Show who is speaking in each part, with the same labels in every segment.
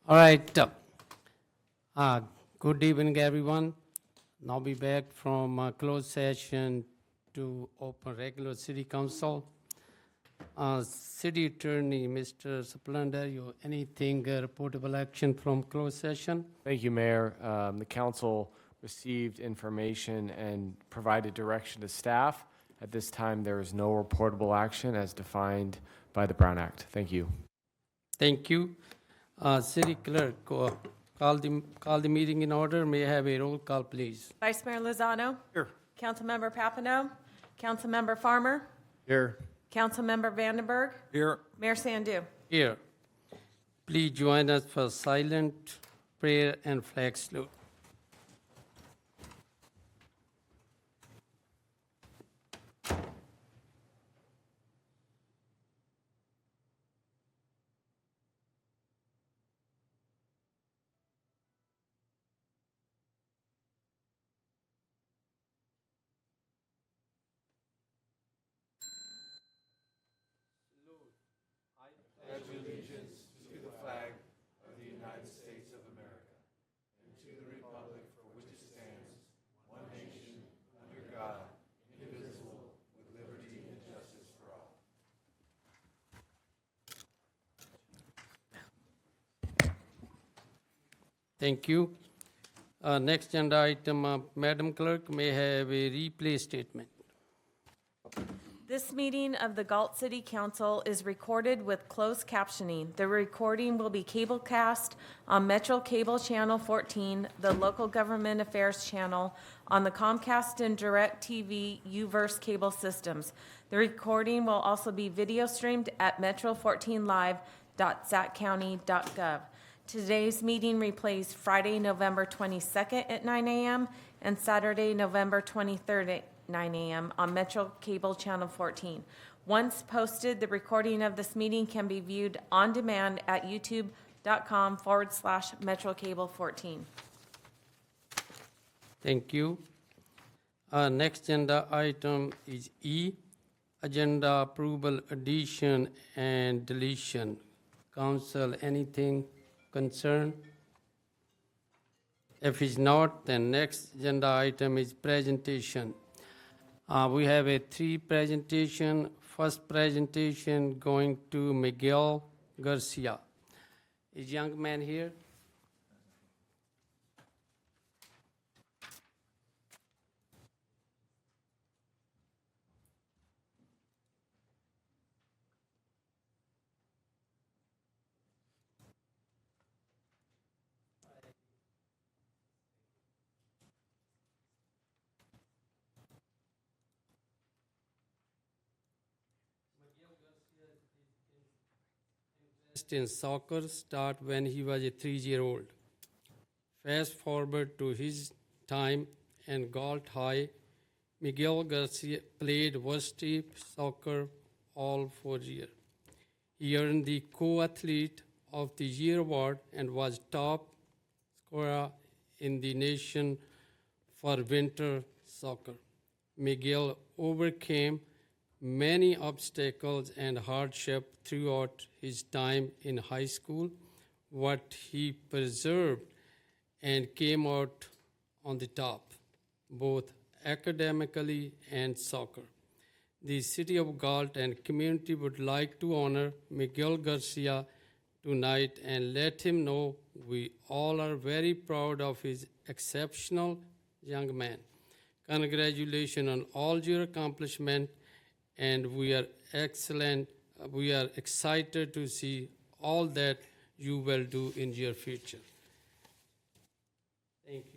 Speaker 1: All right. Good evening, everyone. Now we back from closed session to open regular city council. City Attorney, Mr. Splendor, you anything reportable action from closed session?
Speaker 2: Thank you, Mayor. The council received information and provided direction to staff. At this time, there is no reportable action as defined by the Brown Act. Thank you.
Speaker 1: Thank you. City Clerk, call the meeting in order. May I have a roll call, please?
Speaker 3: Vice Mayor Lozano.
Speaker 2: Here.
Speaker 3: Councilmember Papineau. Councilmember Farmer.
Speaker 2: Here.
Speaker 3: Councilmember Vandenberg.
Speaker 2: Here.
Speaker 3: Mayor Sandu.
Speaker 1: Here. Please join us for silent prayer and flag salute. Thank you. Next agenda item, Madam Clerk, may I have a replay statement.
Speaker 3: This meeting of the Galt City Council is recorded with closed captioning. The recording will be cablecast on Metro Cable Channel 14, the Local Government Affairs channel, on the Comcast and DirecTV UVerse cable systems. The recording will also be video streamed at metro14live.zaccounty.gov. Today's meeting replays Friday, November 22nd at 9 a.m. and Saturday, November 23rd at 9 a.m. on Metro Cable Channel 14. Once posted, the recording of this meeting can be viewed on demand at youtube.com/Metro Cable 14.
Speaker 1: Thank you. Next agenda item is E, agenda approval, addition and deletion. Council, anything concern? If it's not, then next agenda item is presentation. We have a 3 presentation. First presentation going to Miguel Garcia. Is young man here? In soccer start when he was a 3-year-old. Fast forward to his time in Galt High, Miguel Garcia played varsity soccer all 4 years. He earned the Co-Athlete of the Year award and was top scorer in the nation for winter soccer. Miguel overcame many obstacles and hardship throughout his time in high school, what he persevered and came out on the top, both academically and soccer. The city of Galt and community would like to honor Miguel Garcia tonight and let him know we all are very proud of his exceptional young man. Congratulations on all your accomplishments, and we are excited to see all that you will do in your future. Thank you.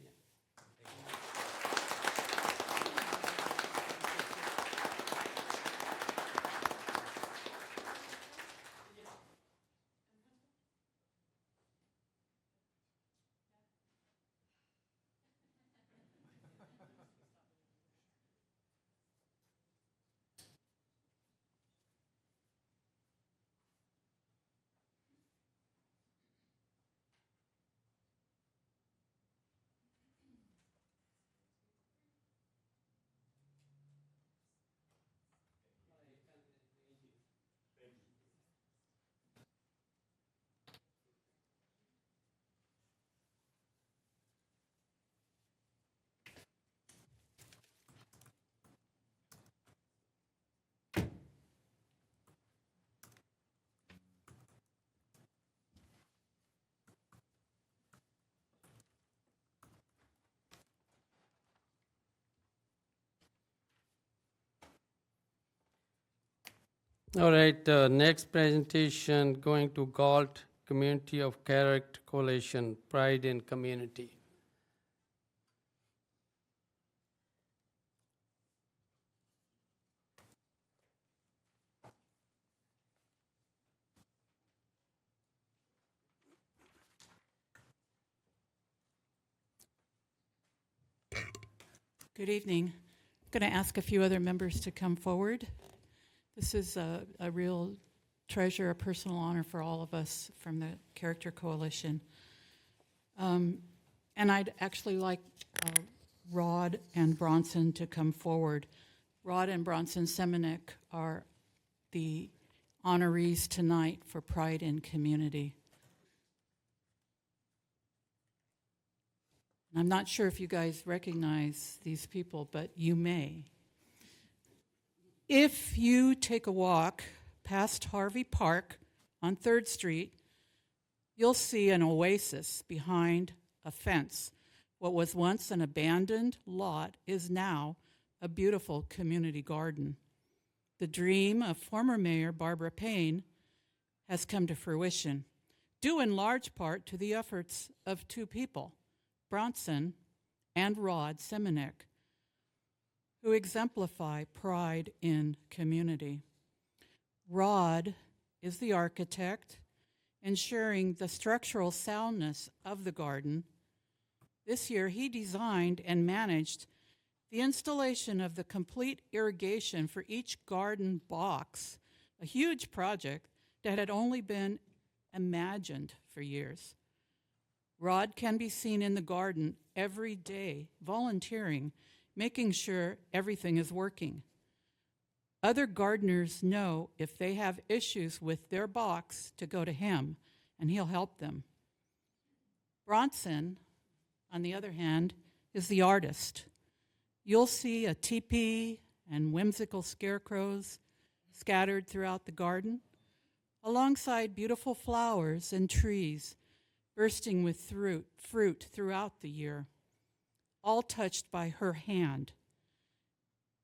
Speaker 1: All right, next presentation going to Galt Community of Character Coalition, Pride in Community.
Speaker 4: Good evening. I'm going to ask a few other members to come forward. This is a real treasure, a personal honor for all of us from the Character Coalition. And I'd actually like Rod and Bronson to come forward. Rod and Bronson Semenek are the honorees tonight for Pride in Community. I'm not sure if you guys recognize these people, but you may. If you take a walk past Harvey Park on 3rd Street, you'll see an oasis behind a fence. What was once an abandoned lot is now a beautiful community garden. The dream of former Mayor Barbara Payne has come to fruition, due in large part to the efforts of two people, Bronson and Rod Semenek, who exemplify pride in community. Rod is the architect, ensuring the structural soundness of the garden. This year, he designed and managed the installation of the complete irrigation for each garden box, a huge project that had only been imagined for years. Rod can be seen in the garden every day, volunteering, making sure everything is working. Other gardeners know if they have issues with their box to go to him, and he'll help them. Bronson, on the other hand, is the artist. You'll see a teepee and whimsical scarecrows scattered throughout the garden, alongside beautiful flowers and trees bursting with fruit throughout the year, all touched by her hand.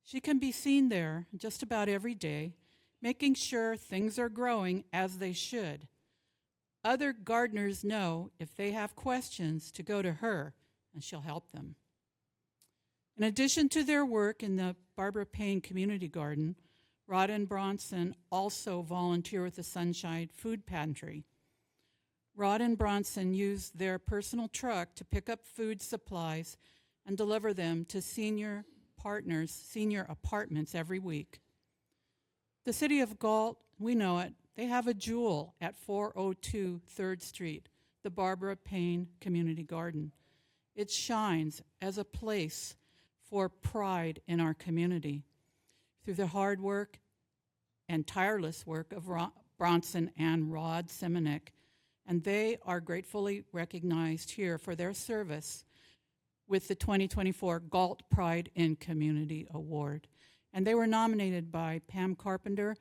Speaker 4: She can be seen there just about every day, making sure things are growing as they should. Other gardeners know if they have questions to go to her, and she'll help them. In addition to their work in the Barbara Payne Community Garden, Rod and Bronson also volunteer with the Sunshine Food Pantry. Rod and Bronson use their personal truck to pick up food supplies and deliver them to senior partners' senior apartments every week. The city of Galt, we know it, they have a jewel at 402 3rd Street, the Barbara Payne Community Garden. It shines as a place for pride in our community through the hard work and tireless work of Bronson and Rod Semenek, and they are gratefully recognized here for their service with the 2024 Galt Pride in Community Award. And they were nominated by Pam Carpenter,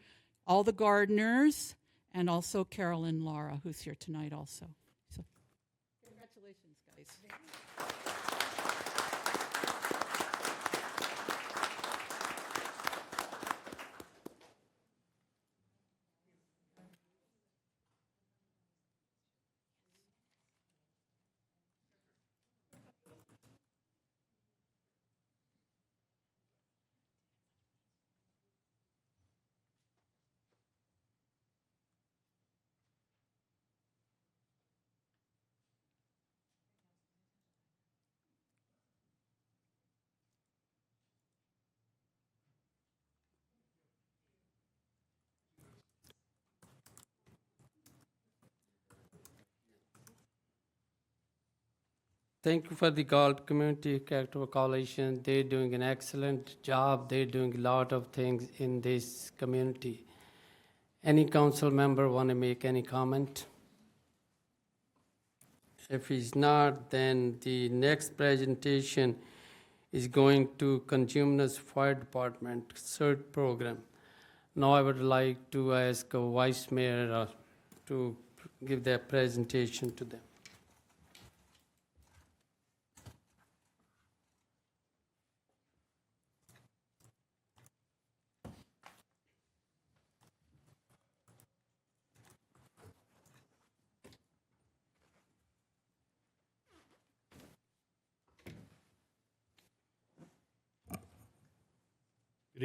Speaker 4: all the gardeners, and also Carolyn Lara, who's here tonight also. So, congratulations, guys.
Speaker 1: Thank you for the Galt Community Character Coalition. They're doing an excellent job. They're doing a lot of things in this community. Any council member want to make any comment? If he's not, then the next presentation is going to Consumers Fire Department CERT program. Now I would like to ask a Vice Mayor to give their presentation to them.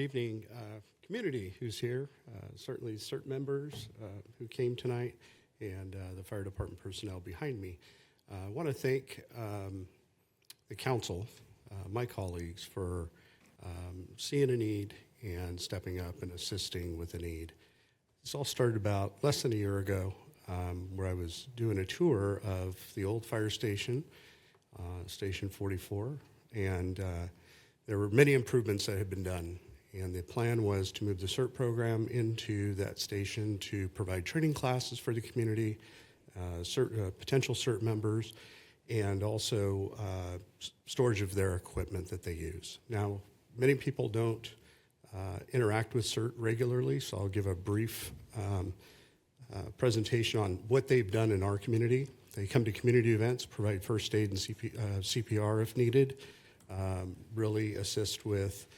Speaker 5: evening, community who's here, certainly CERT members who came tonight, and the fire department personnel behind me. I want to thank the council, my colleagues, for seeing a need and stepping up and assisting with a need. This all started about less than a year ago, where I was doing a tour of the old fire station, Station 44, and there were many improvements that had been done. And the plan was to move the CERT program into that station to provide training classes for the community, potential CERT members, and also storage of their equipment that they use. Now, many people don't interact with CERT regularly, so I'll give a brief presentation on what they've done in our community. They come to community events, provide first aid and CPR if needed, really assist with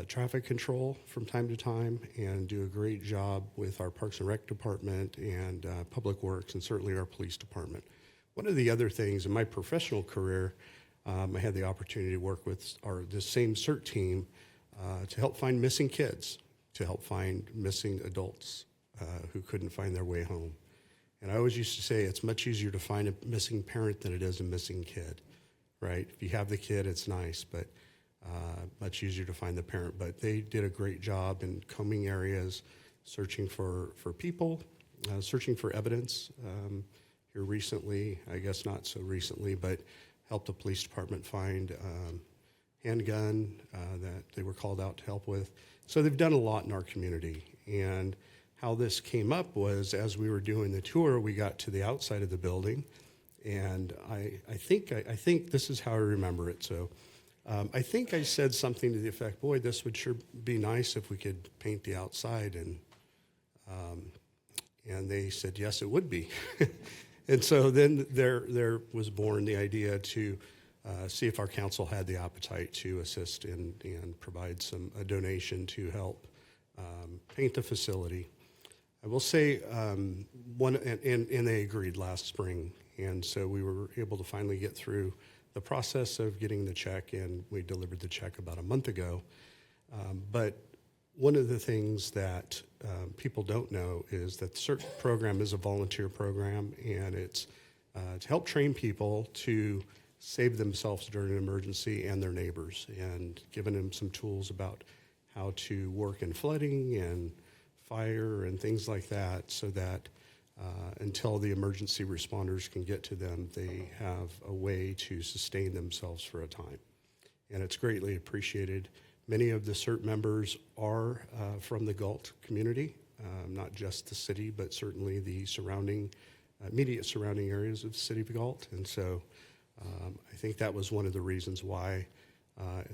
Speaker 5: traffic control from time to time, and do a great job with our Parks and Rec department and Public Works, and certainly our police department. One of the other things in my professional career, I had the opportunity to work with this same CERT team to help find missing kids, to help find missing adults who couldn't find their way home. And I always used to say it's much easier to find a missing parent than it is a missing kid, right? If you have the kid, it's nice, but much easier to find the parent. But they did a great job in combing areas, searching for people, searching for evidence. Here recently, I guess not so recently, but helped the police department find handgun that they were called out to help with. So they've done a lot in our community. And how this came up was, as we were doing the tour, we got to the outside of the building, and I think this is how I remember it. So I think I said something to the effect, boy, this would sure be nice if we could paint the outside, and they said, yes, it would be. And so then there was born the idea to see if our council had the appetite to assist and provide a donation to help paint the facility. I will say and they agreed last spring, and so we were able to finally get through the process of getting the check, and we delivered the check about a month ago. But one of the things that people don't know is that the CERT program is a volunteer program, and it's to help train people to save themselves during an emergency and their neighbors, and giving them some tools about how to work in flooding and fire and things like that, so that until the emergency responders can get to them, they have a way to sustain themselves for a time. And it's greatly appreciated. Many of the CERT members are from the Galt community, not just the city, but certainly the immediate surrounding areas of the city of Galt. And so I think that was one of the reasons why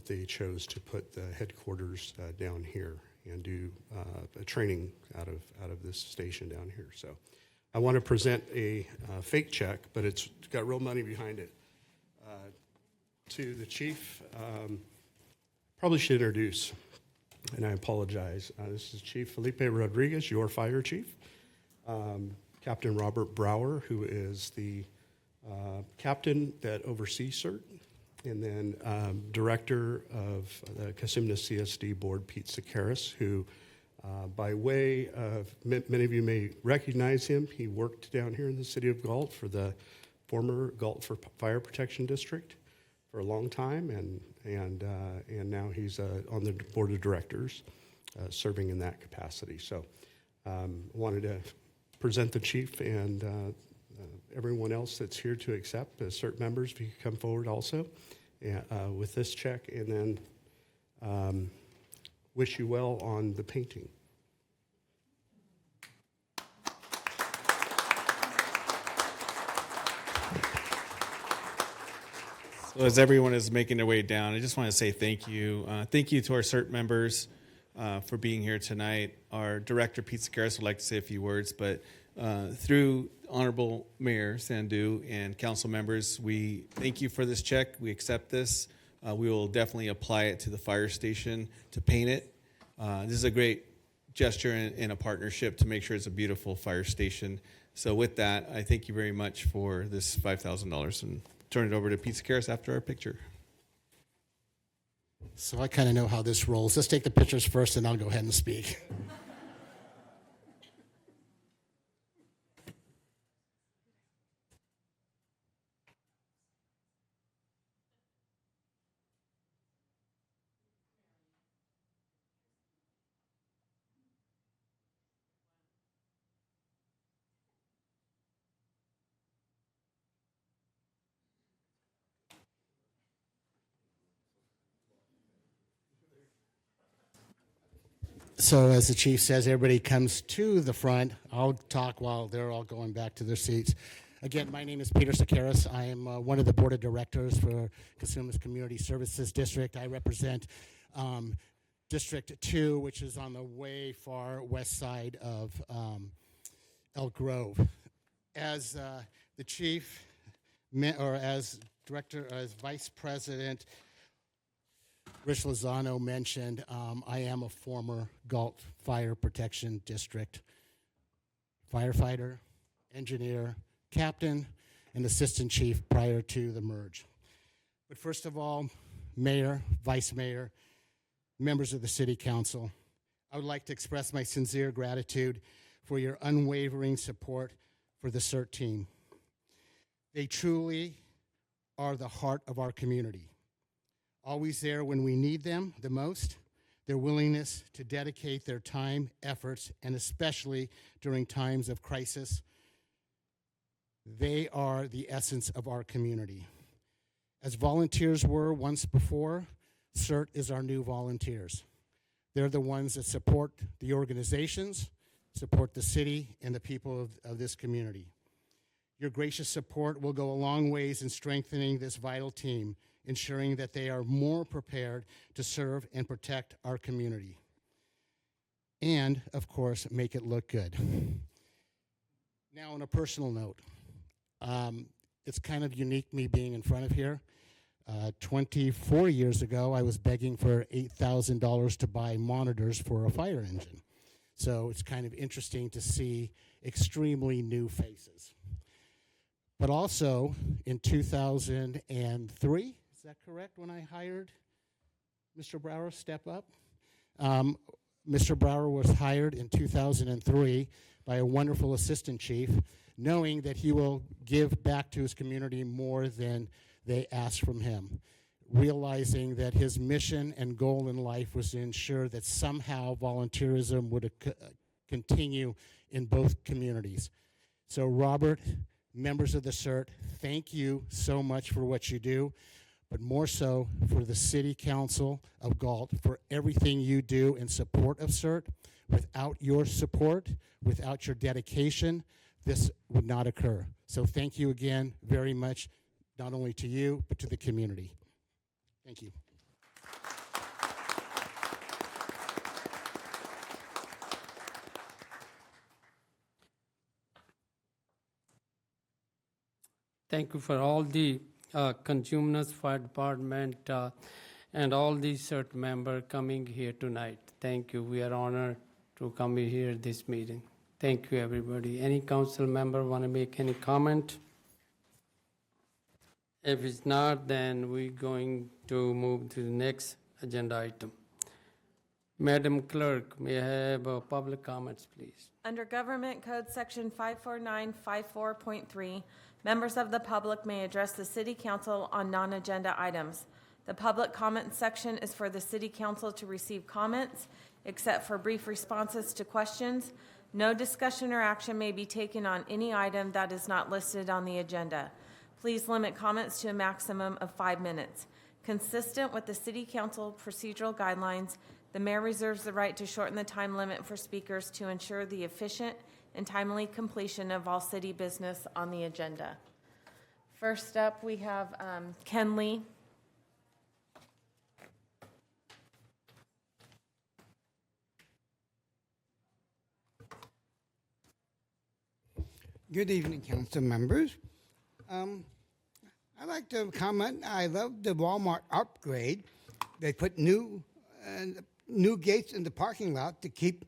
Speaker 5: they chose to put the headquarters down here and do a training out of this station down here. So I want to present a fake check, but it's got real money behind it, to the chief. Probably should introduce, and I apologize. This is Chief Felipe Rodriguez, your fire chief. Captain Robert Brower, who is the captain that oversees CERT, and then Director of the Cosumnes CSD Board, Pete Sakaris, who, by way of, many of you may recognize him. He worked down here in the city of Galt for the former Galt Fire Protection District for a long time, and now he's on the board of directors, serving in that capacity. So wanted to present the chief and everyone else that's here to accept as CERT members, if you could come forward also with this check, and then wish you well on the painting.
Speaker 6: So as everyone is making their way down, I just want to say thank you. Thank you to our CERT members for being here tonight. Our director, Pete Sakaris, would like to say a few words, but through Honorable Mayor Sandu and council members, we thank you for this check. We accept this. We will definitely apply it to the fire station to paint it. This is a great gesture and a partnership to make sure it's a beautiful fire station. So with that, I thank you very much for this $5,000, and turn it over to Pete Sakaris after our picture.
Speaker 7: so I kind of know how this rolls. Let's take the pictures first, and I'll go ahead and speak. So as the chief says, everybody comes to the front. I'll talk while they're all going back to their seats. Again, my name is Peter Sakaris. I am one of the board of directors for Consumers Community Services District. I represent District 2, which is on the way far west side of Elk Grove. As the chief, or as director, as vice president, Rich Lozano mentioned, I am a former Galt Fire Protection District firefighter, engineer, captain, and assistant chief prior to the merge. But first of all, mayor, vice mayor, members of the city council, I would like to express my sincere gratitude for your unwavering support for the CERT team. They truly are the heart of our community. Always there when we need them the most, their willingness to dedicate their time, efforts, and especially during times of crisis. They are the essence of our community. As volunteers were once before, CERT is our new volunteers. They're the ones that support the organizations, support the city, and the people of this community. Your gracious support will go a long ways in strengthening this vital team, ensuring that they are more prepared to serve and protect our community. And, of course, make it look good. Now, on a personal note, it's kind of unique me being in front of here. 24 years ago, I was begging for $8,000 to buy monitors for a fire engine. So it's kind of interesting to see extremely new faces. But also, in 2003, is that correct, when I hired Mr. Brower, step up? Mr. Brower was hired in 2003 by a wonderful assistant chief, knowing that he will give back to his community more than they ask from him, realizing that his mission and goal in life was to ensure that somehow volunteerism would continue in both communities. So Robert, members of the CERT, thank you so much for what you do, but more so for the City Council of Galt for everything you do in support of CERT. Without your support, without your dedication, this would not occur. So thank you again very much, not only to you, but to the community. Thank you.
Speaker 1: Thank you for all the consumers, fire department, and all the CERT members coming here tonight. Thank you. We are honored to come here this meeting. Thank you, everybody. Any council member want to make any comment? If it's not, then we're going to move to the next agenda item. Madam Clerk, may I have public comments, please?
Speaker 3: Under Government Code Section 54954.3, members of the public may address the City Council on non-agenda items. The public comment section is for the City Council to receive comments, except for brief responses to questions. No discussion or action may be taken on any item that is not listed on the agenda. Please limit comments to a maximum of 5 minutes. Consistent with the City Council procedural guidelines, the mayor reserves the right to shorten the time limit for speakers to ensure the efficient and timely completion of all city business on the agenda. First up, we have Ken Lee.
Speaker 8: Good evening, council members. I'd like to comment. I love the Walmart upgrade. They put new gates in the parking lot to keep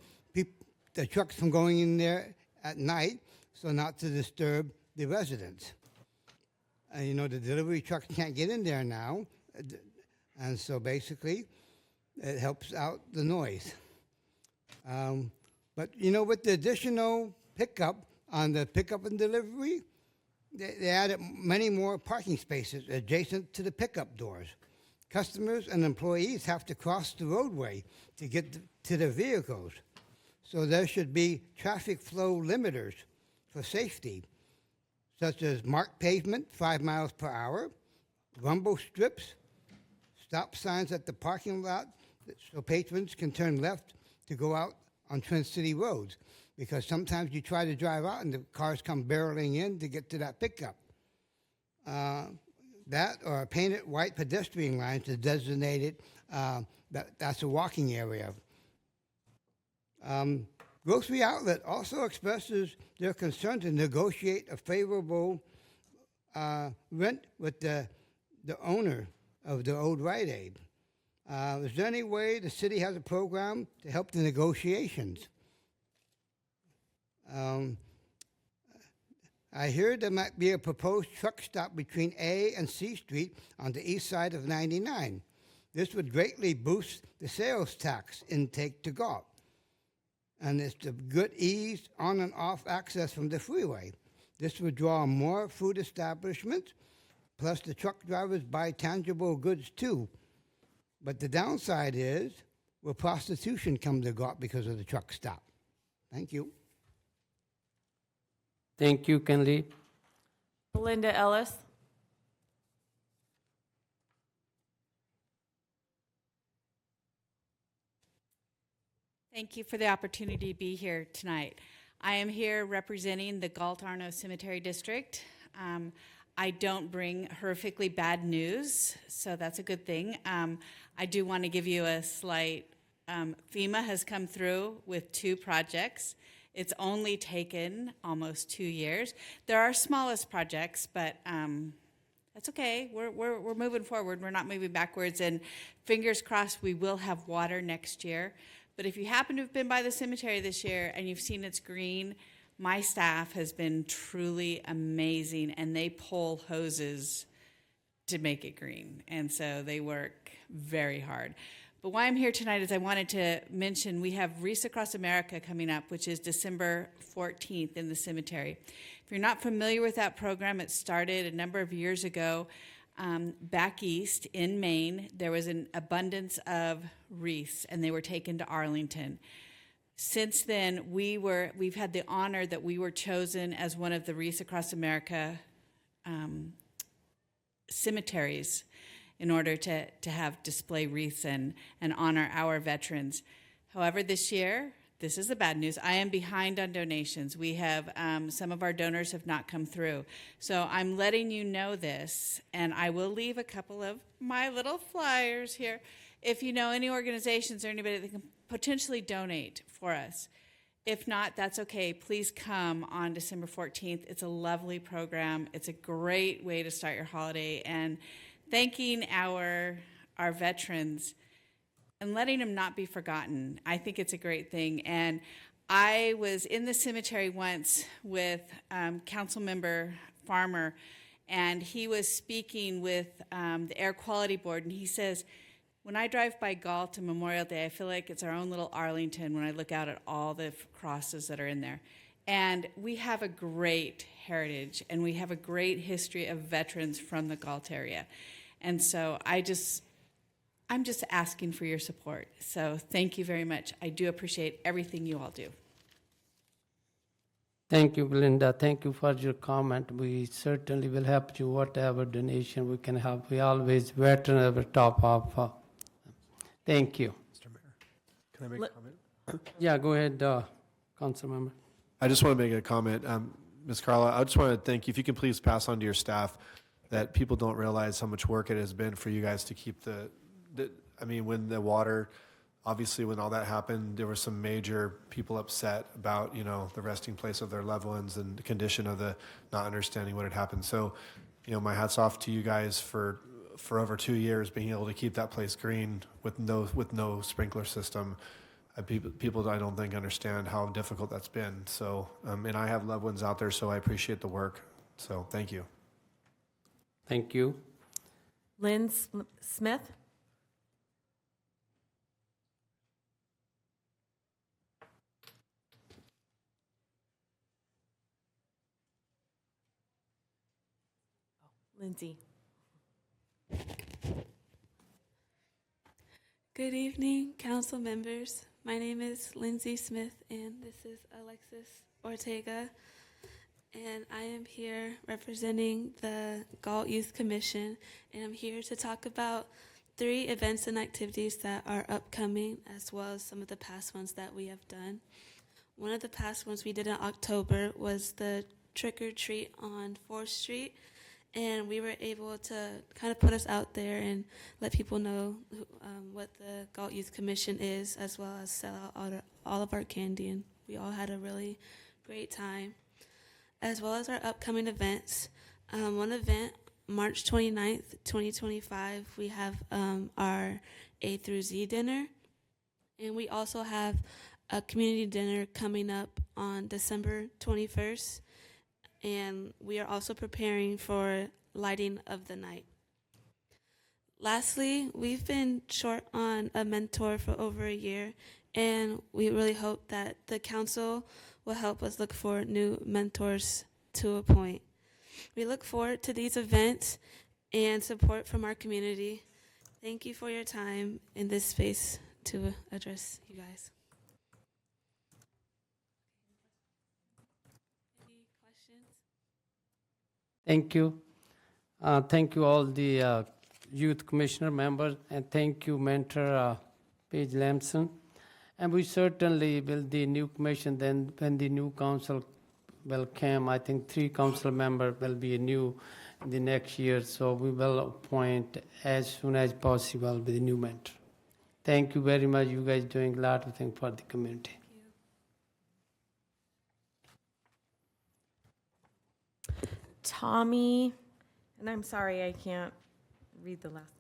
Speaker 8: the trucks from going in there at night, so not to disturb the residents. The delivery trucks can't get in there now, and so basically, It helps out the noise. But you know, with the additional pickup on the pickup and delivery, they added many more parking spaces adjacent to the pickup doors. Customers and employees have to cross the roadway to get to their vehicles. So there should be traffic flow limiters for safety, such as marked pavement 5 miles per hour, rumble strips, stop signs at the parking lot so patrons can turn left to go out on Twin City roads, because sometimes you try to drive out and the cars come barreling in to get to that pickup. That or painted white pedestrian lines is designated, that's a walking area. Grocery Outlet also expresses their concern to negotiate a favorable rent with the owner of the old Rite Aid. Is there any way the city has a program to help the negotiations? I hear there might be a proposed truck stop between A and C Street on the east side of 99. This would greatly boost the sales tax intake to Galt. And it's a good ease on and off access from the freeway. This would draw more food establishments, plus the truck drivers buy tangible goods too. But the downside is, will prostitution come to Galt because of the truck stop? Thank you.
Speaker 1: Thank you, Kenley.
Speaker 3: Belinda Ellis.
Speaker 9: Thank you for the opportunity to be here tonight. I am here representing the Galt Arno Cemetery District. I don't bring horrifically bad news, so that's a good thing. I do want to give you a slight, FEMA has come through with 2 projects. It's only taken almost 2 years. There are smallest projects, but that's okay. We're moving forward. We're not moving backwards, and fingers crossed we will have water next year. But if you happen to have been by the cemetery this year and you've seen it's green, my staff has been truly amazing, and they pull hoses to make it green. And so they work very hard. But why I'm here tonight is I wanted to mention we have Wreaths Across America coming up, which is December 14th in the cemetery. If you're not familiar with that program, it started a number of years ago. Back east in Maine, there was an abundance of wreaths, and they were taken to Arlington. Since then, we've had the honor that we were chosen as one of the Wreaths Across America cemeteries in order to have display wreaths and honor our veterans. However, this year, this is the bad news. I am behind on donations. We have, some of our donors have not come through. So I'm letting you know this, and I will leave a couple of my little flyers here. If you know any organizations or anybody that can potentially donate for us. If not, that's okay. Please come on December 14th. It's a lovely program. It's a great way to start your holiday, and thanking our veterans and letting them not be forgotten. I think it's a great thing. And I was in the cemetery once with Councilmember Farmer, and he was speaking with the Air Quality Board, and he says, when I drive by Galt on Memorial Day, I feel like it's our own little Arlington when I look out at all the crosses that are in there. And we have a great heritage, and we have a great history of veterans from the Galt area. And so I'm just asking for your support. So thank you very much. I do appreciate everything you all do.
Speaker 1: Thank you, Belinda. Thank you for your comment. We certainly will help you, whatever donation we can help. We always veteran at the top of. Thank you.
Speaker 10: Mr. Mayor, can I make a comment?
Speaker 1: Yeah, go ahead, Council Member.
Speaker 10: I just want to make a comment. Ms. Carla, I just want to thank you. If you can please pass on to your staff that people don't realize how much work it has been for you guys to keep when the water, obviously when all that happened, there were some major people upset about, the resting place of their loved ones and the condition of the not understanding what had happened. So, my hat's off to you guys for over 2 years being able to keep that place green with no sprinkler system. People I don't think understand how difficult that's been. So, and I have loved ones out there, so I appreciate the work. So thank you.
Speaker 1: Thank you.
Speaker 3: Lynn Smith. Lindsay.
Speaker 11: Good evening, council members. My name is Lindsay Smith, and this is Alexis Ortega. And I am here representing the Galt Youth Commission, and I'm here to talk about 3 events and activities that are upcoming, as well as some of the past ones that we have done. One of the past ones we did in October was the trick or treat on 4th Street. And we were able to kind of put us out there and let people know what the Galt Youth Commission is, as well as sell out all of our candy. And we all had a really great time, as well as our upcoming events. One event, March 29th, 2025, we have our A through Z dinner. And we also have a community dinner coming up on December 21st. And we are also preparing for lighting of the night. Lastly, we've been short on a mentor for over a year, and we really hope that the council will help us look for new mentors to appoint. We look forward to these events and support from our community. Thank you for your time in this space to address you guys. Any questions?
Speaker 1: Thank you. Thank you all the youth commissioner members, and thank you mentor Paige Lamson. And we certainly will the new commission, then when the new council will come, I think 3 council members will be new in the next year, so we will appoint as soon as possible with the new mentor. Thank you very much. You guys doing a lot of things for the community.
Speaker 3: Tommy, and I'm sorry I can't read the last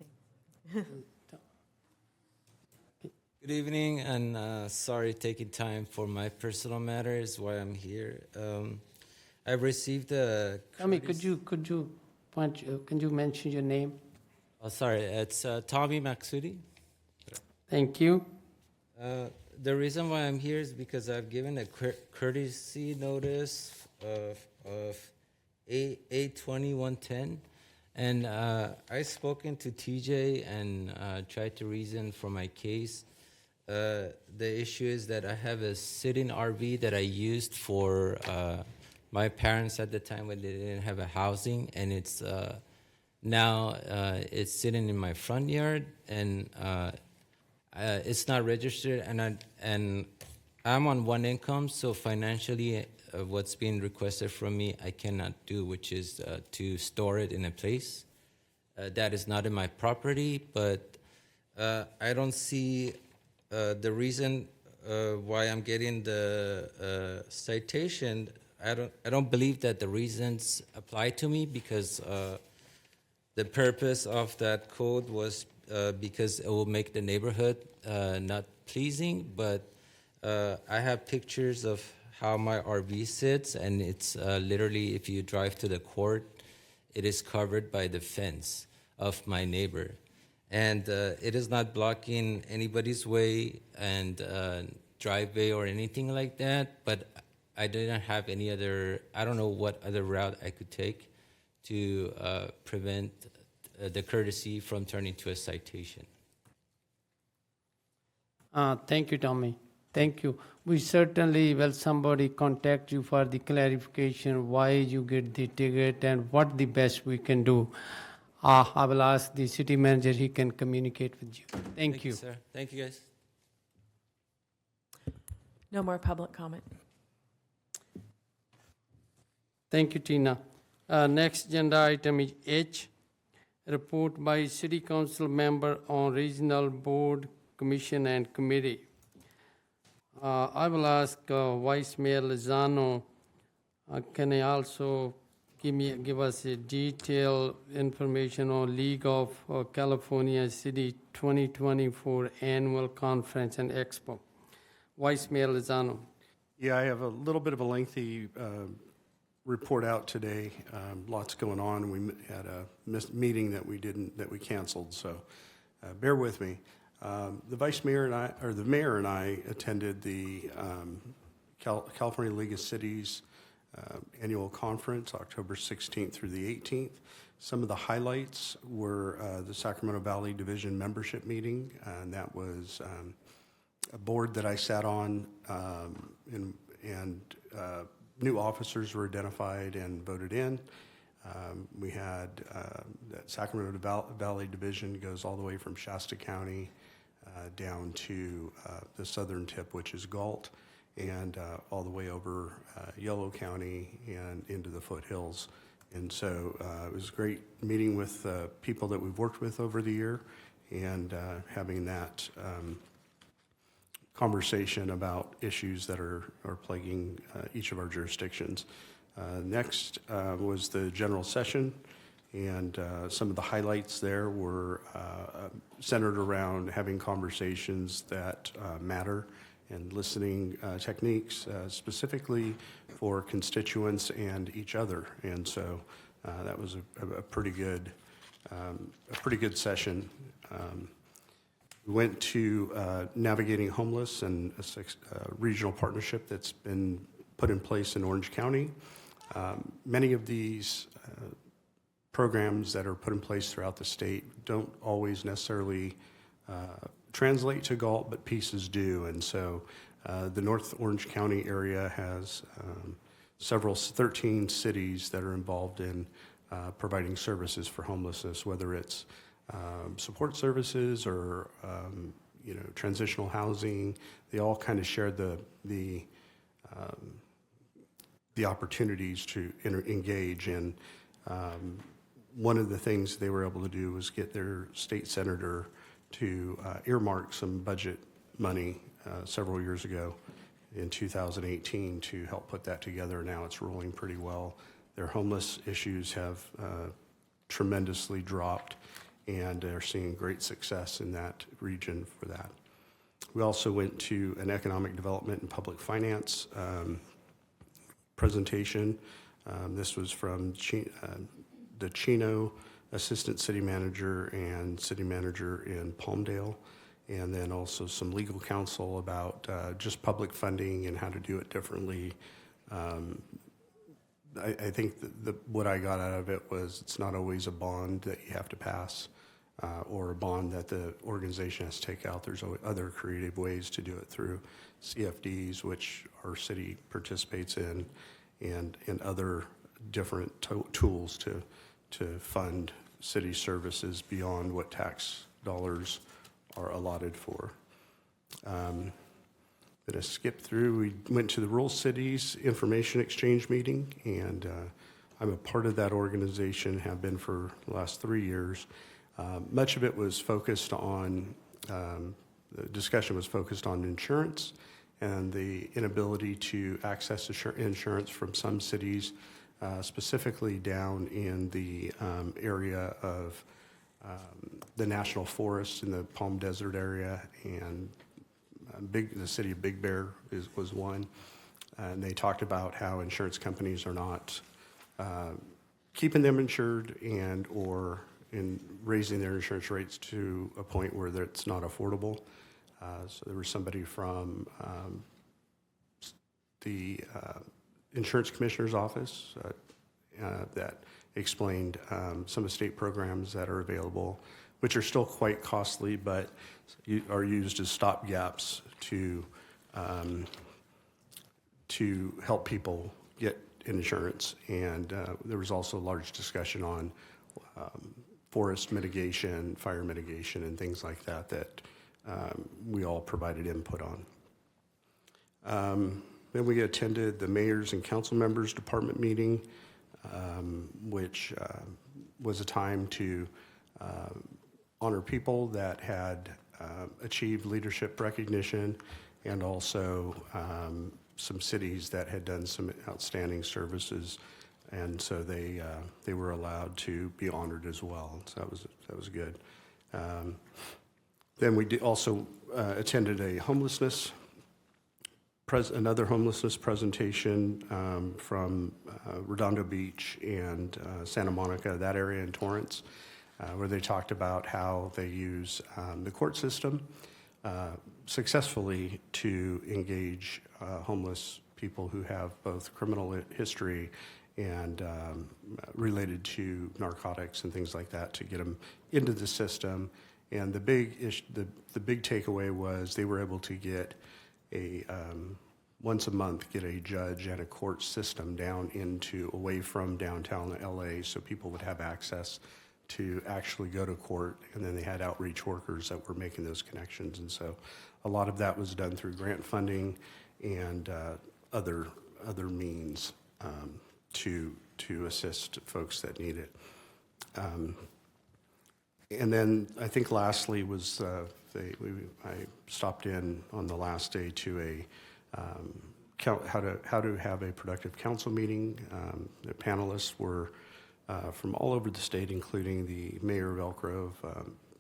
Speaker 3: name.
Speaker 12: Good evening, and sorry taking time for my personal matters why I'm here. I've received a.
Speaker 1: Tommy, could you can you mention your name?
Speaker 12: Oh, sorry, it's Tommy Maksudi.
Speaker 1: Thank you.
Speaker 12: The reason why I'm here is because I've given a courtesy notice of A2110, and I've spoken to TJ and tried to reason for my case. The issue is that I have a sitting RV that I used for my parents at the time when they didn't have a housing, and it's now it's sitting in my front yard, and it's not registered, and I'm on one income, so financially what's being requested from me I cannot do, which is to store it in a place that is not in my property. But I don't see the reason why I'm getting the citation. I don't believe that the reasons apply to me, because the purpose of that code was because it will make the neighborhood not pleasing. But I have pictures of how my RV sits, and it's literally, if you drive to the court, it is covered by the fence of my neighbor. And it is not blocking anybody's way and driveway or anything like that, but I didn't have any other, I don't know what other route I could take to prevent the courtesy from turning to a citation.
Speaker 1: Thank you, Tommy. Thank you. We certainly will somebody contact you for the clarification why you get the ticket and what the best we can do. I will ask the city manager, he can communicate with you. Thank you.
Speaker 12: Sir. Thank you, guys.
Speaker 3: No more public comment.
Speaker 1: Thank you, Tina. Next agenda item is H, report by City Council member on Regional Board, Commission and Committee. I will ask Vice Mayor Lozano, can I also give us a detailed information on League of California City 2024 Annual Conference and Expo. Vice Mayor Lozano.
Speaker 5: Yeah, I have a little bit of a lengthy report out today. Lots going on. We had a meeting that we canceled, so bear with me. The mayor and I attended the California League of Cities annual conference, October 16th through the 18th. Some of the highlights were the Sacramento Valley Division membership meeting, and that was a board that I sat on, and new officers were identified and voted in. We had that Sacramento Valley Division goes all the way from Shasta County down to the southern tip, which is Galt, and all the way over Yellow County and into the foothills. And so it was a great meeting with people that we've worked with over the year, and having that conversation about issues that are plaguing each of our jurisdictions. Next was the general session, and some of the highlights there were centered around having conversations that matter and listening techniques specifically for constituents and each other. And so that was a pretty good session. We went to Navigating Homeless, and a regional partnership that's been put in place in Orange County. Many of these programs that are put in place throughout the state don't always necessarily translate to Galt, but pieces do. And so the North Orange County area has 13 cities that are involved in providing services for homelessness, whether it's support services or transitional housing. They all kind of share the opportunities to engage. And one of the things they were able to do was get their state senator to earmark some budget money several years ago in 2018 to help put that together. Now it's rolling pretty well. Their homeless issues have tremendously dropped, and they're seeing great success in that region for that. We also went to an economic development and public finance presentation. This was from the Chino assistant city manager and city manager in Palmdale, and then also some legal counsel about just public funding and how to do it differently. I think what I got out of it was it's not always a bond that you have to pass or a bond that the organization has to take out. There's other creative ways to do it through CFDs, which our city participates in, and other different tools to fund city services beyond what tax dollars are allotted for. I'm going to skip through. We went to the Rural Cities Information Exchange meeting, and I'm a part of that organization, have been for the last 3 years. Much of it was focused on, the discussion was focused on insurance and the inability to access insurance from some cities, specifically down in the area of the National Forest in the Palm Desert area, and the city of Big Bear was one. And they talked about how insurance companies are not keeping them insured and or in raising their insurance rates to a point where it's not affordable. So there was somebody from the insurance commissioner's office that explained some of the state programs that are available, which are still quite costly, but are used as stopgaps to help people get insurance. And there was also a large discussion on forest mitigation, fire mitigation, and things like that that we all provided input on. Then we attended the mayor's and council members department meeting, which was a time to honor people that had achieved leadership recognition, and also some cities that had done some outstanding services, and so they were allowed to be honored as well. So that was good. Then we also attended a another homelessness presentation from Redondo Beach and Santa Monica, that area in Torrance, where they talked about how they use the court system successfully to engage homeless people who have both criminal history and related to narcotics and things like that to get them into the system. And the big takeaway was they were able to get a once a month get a judge and a court system down away from downtown LA, so people would have access to actually go to court. And then they had outreach workers that were making those connections. And so a lot of that was done through grant funding and other means to assist folks that need it. And then I think lastly was I stopped in on the last day to how to have a productive council meeting. The panelists were from all over the state, including the mayor of Elk Grove,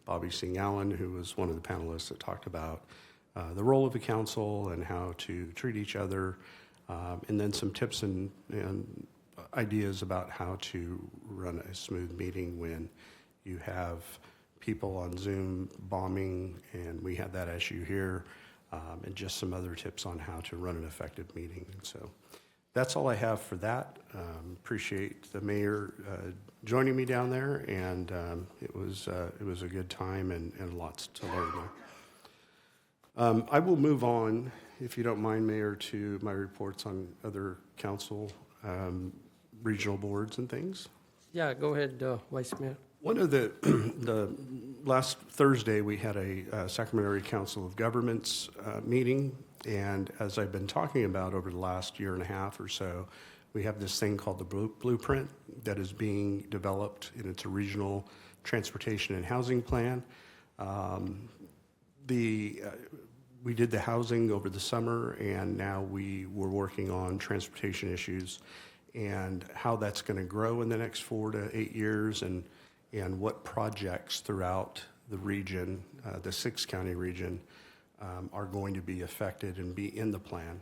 Speaker 5: Bobby Singh Allen, who was one of the panelists that talked about the role of the council and how to treat each other, and then some tips and ideas about how to run a smooth meeting when you have people on Zoom bombing, and we had that issue here, and just some other tips on how to run an effective meeting. And so that's all I have for that. Appreciate the mayor joining me down there, and it was a good time and lots to learn there. I will move on, if you don't mind, Mayor, to my reports on other council regional boards and things.
Speaker 1: Yeah, go ahead, Vice Mayor.
Speaker 5: One of the last Thursday, we had a Sacramento Area Council of Governments meeting, and as I've been talking about over the last year and a half or so, we have this thing called the Blueprint that is being developed, and it's a regional transportation and housing plan. We did the housing over the summer, and now we were working on transportation issues and how that's going to grow in the next 4 to 8 years, and what projects throughout the region, the 6-county region, are going to be affected and be in the plan.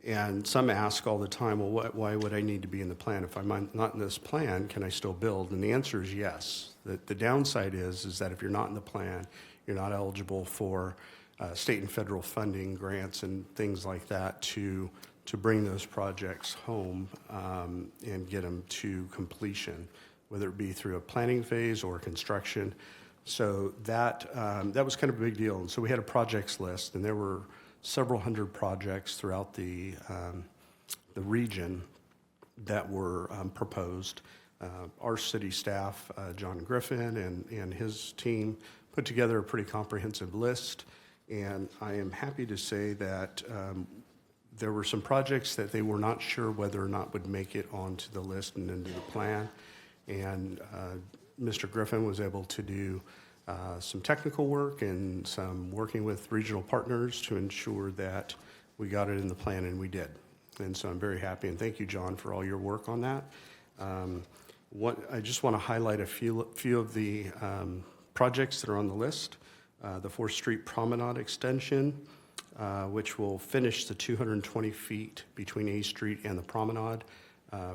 Speaker 5: And some ask all the time, well, why would I need to be in the plan? If I'm not in this plan, can I still build? And the answer is yes. The downside is that if you're not in the plan, you're not eligible for state and federal funding, grants, and things like that to bring those projects home and get them to completion, whether it be through a planning phase or construction. So that was kind of a big deal. And so we had a projects list, and there were several hundred projects throughout the region that were proposed. Our city staff, John Griffin and his team, put together a pretty comprehensive list. And I am happy to say that there were some projects that they were not sure whether or not would make it onto the list and into the plan. And Mr. Griffin was able to do some technical work and some working with regional partners to ensure that we got it in the plan, and we did. And so I'm very happy, and thank you, John, for all your work on that. I just want to highlight a few of the projects that are on the list. The 4th Street Promenade Extension, which will finish the 220 feet between A Street and the promenade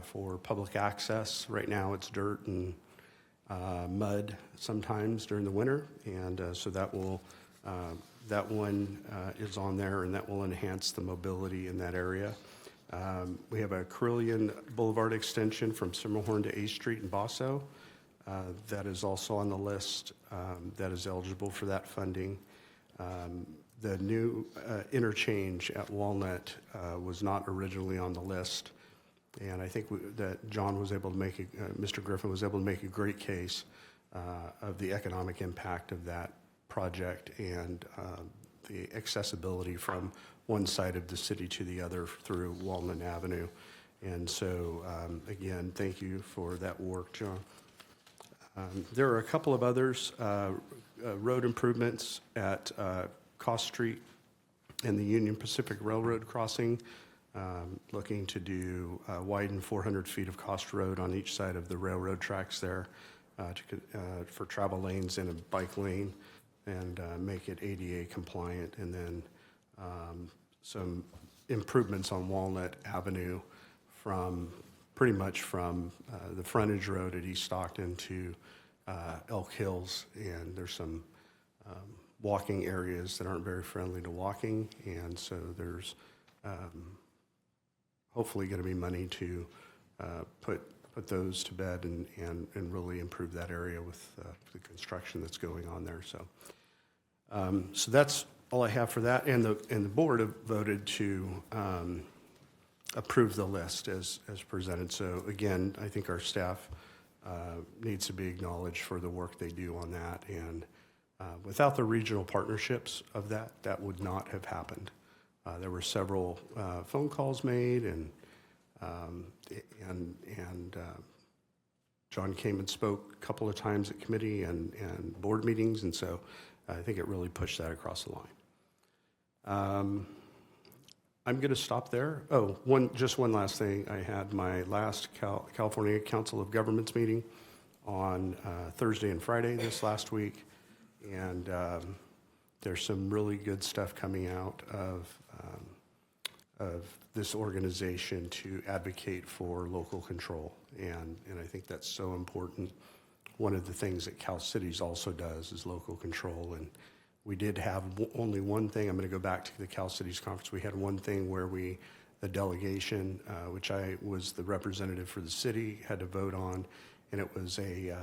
Speaker 5: for public access. Right now it's dirt and mud sometimes during the winter, and so that one is on there, and that will enhance the mobility in that area. We have a Carillion Boulevard extension from Simmerhorn to A Street in Basso. That is also on the list, that is eligible for that funding. The new interchange at Walnut was not originally on the list, and I think that John was able to Mr. Griffin was able to make a great case of the economic impact of that project and the accessibility from one side of the city to the other through Walnut Avenue. And so, again, thank you for that work, John. There are a couple of others, road improvements at Cost Street and the Union Pacific Railroad crossing, looking to widen 400 feet of Cost Road on each side of the railroad tracks there for travel lanes and a bike lane, and make it ADA compliant. And then some improvements on Walnut Avenue pretty much from the frontage road at East Stockton to Elk Hills, and there's some walking areas that aren't very friendly to walking, and so there's hopefully going to be money to put those to bed and really improve that area with the construction that's going on there. So that's all I have for that. And the board have voted to approve the list as presented. So again, I think our staff needs to be acknowledged for the work they do on that. And without the regional partnerships of that would not have happened. There were several phone calls made, and John came and spoke a couple of times at committee and board meetings, and so I think it really pushed that across the line. I'm going to stop there. Oh, just one last thing. I had my last California Council of Governments meeting on Thursday and Friday this last week, and there's some really good stuff coming out of this organization to advocate for local control, and I think that's so important. One of the things that Cal Cities also does is local control, and we did have only one thing. I'm going to go back to the Cal Cities conference. We had one thing where the delegation, which I was the representative for the city, had to vote on, and it was a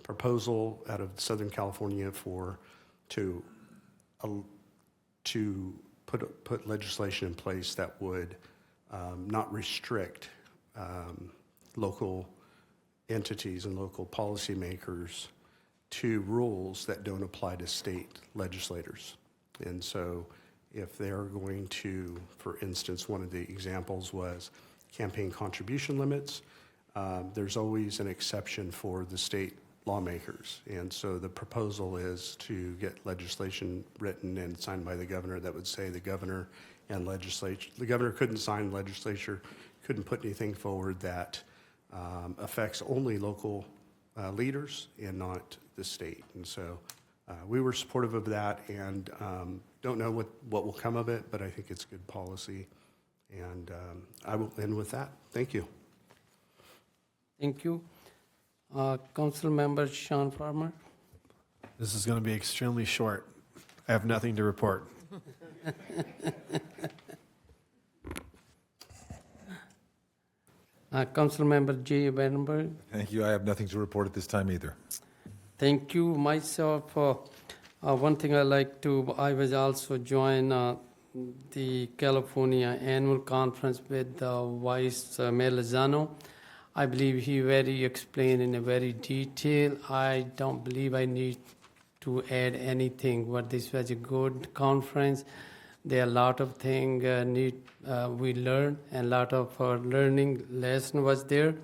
Speaker 5: proposal out of Southern California to put legislation in place that would not restrict local entities and local policymakers to rules that don't apply to state legislators. And so if they're going to, for instance, one of the examples was campaign contribution limits, there's always an exception for the state lawmakers. And so the proposal is to get legislation written and signed by the governor that would say the governor and legislature, the governor couldn't sign, legislature couldn't put anything forward that affects only local leaders and not the state. And so we were supportive of that, and don't know what will come of it, but I think it's good policy. And I will end with that. Thank you.
Speaker 1: Thank you. Council Member Sean Farmer.
Speaker 10: This is going to be extremely short. I have nothing to report.
Speaker 1: Council Member Jay Vandenberg.
Speaker 13: Thank you. I have nothing to report at this time either.
Speaker 1: Thank you. Myself, one thing I was also join the California annual conference with Vice Mayor Lozano. I believe he very explained in a very detail. I don't believe I need to add anything, but this was a good conference. There are a lot of things we learned, and a lot of learning lesson was there.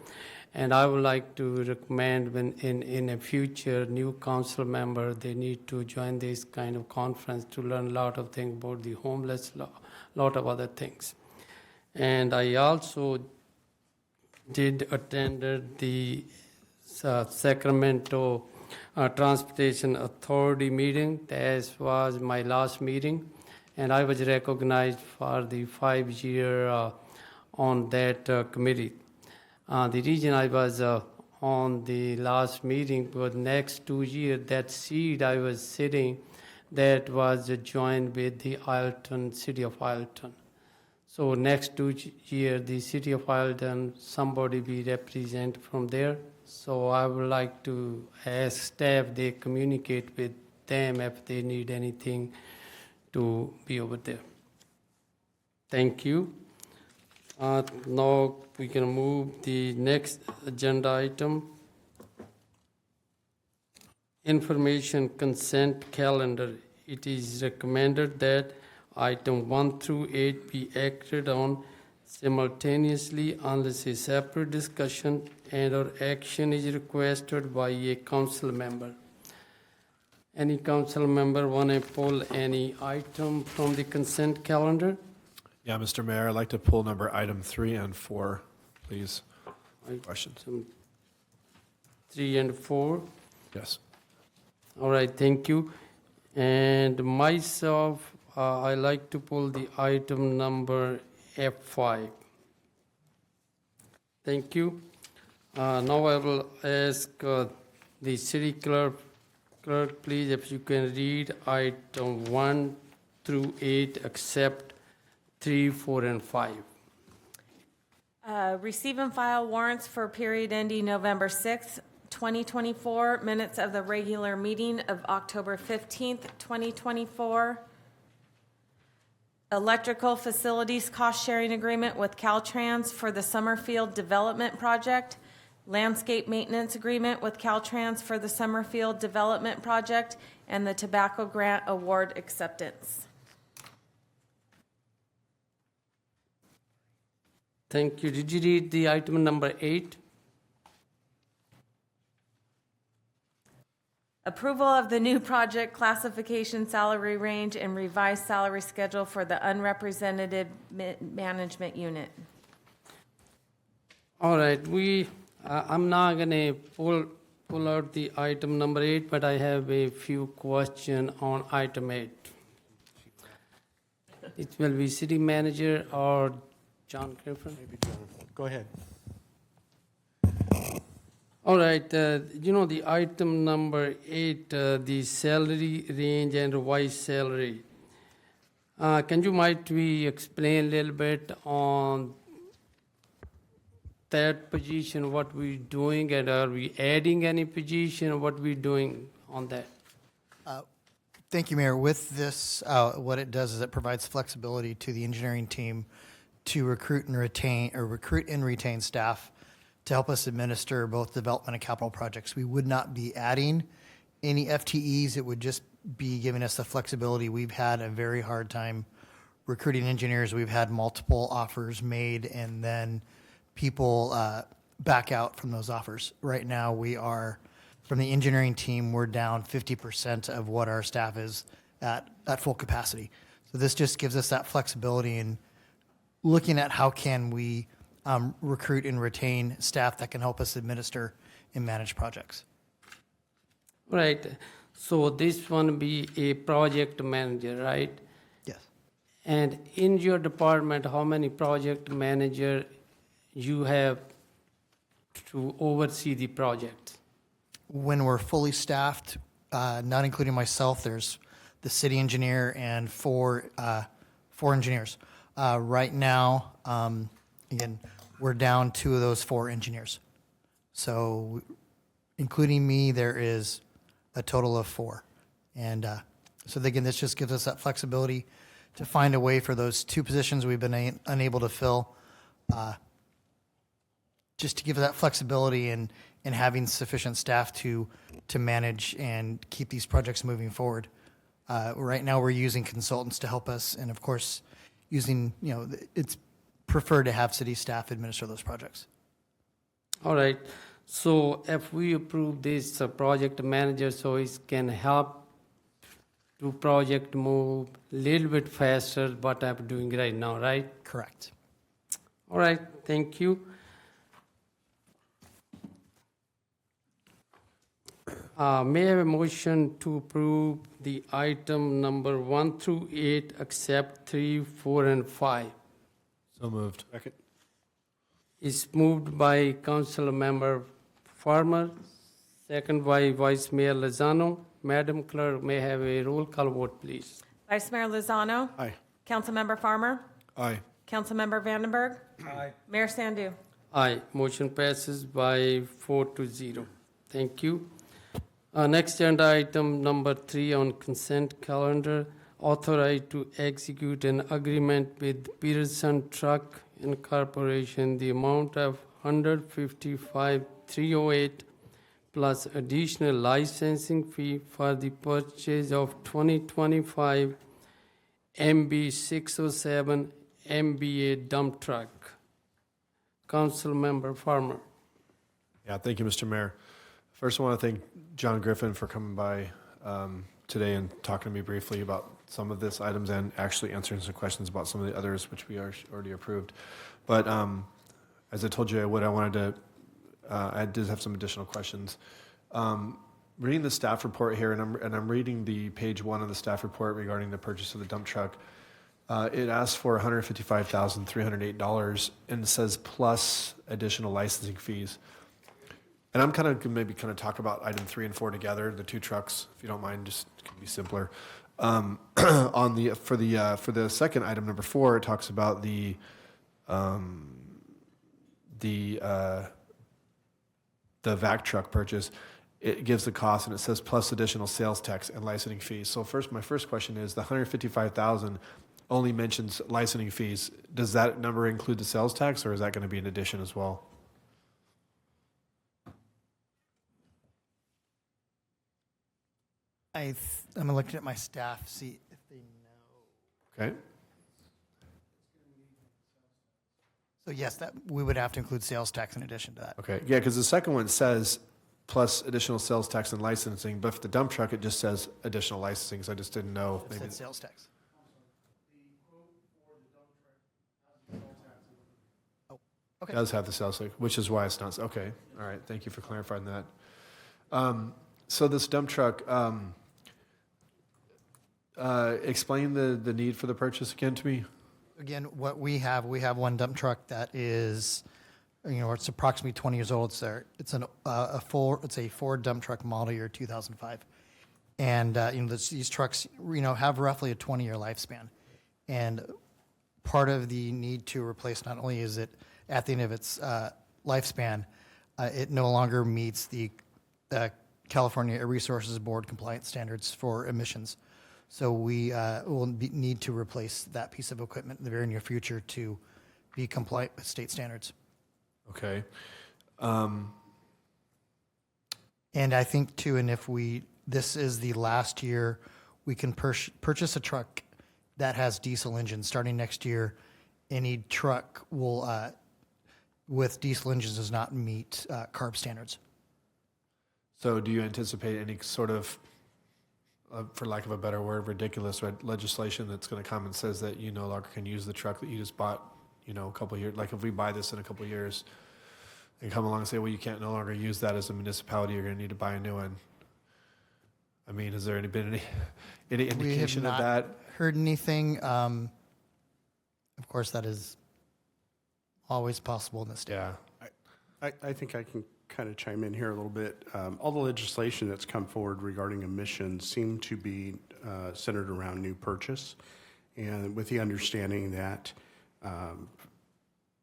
Speaker 1: And I would like to recommend when in a future new council member, they need to join this kind of conference to learn a lot of things about the homeless, lot of other things. And I also did attended the Sacramento Transportation Authority meeting. That was my last meeting, and I was recognized for the 5-year on that committee. The reason I was on the last meeting was next 2 years, that seat I was sitting, that was joined with the city of Ileton. So next 2 years, the city of Ileton, somebody be represent from there. So I would like to ask staff, they communicate with them if they need anything to be over there. Thank you. Now we can move the next agenda item. Information consent calendar. It is recommended that item 1 through 8 be acted on simultaneously unless a separate discussion and or action is requested by a council member. Any council member want to pull any item from the consent calendar?
Speaker 10: Yeah, Mr. Mayor, I'd like to pull item 3 and 4, please. Questions?
Speaker 1: 3 and 4.
Speaker 10: Yes.
Speaker 1: All right, thank you. And myself, I like to pull the item number F5. Thank you. Now I will ask the city clerk, please, if you can read item 1 through 8, except 3, 4, and 5.
Speaker 3: Receive and file warrants for period ending November 6th, 2024, minutes of the regular meeting of October 15th, 2024. Electrical facilities cost-sharing agreement with Caltrans for the Summerfield Development Project. Landscape maintenance agreement with Caltrans for the Summerfield Development Project, and the tobacco grant award acceptance.
Speaker 1: Thank you. Did you read the item number 8?
Speaker 3: Approval of the new project classification salary range and revised salary schedule for the unrepresented management unit.
Speaker 1: All right, I'm not gonna pull out the item number 8, but I have a few questions on item 8. It will be city manager or John Griffin?
Speaker 6: Maybe John. Go ahead.
Speaker 1: All right, the item number 8, the salary range and revised salary. Might we explain a little bit on that position, what we're doing, and are we adding any position, what we're doing on that?
Speaker 14: Thank you, Mayor. With this, what it does is it provides flexibility to the engineering team to recruit and retain staff to help us administer both development and capital projects. We would not be adding any FTEs. It would just be giving us the flexibility. We've had a very hard time recruiting engineers. We've had multiple offers made, and then people back out from those offers. Right now, we are, from the engineering team, we're down 50% of what our staff is at full capacity. So this just gives us that flexibility in looking at how can we recruit and retain staff that can help us administer and manage projects.
Speaker 1: Right, so this one be a project manager, right?
Speaker 14: Yes.
Speaker 1: And in your department, how many project manager you have to oversee the project?
Speaker 14: When we're fully staffed, not including myself, there's the city engineer and four engineers. Right now, again, we're down 2 of those 4 engineers. So including me, there is a total of 4. And so again, this just gives us that flexibility to find a way for those 2 positions we've been unable to fill, just to give that flexibility and having sufficient staff to manage and keep these projects moving forward. Right now, we're using consultants to help us, and of course, using, it's preferred to have city staff administer those projects.
Speaker 1: All right, so if we approve this project manager, so it can help to project move a little bit faster what I'm doing right now, right?
Speaker 14: Correct.
Speaker 1: All right, thank you. May I have a motion to approve the item number 1 through 8, except 3, 4, and 5?
Speaker 10: So moved.
Speaker 5: Second.
Speaker 1: Is moved by Council Member Farmer, second by Vice Mayor Lozano. Madam Clerk, may I have a roll call vote, please?
Speaker 3: Vice Mayor Lozano?
Speaker 5: Aye.
Speaker 3: Councilmember Farmer?
Speaker 10: Aye.
Speaker 3: Councilmember Vandenberg?
Speaker 5: Aye.
Speaker 3: Mayor Sandu?
Speaker 1: Aye. Motion passes by 4-0. Thank you. Next agenda item number 3 on consent calendar, authorized to execute an agreement with Pearson Truck Incorporation, the amount of $155,308 plus additional licensing fee for the purchase of 2025 MB607 MBA dump truck. Council Member Farmer.
Speaker 10: Yeah, thank you, Mr. Mayor. First, I want to thank John Griffin for coming by today and talking to me briefly about some of this items and actually answering some questions about some of the others which we are already approved. But as I told you I did have some additional questions. Reading the staff report here, and I'm reading the page 1 of the staff report regarding the purchase of the dump truck. It asks for $155,308 and it says plus additional licensing fees. And I'm going to talk about item 3 and 4 together, the 2 trucks, if you don't mind, just it can be simpler. For the second item, number 4, it talks about the the vac truck purchase, it gives the cost and it says plus additional sales tax and licensing fees. So my first question is the 155,000 only mentions licensing fees. Does that number include the sales tax, or is that going to be an addition as well?
Speaker 14: I'm looking at my staff, see if they know.
Speaker 10: Okay.
Speaker 14: So yes, that we would have to include sales tax in addition to that.
Speaker 10: Okay. Yeah, because the second one says plus additional sales tax and licensing, but for the dump truck, it just says additional licensing. So I just didn't know.
Speaker 14: It said sales tax. Oh, okay.
Speaker 10: It does have the sales tax, which is why it's not. Okay. All right. Thank you for clarifying that. So this dump truck, explain the need for the purchase again to me.
Speaker 14: Again, what we have one dump truck that is, it's approximately 20 years old. It's a Ford dump truck model year 2005, and these trucks have roughly a 20-year lifespan, and part of the need to replace, not only is it at the end of its lifespan, it no longer meets the California Air Resources Board compliance standards for emissions. So we will need to replace that piece of equipment in the very near future to be compliant with state standards.
Speaker 10: Okay.
Speaker 14: And I think too, and if this is the last year, we can purchase a truck that has diesel engines. Starting next year, any truck will with diesel engines does not meet CARB standards.
Speaker 10: So do you anticipate any sort of, for lack of a better word, ridiculous legislation that's going to come and says that you no longer can use the truck that you just bought, a couple of years, like if we buy this in a couple of years and come along and say, well, you can't no longer use that as a municipality, you're going to need to buy a new one. I mean, has there been any indication of that?
Speaker 14: We have not heard anything. Of course, that is always possible in this state.
Speaker 10: Yeah.
Speaker 5: I think I can kind of chime in here a little bit. All the legislation that's come forward regarding emissions seem to be centered around new purchase, and with the understanding that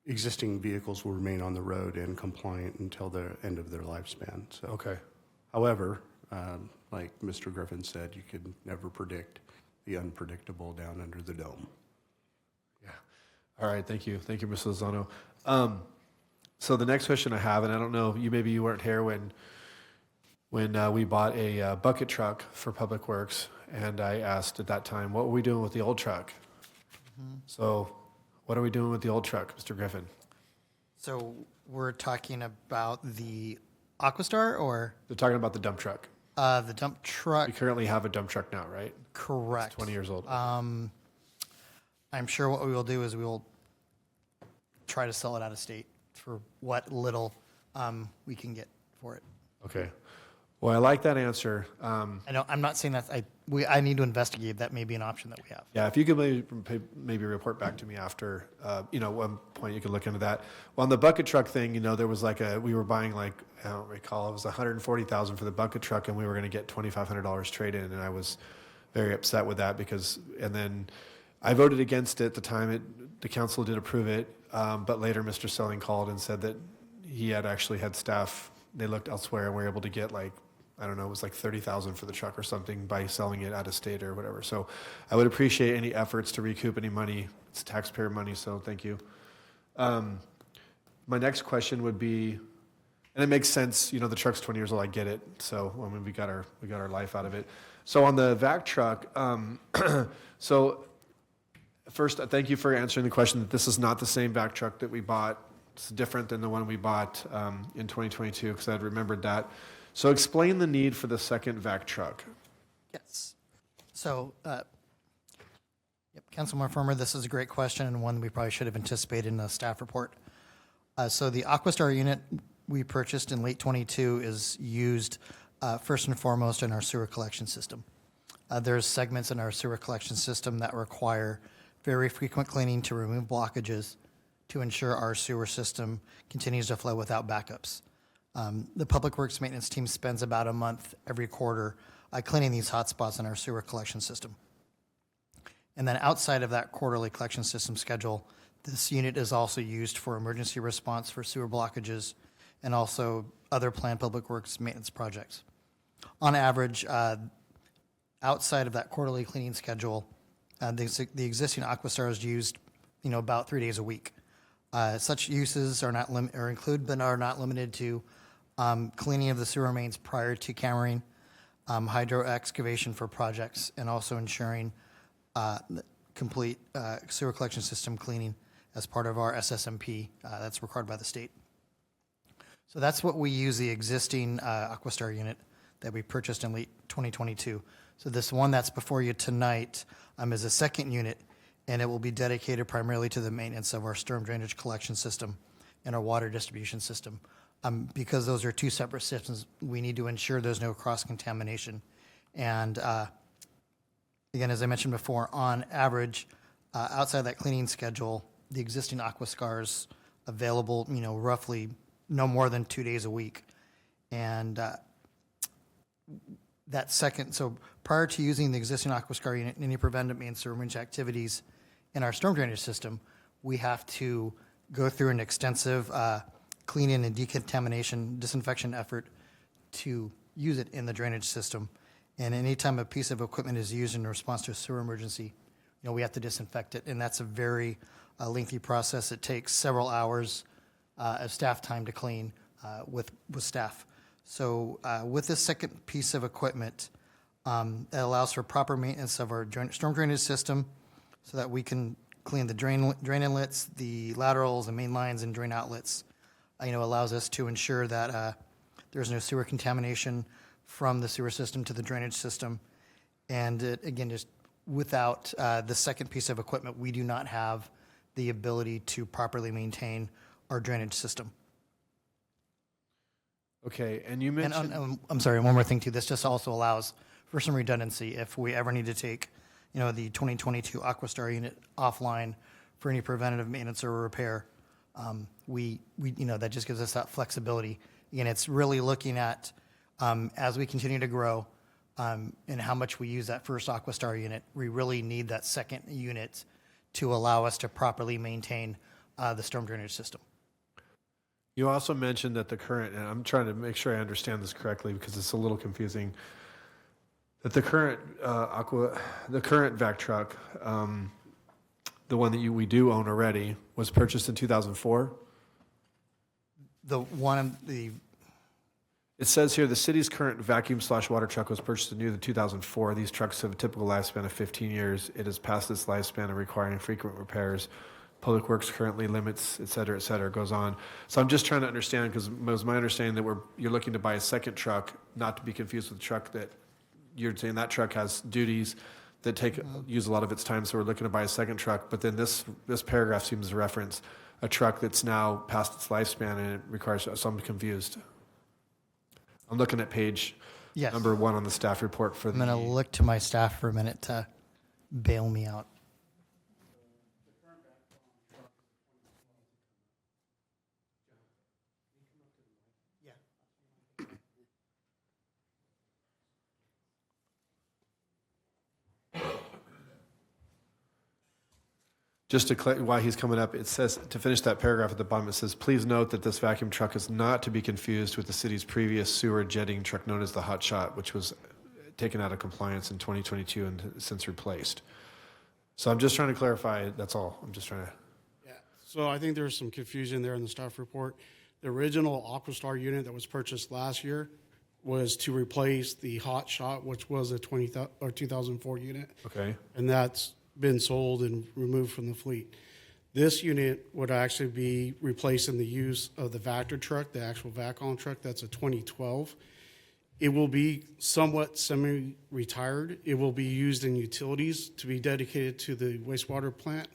Speaker 5: existing vehicles will remain on the road and compliant until the end of their lifespan. So,
Speaker 10: Okay.
Speaker 5: However, like Mr. Griffin said, you could never predict the unpredictable down under the dome.
Speaker 10: Yeah. All right. Thank you. Thank you, Mr. Lozano. So the next question I have, and I don't know, maybe you weren't here when we bought a bucket truck for Public Works, and I asked at that time, what were we doing with the old truck?
Speaker 14: Mm-hmm.
Speaker 10: So what are we doing with the old truck, Mr. Griffin?
Speaker 14: So we're talking about the Aquastar, or?
Speaker 10: They're talking about the dump truck.
Speaker 14: The dump truck.
Speaker 10: We currently have a dump truck now, right?
Speaker 14: Correct.
Speaker 10: It's 20 years old.
Speaker 14: I'm sure what we will do is we will try to sell it out of state for what little we can get for it.
Speaker 10: Okay. Well, I like that answer.
Speaker 14: I know I'm not saying that I need to investigate. That may be an option that we have.
Speaker 10: Yeah, if you could maybe report back to me after, one point you could look into that. Well, on the bucket truck thing, there was we were buying I don't recall, it was $140,000 for the bucket truck, and we were going to get $2,500 trade in, and I was very upset with that and then I voted against it at the time. The council did approve it, but later Mr. Selling called and said that he had actually had staff, they looked elsewhere and were able to get I don't know, it was $30,000 for the truck or something by selling it out of state or whatever. So I would appreciate any efforts to recoup any money. It's taxpayer money, so thank you. My next question would be, and it makes sense, the truck's 20 years old, I get it. So we got our life out of it. So on the vac truck, so first, thank you for answering the question that this is not the same vac truck that we bought. It's different than the one we bought in 2022, because I had remembered that. So explain the need for the second vac truck.
Speaker 14: Yes. So, Councilman Farmer, this is a great question and one we probably should have anticipated in the staff report. So the Aquastar unit we purchased in late 22 is used first and foremost in our sewer collection system. There's segments in our sewer collection system that require very frequent cleaning to remove blockages to ensure our sewer system continues to flow without backups. The Public Works Maintenance team spends about a month every quarter cleaning these hotspots in our sewer collection system. And then outside of that quarterly collection system schedule, This unit is also used for emergency response for sewer blockages and also other planned public works maintenance projects. On average, outside of that quarterly cleaning schedule, the existing Aquastar is used, about 3 days a week. Such uses are not include, but are not limited to cleaning of the sewer mains prior to countering, hydro excavation for projects, and also ensuring complete sewer collection system cleaning as part of our SSMP that's required by the state. So that's what we use the existing Aquastar unit that we purchased in late 2022. So this one that's before you tonight is a second unit, and it will be dedicated primarily to the maintenance of our storm drainage collection system and our water distribution system. Because those are two separate systems, we need to ensure there's no cross-contamination. And again, as I mentioned before, on average, outside that cleaning schedule, the existing Aquastar's available, roughly no more than 2 days a week. And that second, so prior to using the existing Aquastar unit in any preventive maintenance or emergency activities in our storm drainage system, we have to go through an extensive cleaning and decontamination disinfection effort to use it in the drainage system. And anytime a piece of equipment is used in response to a sewer emergency, we have to disinfect it, and that's a very lengthy process. It takes several hours of staff time to clean with staff. So with this second piece of equipment, it allows for proper maintenance of our storm drainage system so that we can clean the drain inlets, the laterals, the main lines, and drain outlets. Allows us to ensure that there's no sewer contamination from the sewer system to the drainage system. And again, just without the second piece of equipment, we do not have the ability to properly maintain our drainage system.
Speaker 10: Okay, and you mentioned...
Speaker 14: And I'm sorry, one more thing too. This just also allows for some redundancy if we ever need to take, the 2022 Aquastar unit offline for any preventative maintenance or repair. We that just gives us that flexibility. Again, it's really looking at as we continue to grow and how much we use that first Aquastar unit. We really need that second unit to allow us to properly maintain the storm drainage system.
Speaker 10: You also mentioned that the current, and I'm trying to make sure I understand this correctly because it's a little confusing, that the current vac truck, the one that we do own already, was purchased in 2004? It says here the city's current vacuum/water truck was purchased anew in 2004. These trucks have a typical lifespan of 15 years. It has passed its lifespan and requiring frequent repairs. Public Works currently limits, et cetera, goes on. So I'm just trying to understand, because it was my understanding that you're looking to buy a second truck, not to be confused with the truck that you're saying that truck has duties that use a lot of its time, so we're looking to buy a second truck. But then this paragraph seems to reference a truck that's now past its lifespan and it requires, so I'm confused. I'm looking at page number 1 on the staff report for
Speaker 14: I'm going to look to my staff for a minute to bail me out.
Speaker 10: Just to why he's coming up, it says, to finish that paragraph at the bottom, it says, please note that this vacuum truck is not to be confused with the city's previous sewer jetting truck known as the Hot Shot, which was taken out of compliance in 2022 and since replaced. So I'm just trying to clarify, that's all. I'm just trying to...
Speaker 5: Yeah, so I think there's some confusion there in the staff report. The original Aquastar unit that was purchased last year was to replace the Hot Shot, which was a 2004 unit.
Speaker 10: Okay.
Speaker 5: And that's been sold and removed from the fleet. This unit would actually be replacing the use of the Vector truck, the actual vac-on truck. That's a 2012. It will be somewhat semi-retired. It will be used in utilities to be dedicated to the wastewater plant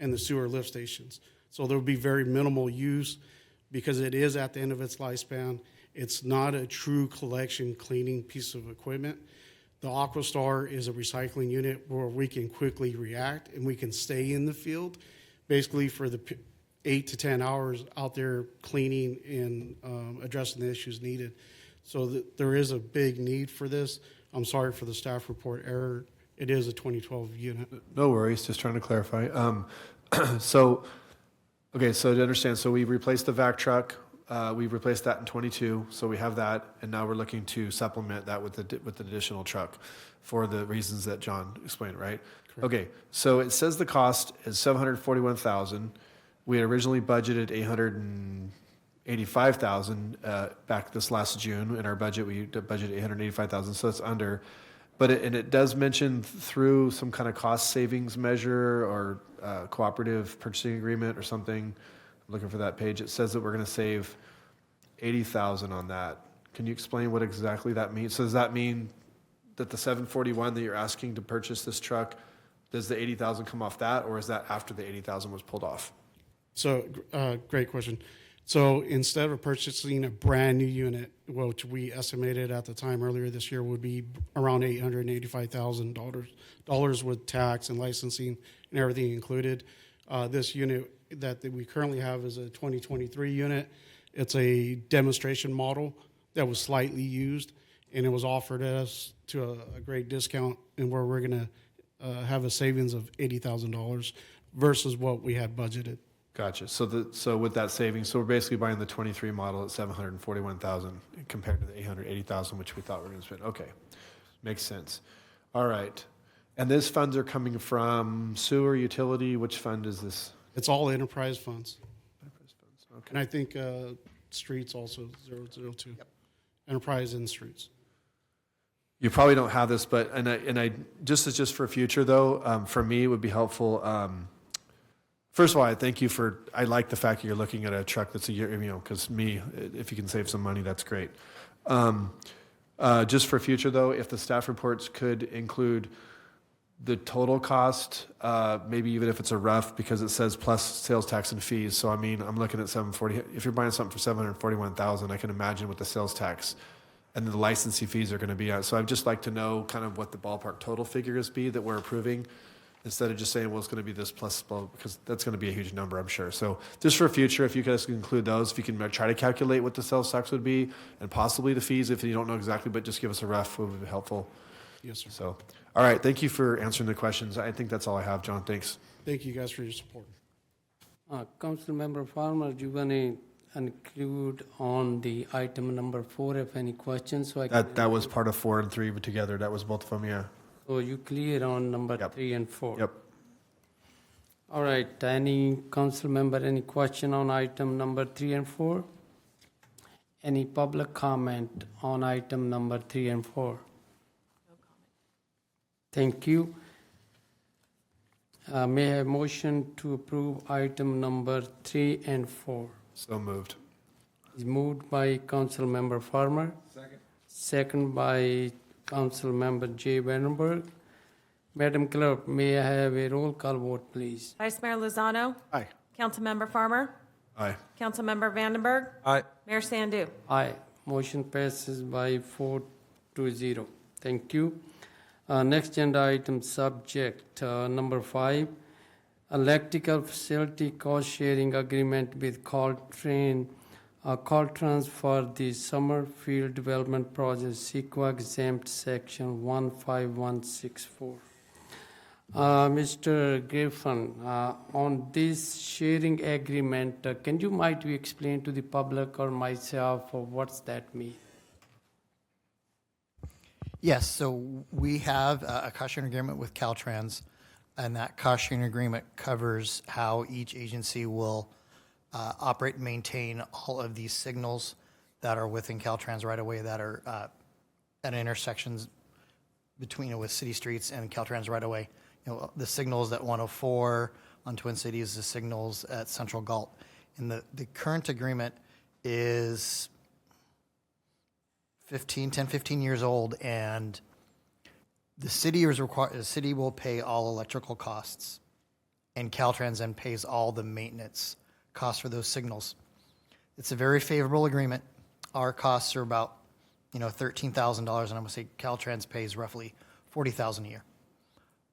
Speaker 5: and the sewer lift stations. So there will be very minimal use because it is at the end of its lifespan. It's not a true collection cleaning piece of equipment. The Aquastar is a recycling unit where we can quickly react and we can stay in the field basically for the 8 to 10 hours out there cleaning and addressing the issues needed. So there is a big need for this. I'm sorry for the staff report error. It is a 2012 unit.
Speaker 10: No worries, just trying to clarify. So Okay, so to understand, so we replaced the vac truck, we replaced that in '22, so we have that, and now we're looking to supplement that with the additional truck for the reasons that John explained, right?
Speaker 5: Correct.
Speaker 10: Okay, so it says the cost is $741,000. We had originally budgeted $885,000 back this last June. In our budget, we budgeted $885,000, so it's under. But it does mention through some kind of cost savings measure or cooperative purchasing agreement or something. I'm looking for that page. It says that we're going to save $80,000 on that. Can you explain what exactly that means? So does that mean that the $741 that you're asking to purchase this truck, does the $80,000 come off that, or is that after the $80,000 was pulled off?
Speaker 5: So, great question. So instead of purchasing a brand new unit, which we estimated at the time earlier this year would be around $885,000 with tax and licensing and everything included, this unit that we currently have is a 2023 unit. It's a demonstration model that was slightly used, and it was offered us to a great discount, and where we're going to have a savings of $80,000 versus what we had budgeted.
Speaker 10: Gotcha. So with that savings, so we're basically buying the 23 model at $741,000 compared to the $880,000, which we thought we were going to spend. Okay, makes sense. All right, and these funds are coming from sewer, utility. Which fund is this?
Speaker 5: It's all enterprise funds.
Speaker 10: Enterprise funds. Okay.
Speaker 5: And I think streets also 002. Yep. Enterprise and streets.
Speaker 10: You probably don't have this, but and I just for future though, for me it would be helpful. First of all, I thank you I like the fact that you're looking at a truck that's a year, because if you can save some money, that's great. Just for future though, if the staff reports could include the total cost, maybe even if it's a rough, because it says plus sales tax and fees. So I'm looking at 740. If you're buying something for 741,000, I can imagine what the sales tax and the licensing fees are going to be at. So I'd just like to know kind of what the ballpark total figures be that we're approving, instead of just saying, well, it's going to be this plus, because that's going to be a huge number, I'm sure. So just for future, if you guys can include those, if you can try to calculate what the sales tax would be and possibly the fees, if you don't know exactly, but just give us a rough, would be helpful.
Speaker 5: Yes, sir.
Speaker 10: So, all right, thank you for answering the questions. I think that's all I have, John. Thanks.
Speaker 5: Thank you guys for your support.
Speaker 1: Council Member Farmer, do you want to include on the item number 4 if any questions? So
Speaker 10: That was part of 4 and 3 together. That was both of them, yeah.
Speaker 1: So you clear on number
Speaker 10: Yep.
Speaker 1: 3 and 4?
Speaker 10: Yep.
Speaker 1: All right, any council member, any question on item number 3 and 4? Any public comment on item number 3 and 4? Thank you. May I have motion to approve item number 3 and 4?
Speaker 10: So moved.
Speaker 1: Is moved by Council Member Farmer.
Speaker 10: Second.
Speaker 1: Second by Council Member J. Vandenberg. Madam Clerk, may I have a roll call vote, please?
Speaker 3: Vice Mayor Lozano?
Speaker 10: Aye.
Speaker 3: Councilmember Farmer?
Speaker 10: Aye.
Speaker 3: Councilmember Vandenberg?
Speaker 13: Aye.
Speaker 3: Mayor Sandu?
Speaker 1: Aye. Motion passes by 4-0. Thank you. Next agenda item subject number 5, electrical facility cost sharing agreement with Caltrans for the Summerfield Development Project, CEQA exempt section 15164. Mr. Griffin, on this sharing agreement, can you might we explain to the public or myself what's that mean?
Speaker 14: Yes, so we have a cost sharing agreement with Caltrans, and that cost sharing agreement covers how each agency will operate and maintain all of these signals that are within Caltrans right away that are at intersections between with city streets and Caltrans right away. The signals at 104 on Twin Cities, the signals at Central Galt. And the current agreement is 15 years old, and the city will pay all electrical costs, and Caltrans then pays all the maintenance costs for those signals. It's a very favorable agreement. Our costs are about $13,000, and I'm going to say Caltrans pays roughly $40,000 a year.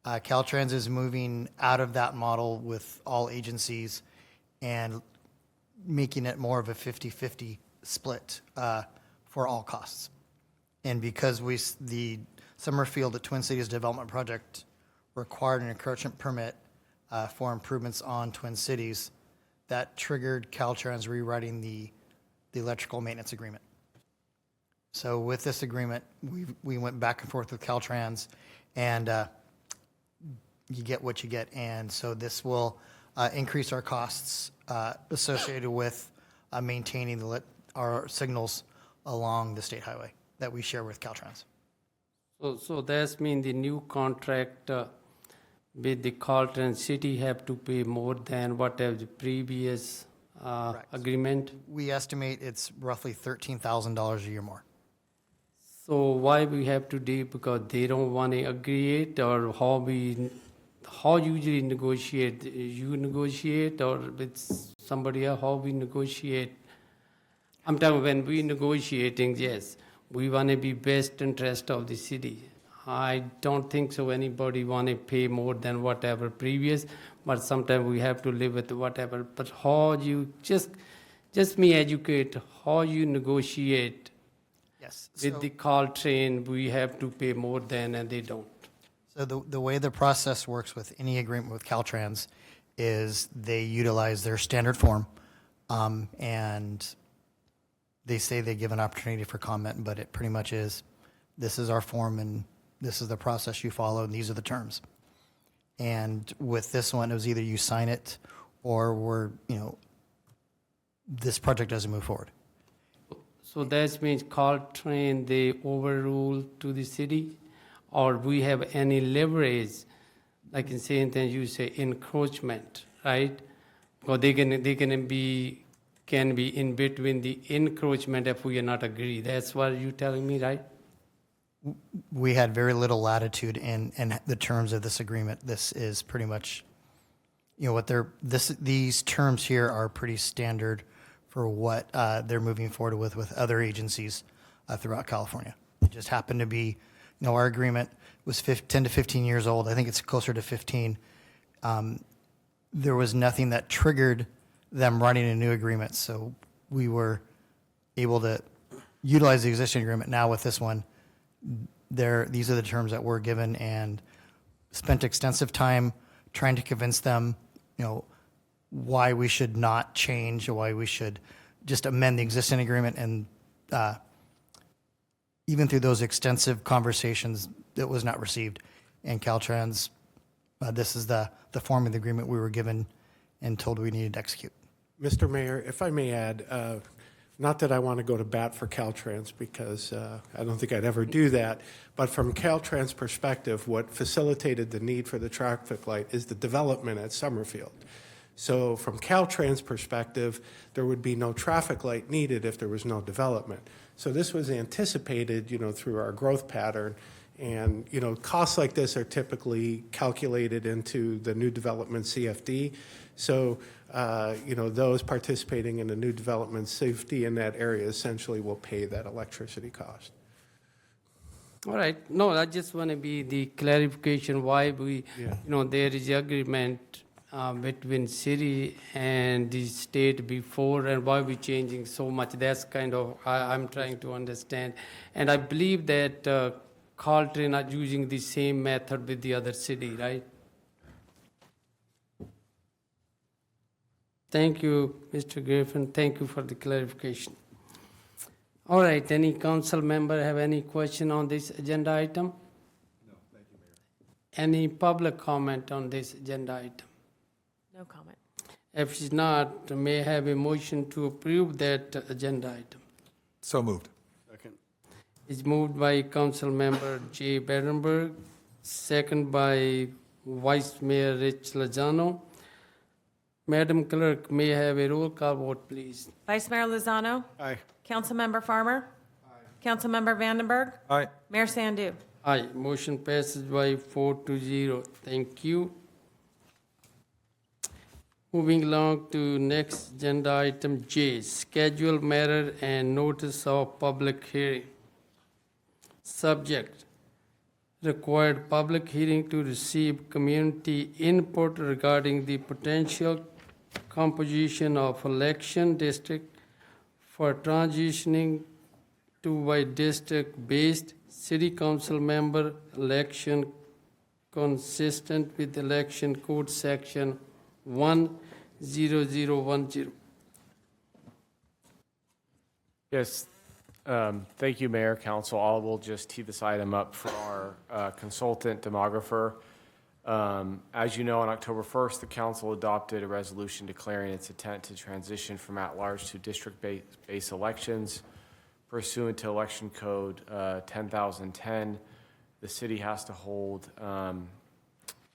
Speaker 14: Caltrans is moving out of that model with all agencies and making it more of a 50-50 split for all costs. And because the Summerfield at Twin Cities Development Project required an encroachment permit for improvements on Twin Cities, that triggered Caltrans rewriting the electrical maintenance agreement. So with this agreement, we went back and forth with Caltrans, and you get what you get. And so this will increase our costs associated with maintaining our signals along the state highway that we share with Caltrans.
Speaker 1: So that's mean the new contract with the Carlton City have to pay more than whatever the previous agreement?
Speaker 14: We estimate it's roughly $13,000 a year more.
Speaker 1: So why we have to do, because they don't want to agree it, or how usually negotiate? You negotiate or with somebody else, how we negotiate? I'm talking when we negotiating, yes, we want to be best interest of the city. I don't think so anybody want to pay more than whatever previous, but sometimes we have to live with whatever. But how you, just me educate, how you negotiate
Speaker 14: Yes.
Speaker 1: with the call train, we have to pay more than, and they don't.
Speaker 14: So the way the process works with any agreement with Caltrans is they utilize their standard form, and they say they give an opportunity for comment, but it pretty much is, this is our form and this is the process you follow and these are the terms. And with this one, it was either you sign it or this project doesn't move forward.
Speaker 1: So that means call train, they overrule to the city, or we have any leverage, like in same thing you say encroachment, right? Or they can be in between the encroachment if we are not agree. That's what you're telling me, right?
Speaker 14: We had very little latitude in the terms of this agreement. This is pretty much, these terms here are pretty standard for what they're moving forward with other agencies throughout California. It just happened to be, our agreement was 10 to 15 years old. I think it's closer to 15. There was nothing that triggered them writing a new agreement, so we were able to utilize the existing agreement. Now with this one, these are the terms that were given, and spent extensive time trying to convince them, why we should not change, or why we should just amend the existing agreement. And even through those extensive conversations, it was not received. And Caltrans, this is the form of the agreement we were given and told we needed to execute.
Speaker 15: Mr. Mayor, if I may add, not that I want to go to bat for Caltrans, because I don't think I'd ever do that, but from Caltrans' perspective, what facilitated the need for the traffic light is the development at Summerfield. So from Caltrans' perspective, there would be no traffic light needed if there was no development. So this was anticipated, through our growth pattern. And, costs like this are typically calculated into the new development CFD. So, those participating in the new development safety in that area essentially will pay that electricity cost.
Speaker 1: All right. No, I just want to be the clarification why we, there is agreement between city and the state before, and why we changing so much. That's kind of, I'm trying to understand. And I believe that Carlton are using the same method with the other city, right? Thank you, Mr. Griffin. Thank you for the clarification. All right, any council member have any question on this agenda item?
Speaker 13: No, thank you, Mayor.
Speaker 1: Any public comment on this agenda item?
Speaker 3: No comment.
Speaker 1: If it's not, may I have a motion to approve that agenda item?
Speaker 13: So moved.
Speaker 5: Second.
Speaker 1: It's moved by Council Member J. Berenberg, second by Vice Mayor Rich Lozano. Madam Clerk, may I have a roll call vote, please?
Speaker 3: Vice Mayor Lozano?
Speaker 15: Aye.
Speaker 3: Councilmember Farmer? Aye. Councilmember Vandenberg?
Speaker 13: Aye.
Speaker 3: Mayor Sandu?
Speaker 1: Aye, motion passes by 4-0. Thank you. Moving along to next agenda item J, schedule matter and notice of public hearing. Subject, required public hearing to receive community input regarding the potential composition of election district for transitioning to a district-based city council member election consistent with election code section 1 0010.
Speaker 2: Yes, thank you, Mayor, Council. I will just tee this item up for our consultant demographer. As you know, on October 1st, the council adopted a resolution declaring its intent to transition from at-large to district-based elections. Pursuant to Election Code 10,010, the city has to hold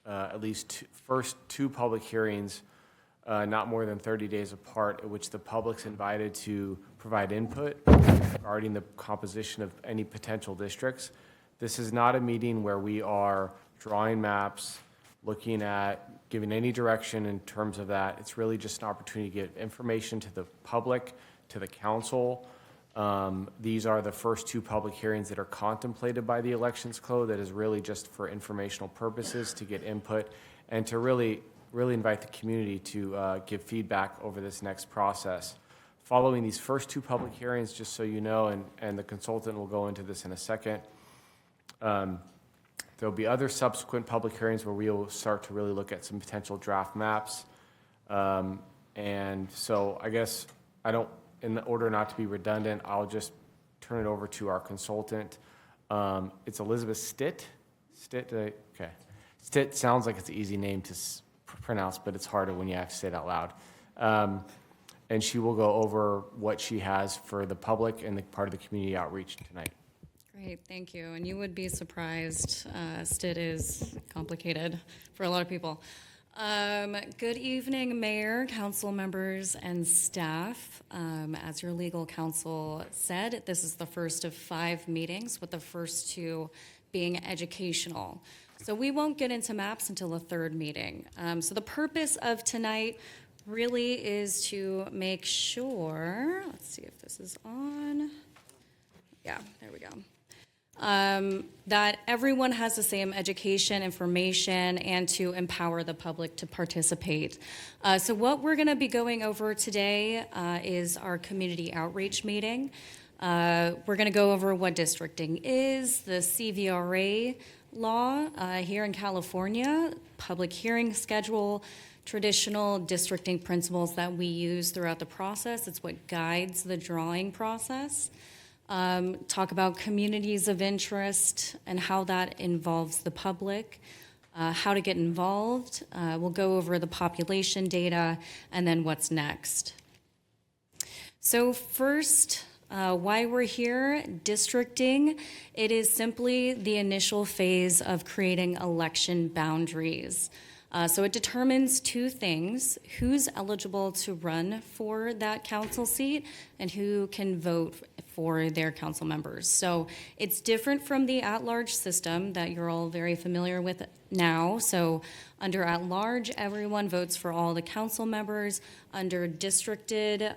Speaker 2: at least first two public hearings, not more than 30 days apart, at which the public's invited to provide input regarding the composition of any potential districts. This is not a meeting where we are drawing maps, looking at, giving any direction in terms of that. It's really just an opportunity to get information to the public, to the council. These are the first two public hearings that are contemplated by the Elections Code. That is really just for informational purposes, to get input and to really invite the community to give feedback over this next process. Following these first two public hearings, just so you know, and the consultant will go into this in a second, there'll be other subsequent public hearings where we will start to really look at some potential draft maps. And so I guess in order not to be redundant, I'll just turn it over to our consultant. It's Elizabeth Stitt. Okay. Stitt sounds like it's an easy name to pronounce, but it's harder when you have to say it out loud. And she will go over what she has for the public and the part of the community outreach tonight.
Speaker 16: Great, thank you. And you would be surprised, STIT is complicated for a lot of people. Good evening, Mayor, council members, and staff. As your legal counsel said, this is the first of 5 meetings, with the first 2 being educational. So we won't get into maps until the 3rd meeting. So the purpose of tonight really is to make sure, let's see if this is on. Yeah, there we go. That everyone has the same education, information, and to empower the public to participate. So what we're going to be going over today is our community outreach meeting. We're going to go over what districting is, the CVRA law here in California, public hearing schedule, traditional districting principles that we use throughout the process. It's what guides the drawing process. Talk about communities of interest and how that involves the public, how to get involved. We'll go over the population data and then what's next. So first, why we're here, districting. It is simply the initial phase of creating election boundaries. So it determines 2 things: who's eligible to run for that council seat and who can vote for their council members. So it's different from the at-large system that you're all very familiar with now. So under at-large, everyone votes for all the council members. Under districted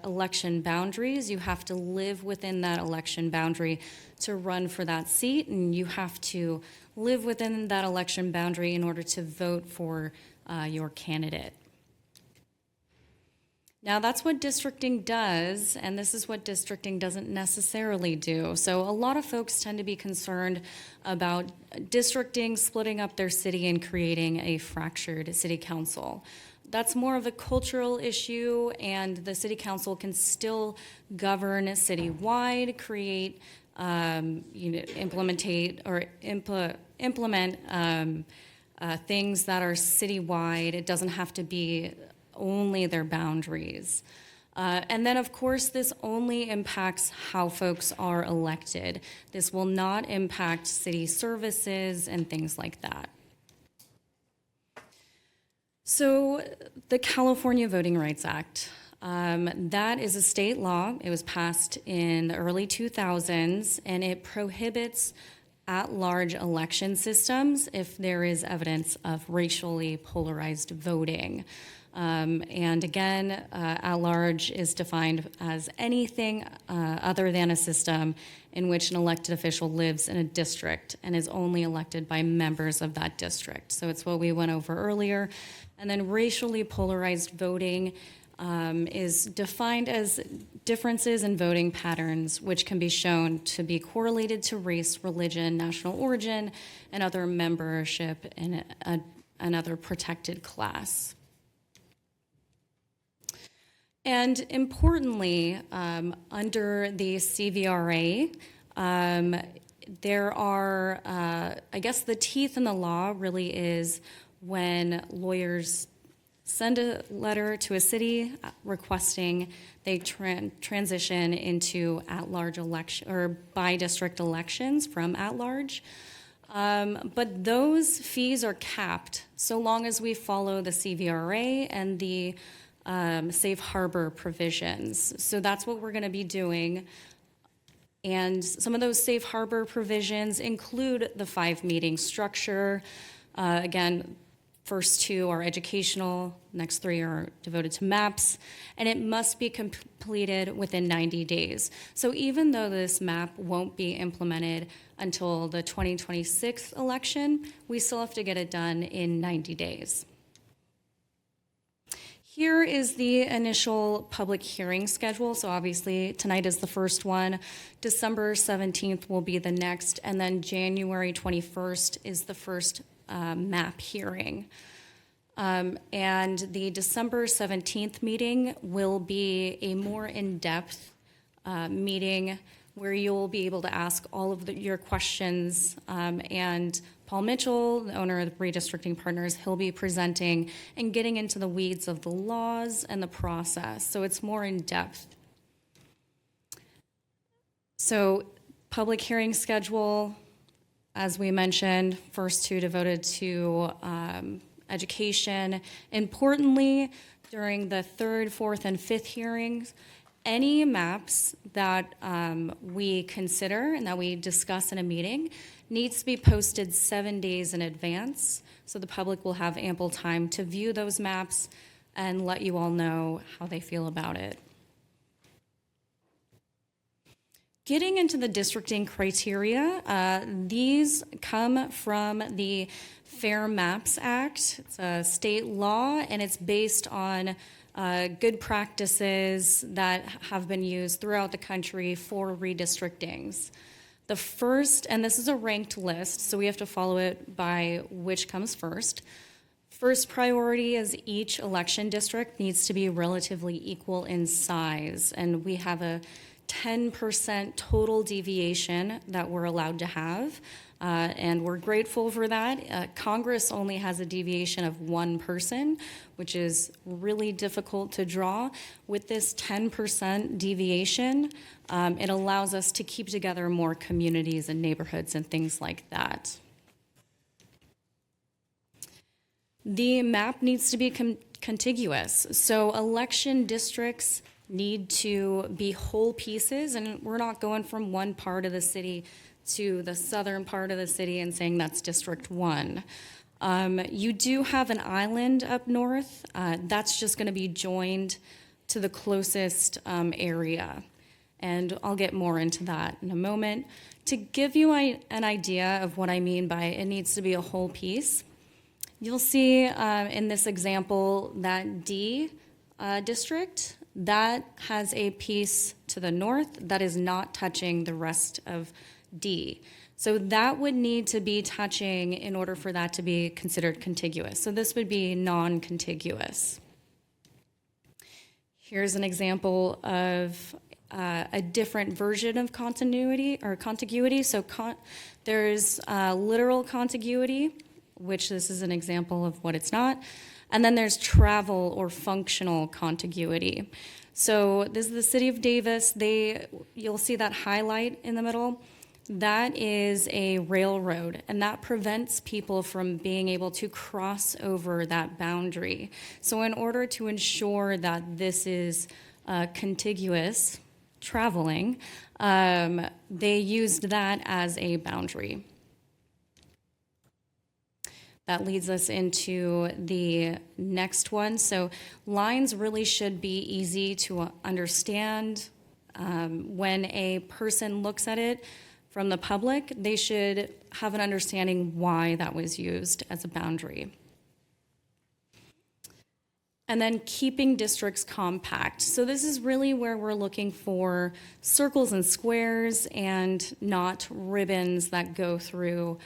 Speaker 16: election boundaries, you have to live within that election boundary to run for that seat, and you have to live within that election boundary in order to vote for your candidate. Now, that's what districting does, and this is what districting doesn't necessarily do. So a lot of folks tend to be concerned about districting, splitting up their city, and creating a fractured city council. That's more of a cultural issue, and the city council can still govern citywide, create, implement things that are citywide. It doesn't have to be only their boundaries. And then, of course, this only impacts how folks are elected. This will not impact city services and things like that. So the California Voting Rights Act, that is a state law. It was passed in the early 2000s, and it prohibits at-large election systems if there is evidence of racially polarized voting. And again, at-large is defined as anything other than a system in which an elected official lives in a district and is only elected by members of that district. So it's what we went over earlier. And then racially polarized voting is defined as differences in voting patterns which can be shown to be correlated to race, religion, national origin, and other membership in another protected class. And importantly, under the CVRA, there are, I guess the teeth in the law really is when lawyers send a letter to a city requesting they transition into at-large election or by-district elections from at-large. But those fees are capped so long as we follow the CVRA and the safe harbor provisions. So that's what we're going to be doing. And some of those safe harbor provisions include the 5-meeting structure. Again, first 2 are educational, next 3 are devoted to maps, and it must be completed within 90 days. So even though this map won't be implemented until the 2026 election, we still have to get it done in 90 days. Here is the initial public hearing schedule. So obviously tonight is the first one. December 17th will be the next, and then January 21st is the first map hearing. And the December 17th meeting will be a more in-depth meeting where you'll be able to ask all of your questions, and Paul Mitchell, the owner of the Redistricting Partners, he'll be presenting and getting into the weeds of the laws and the process. So it's more in depth. So public hearing schedule, as we mentioned, first 2 devoted to education. Importantly, during the 3rd, 4th, and 5th hearings, any maps that we consider and that we discuss in a meeting needs to be posted 7 days in advance, so the public will have ample time to view those maps and let you all know how they feel about it. Getting into the districting criteria, these come from the Fair Maps Act. It's a state law, and it's based on good practices that have been used throughout the country for redistrictings. The first, and this is a ranked list, so we have to follow it by which comes first. First priority is each election district needs to be relatively equal in size, and we have a 10% total deviation that we're allowed to have, and we're grateful for that. Congress only has a deviation of 1 person, which is really difficult to draw. With this 10% deviation, it allows us to keep together more communities and neighborhoods and things like that. The map needs to be contiguous, so election districts need to be whole pieces, and we're not going from one part of the city to the southern part of the city and saying that's District 1. You do have an island up north. That's just going to be joined to the closest area, and I'll get more into that in a moment. To give you an idea of what I mean by it needs to be a whole piece, you'll see in this example that D district, that has a piece to the north that is not touching the rest of D. So that would need to be touching in order for that to be considered contiguous. So this would be non-contiguous. Here's an example of a different version of continuity or contiguity. So there's literal contiguity, which this is an example of what it's not. And then there's travel or functional contiguity. So this is the city of Davis. You'll see that highlight in the middle. That is a railroad, and that prevents people from being able to cross over that boundary. So in order to ensure that this is contiguous traveling, they used that as a boundary. That leads us into the next one. So lines really should be easy to understand. When a person looks at it from the public, they should have an understanding why that was used as a boundary. And then keeping districts compact. So this is really where we're looking for circles and squares and not ribbons that go through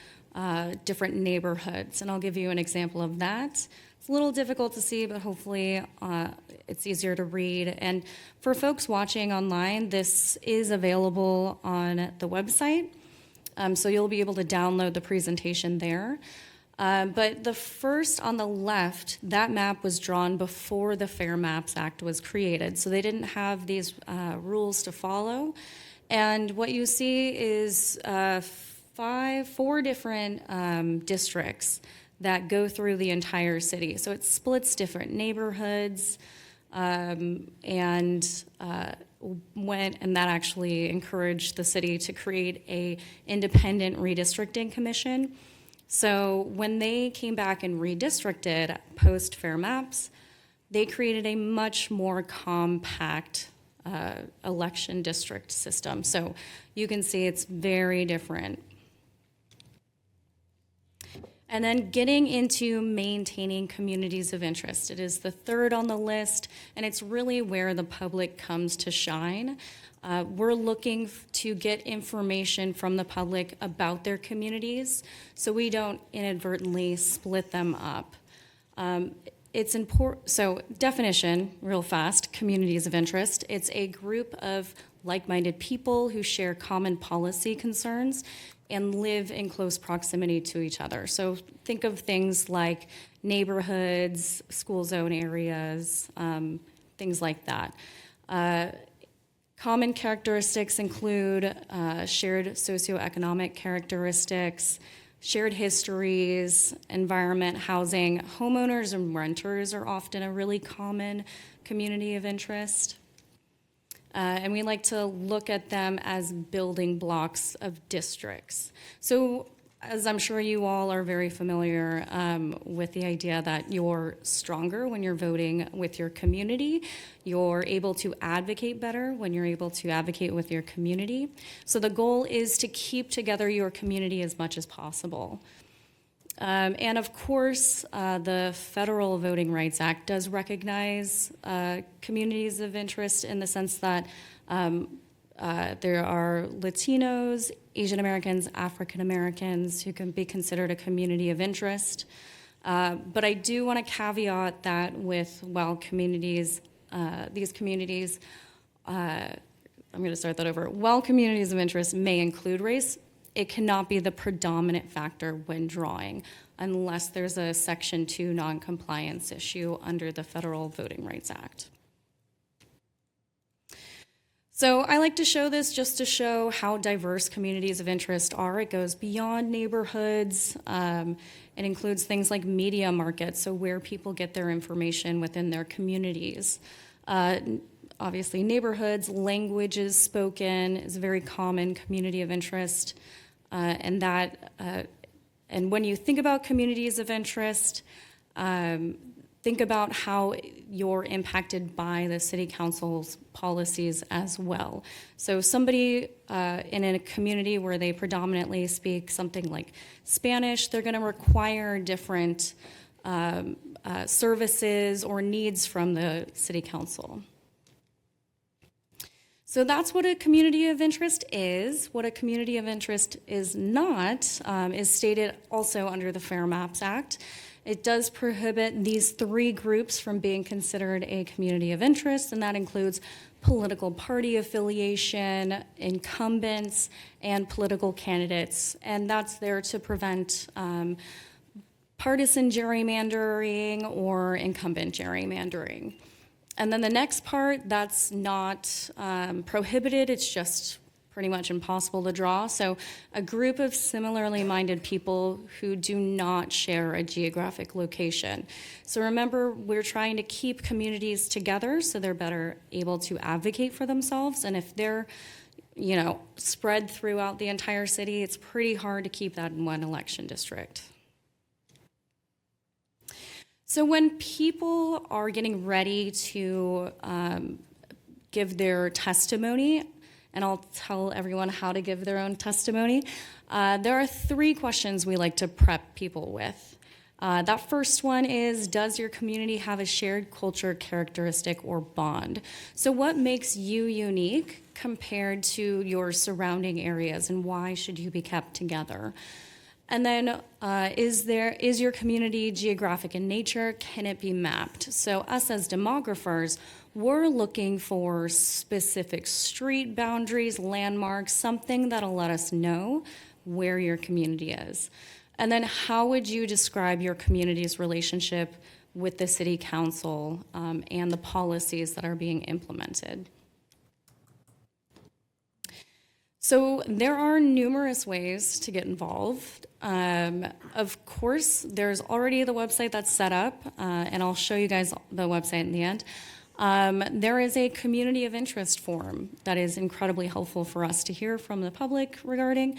Speaker 16: different neighborhoods. And I'll give you an example of that. It's a little difficult to see, but hopefully it's easier to read. And for folks watching online, this is available on the website. So you'll be able to download the presentation there. But the first on the left, that map was drawn before the Fair Maps Act was created. So they didn't have these rules to follow. And what you see is four different districts that go through the entire city. So it splits different neighborhoods, and that actually encouraged the city to create a independent redistricting commission. So when they came back and redistricted post Fair Maps, they created a much more compact election district system. So you can see it's very different. And then getting into maintaining communities of interest. It is the third on the list, and it's really where the public comes to shine. We're looking to get information from the public about their communities so we don't inadvertently split them up. It's important. So definition, real fast, communities of interest. It's a group of like-minded people who share common policy concerns and live in close proximity to each other. So think of things like neighborhoods, school zone areas, things like that. Common characteristics include shared socioeconomic characteristics, shared histories, environment, housing. Homeowners and renters are often a really common community of interest. And we like to look at them as building blocks of districts. So as I'm sure you all are very familiar with the idea that you're stronger when you're voting with your community, you're able to advocate better when you're able to advocate with your community. So the goal is to keep together your community as much as possible. And of course, the Federal Voting Rights Act does recognize communities of interest in the sense that there are Latinos, Asian Americans, African Americans who can be considered a community of interest. But I do want to caveat that while communities, these communities, I'm going to start that over. While communities of interest may include race, it cannot be the predominant factor when drawing unless there's a Section 2 noncompliance issue under the Federal Voting Rights Act. So I like to show this just to show how diverse communities of interest are. It goes beyond neighborhoods. It includes things like media markets, so where people get their information within their communities. Obviously, neighborhoods, languages spoken is a very common community of interest. And when you think about communities of interest, think about how you're impacted by the city council's policies as well. So somebody in a community where they predominantly speak something like Spanish, they're going to require different services or needs from the city council. So that's what a community of interest is. What a community of interest is not is stated also under the Fair Maps Act. It does prohibit these three groups from being considered a community of interest, and that includes political party affiliation, incumbents, and political candidates. And that's there to prevent partisan gerrymandering or incumbent gerrymandering. And then the next part, that's not prohibited, it's just pretty much impossible to draw. So a group of similarly minded people who do not share a geographic location. So remember, we're trying to keep communities together so they're better able to advocate for themselves. And if they're, spread throughout the entire city, it's pretty hard to keep that in one election district. So when people are getting ready to give their testimony, and I'll tell everyone how to give their own testimony, there are three questions we like to prep people with. That first one is, does your community have a shared culture, characteristic, or bond? So what makes you unique compared to your surrounding areas, and why should you be kept together? And then is your community geographic in nature? Can it be mapped? So us as demographers, we're looking for specific street boundaries, landmarks, something that'll let us know where your community is. And then how would you describe your community's relationship with the city council and the policies that are being implemented? So there are numerous ways to get involved. Of course, there's already the website that's set up, and I'll show you guys the website in the end. There is a community of interest form that is incredibly helpful for us to hear from the public regarding.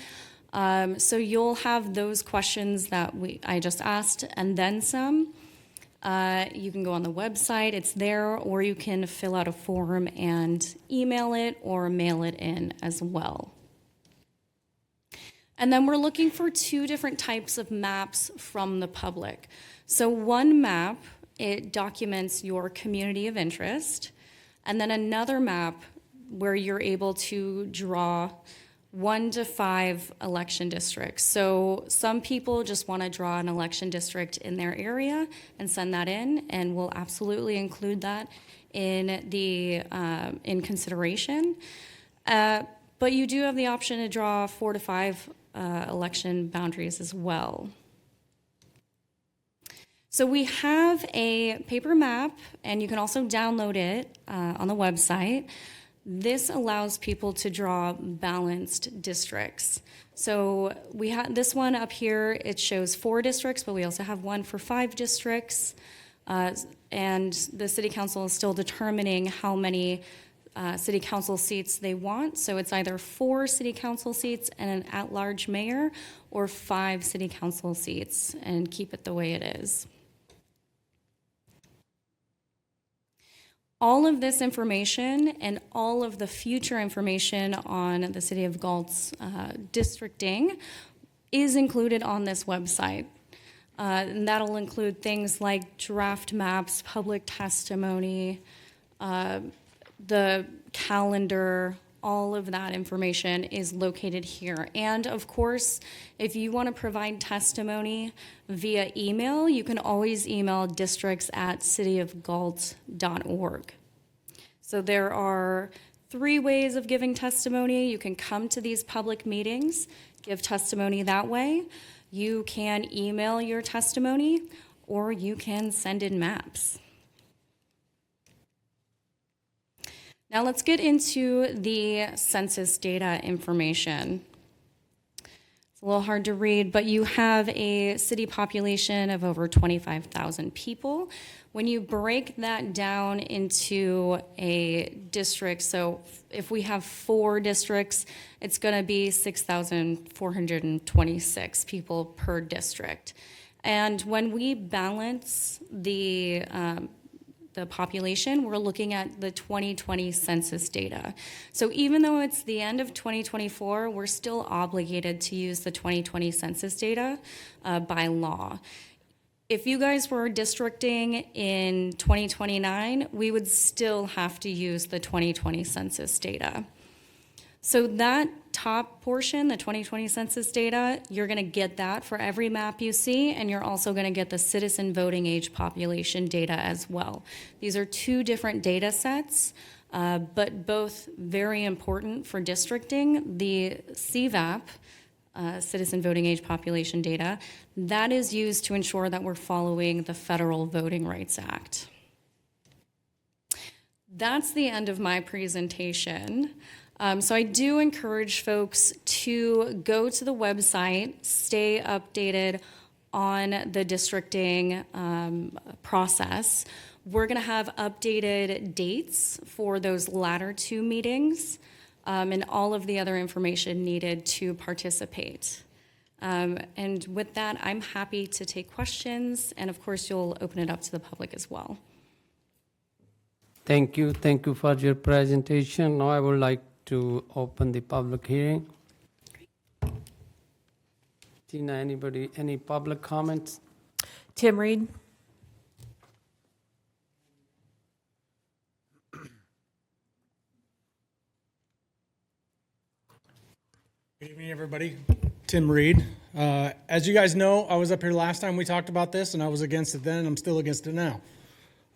Speaker 16: So you'll have those questions that I just asked and then some. You can go on the website, it's there, or you can fill out a form and email it or mail it in as well. And then we're looking for two different types of maps from the public. So one map, it documents your community of interest, and then another map where you're able to draw 1 to 5 election districts. So some people just want to draw an election district in their area and send that in, and we'll absolutely include that in the in consideration. But you do have the option to draw 4 to 5 election boundaries as well. So we have a paper map, and you can also download it on the website. This allows people to draw balanced districts. So we have this one up here, it shows 4 districts, but we also have one for 5 districts. And the city council is still determining how many city council seats they want. So it's either 4 city council seats and an at-large mayor, or 5 city council seats, and keep it the way it is. All of this information and all of the future information on the City of Galt's districting is included on this website. And that'll include things like draft maps, public testimony, the calendar. All of that information is located here. And of course, if you want to provide testimony via email, you can always email districts@cityofgalt.org. So there are 3 ways of giving testimony. You can come to these public meetings, give testimony that way. You can email your testimony, or you can send in maps. Now let's get into the census data information. It's a little hard to read, but you have a city population of over 25,000 people. When you break that down into a district, so if we have 4 districts, it's going to be 6,426 people per district. And when we balance the population, we're looking at the 2020 census data. So even though it's the end of 2024, we're still obligated to use the 2020 census data by law. If you guys were districting in 2029, we would still have to use the 2020 census data. So that top portion, the 2020 census data, you're going to get that for every map you see, and you're also going to get the citizen voting age population data as well. These are 2 different data sets, but both very important for districting. The CVAP, citizen voting age population data, that is used to ensure that we're following the Federal Voting Rights Act. That's the end of my presentation. So I do encourage folks to go to the website, stay updated on the districting process. We're going to have updated dates for those latter 2 meetings and all of the other information needed to participate. And with that, I'm happy to take questions, and of course, you'll open it up to the public as well.
Speaker 1: Thank you for your presentation. Now I would like to open the public hearing. Tina, any public comments?
Speaker 3: Tim Reed.
Speaker 17: Good evening, everybody. Tim Reed. As you guys know, I was up here last time we talked about this, and I was against it then, and I'm still against it now.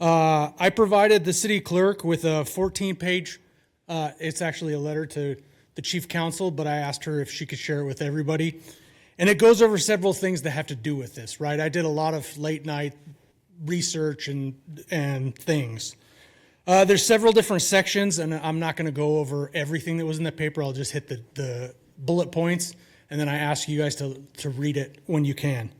Speaker 17: I provided the city clerk with a 14-page, it's actually a letter to the chief counsel, but I asked her if she could share it with everybody. And it goes over several things that have to do with this, right? I did a lot of late night research and things. There's several different sections, and I'm not going to go over everything that was in the paper. I'll just hit the bullet points, and then I ask you guys to read it when you can.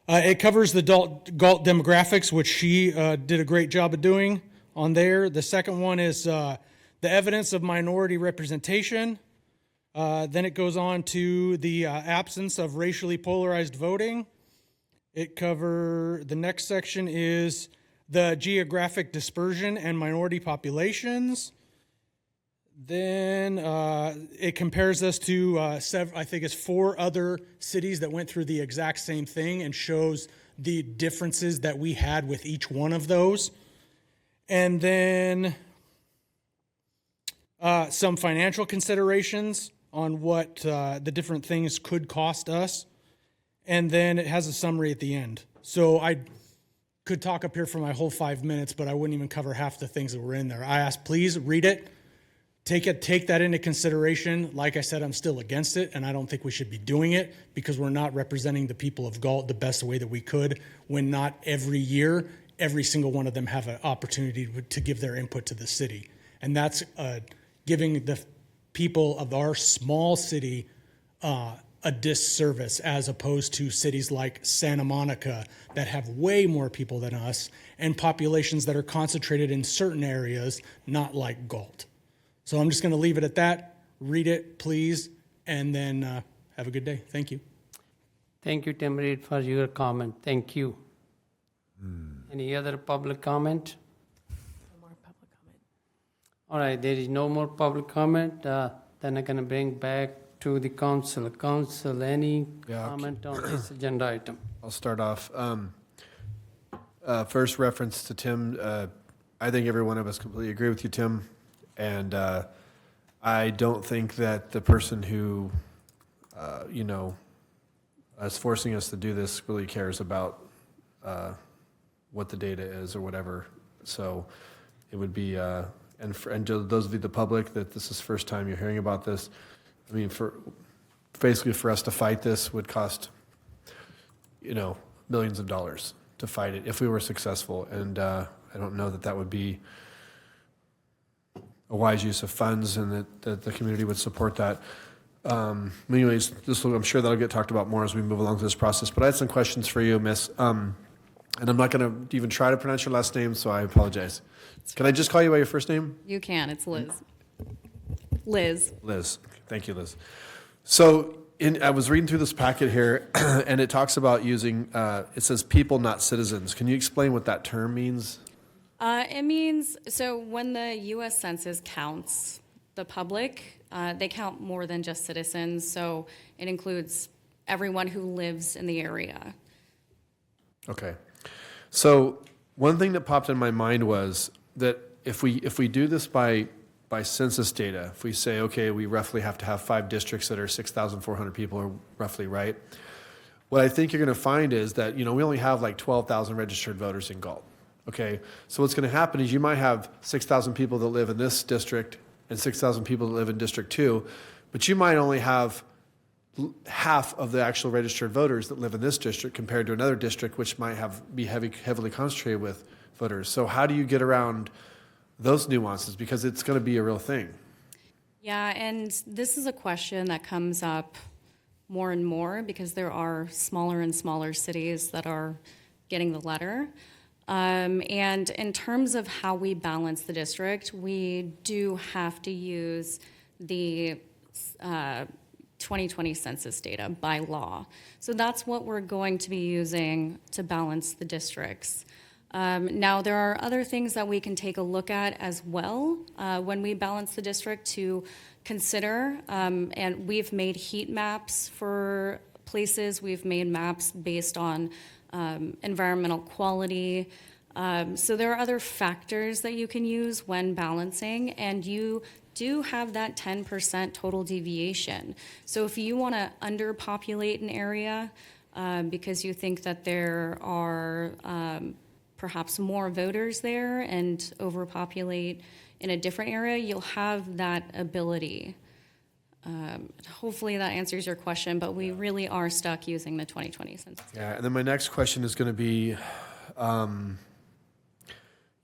Speaker 17: It covers the Galt demographics, which she did a great job of doing on there. The second one is the evidence of minority representation. Then it goes on to the absence of racially polarized voting. The next section is the geographic dispersion and minority populations. Then it compares us to, I think it's 4 other cities that went through the exact same thing and shows the differences that we had with each one of those. And then some financial considerations on what the different things could cost us. And then it has a summary at the end. So I could talk up here for my whole 5 minutes, but I wouldn't even cover half the things that were in there. I asked, please read it. Take that into consideration. Like I said, I'm still against it, and I don't think we should be doing it because we're not representing the people of Galt the best way that we could when not every year, every single one of them have an opportunity to give their input to the city. And that's giving the people of our small city a disservice as opposed to cities like Santa Monica that have way more people than us and populations that are concentrated in certain areas, not like Galt. So I'm just going to leave it at that. Read it, please, and then have a good day. Thank you.
Speaker 1: Thank you, Tim Reed, for your comment. Thank you. Any other public comment?
Speaker 3: No more public comment.
Speaker 1: All right, there is no more public comment. Then I'm going to bring back to the council. Council, any comment on this agenda item?
Speaker 10: I'll start off. First reference to Tim. I think every one of us completely agree with you, Tim. And I don't think that the person who, is forcing us to do this really cares about what the data is or whatever. So it would be, and to those of you, the public, that this is the first time you're hearing about this. I mean, basically for us to fight this would cost, millions of dollars to fight it if we were successful. And I don't know that would be a wise use of funds and that the community would support that. Anyways, I'm sure that'll get talked about more as we move along through this process. But I had some questions for you, Miss. And I'm not going to even try to pronounce your last name, so I apologize. Can I just call you by your first name?
Speaker 16: You can. It's Liz. Liz.
Speaker 10: Liz. Thank you, Liz. So I was reading through this packet here, and it talks about using, it says people, not citizens. Can you explain what that term means?
Speaker 16: It means, so when the U.S. Census counts the public, they count more than just citizens. So it includes everyone who lives in the area. Okay.
Speaker 10: So one thing that popped in my mind was that if we do this by census data, if we say, okay, we roughly have to have 5 districts that are 6,400 people, or roughly, right? What I think you're going to find is that, we only have like 12,000 registered voters in Galt. Okay, so what's going to happen is you might have 6,000 people that live in this district and 6,000 people that live in District 2, but you might only have half of the actual registered voters that live in this district compared to another district which might be heavily concentrated with voters. So how do you get around those nuances? Because it's going to be a real thing.
Speaker 16: Yeah, and this is a question that comes up more and more because there are smaller and smaller cities that are getting the letter. And in terms of how we balance the district, we do have to use the 2020 census data by law. So that's what we're going to be using to balance the districts. Now, there are other things that we can take a look at as well when we balance the district to consider. And we've made heat maps for places. We've made maps based on environmental quality. So there are other factors that you can use when balancing, and you do have that 10% total deviation. So if you want to underpopulate an area because you think that there are perhaps more voters there and overpopulate in a different area, you'll have that ability. Hopefully that answers your question, but we really are stuck using the 2020 census.
Speaker 10: Yeah, and then my next question is going to be,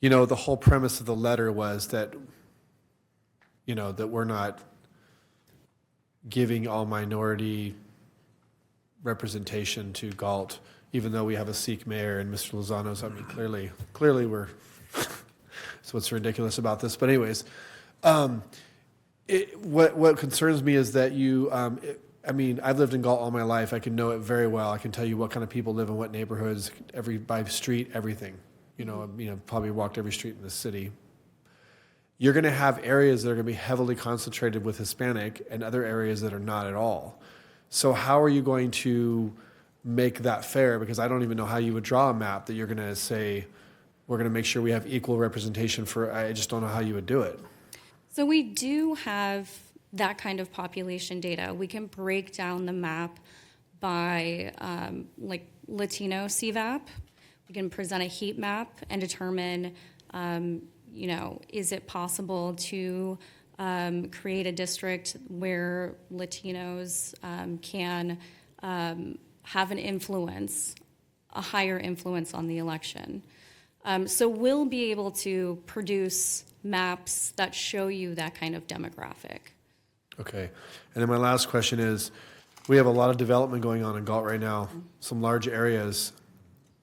Speaker 10: you know, the whole premise of the letter was that, you know, that we're not giving all minority representation to Galt, even though we have a Sikh mayor and Mr. Lozano's. I mean, clearly we're. So what's ridiculous about this? But anyways, what concerns me is that you. I mean, I've lived in Galt all my life. I can know it very well. I can tell you what kind of people live in what neighborhoods, by street, everything. You know, probably walked every street in the city. You're going to have areas that are going to be heavily concentrated with Hispanic and other areas that are not at all. So how are you going to make that fair? Because I don't even know how you would draw a map that you're going to say, we're going to make sure we have equal representation for, I just don't know how you would do it.
Speaker 16: So we do have that kind of population data. We can break down the map by like Latino CVAP. We can present a heat map and determine, you know, is it possible to create a district where Latinos can have an influence, a higher influence on the election. So we'll be able to produce maps that show you that kind of demographic.
Speaker 10: Okay. And then my last question is, we have a lot of development going on in Galt right now, some large areas.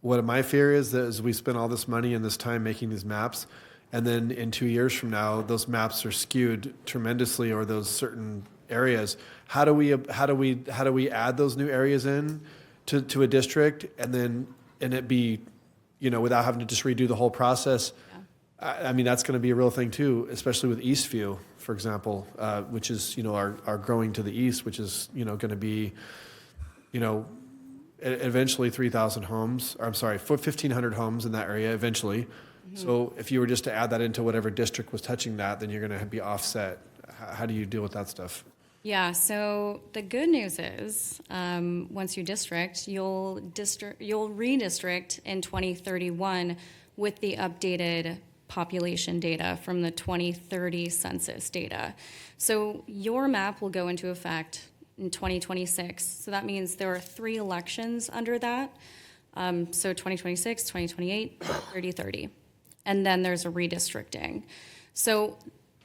Speaker 10: What my fear is that as we spend all this money and this time making these maps, and then in 2 years from now, those maps are skewed tremendously, or those certain areas. How do we add those new areas in to a district, and it be, you know, without having to just redo the whole process? I mean, that's going to be a real thing too, especially with Eastview, for example, which is, you know, our growing to the east, which is, you know, going to be, you know, eventually 3,000 homes, or I'm sorry, 1,500 homes in that area eventually. Mm-hmm. So if you were just to add that into whatever district was touching that, then you're going to be offset. How do you deal with that stuff?
Speaker 16: Yeah, so the good news is once you district, you'll redistrict in 2031 with the updated population data from the 2030 census data. So your map will go into effect in 2026. So that means there are 3 elections under that. So 2026, 2028, 3030. And then there's a redistricting. So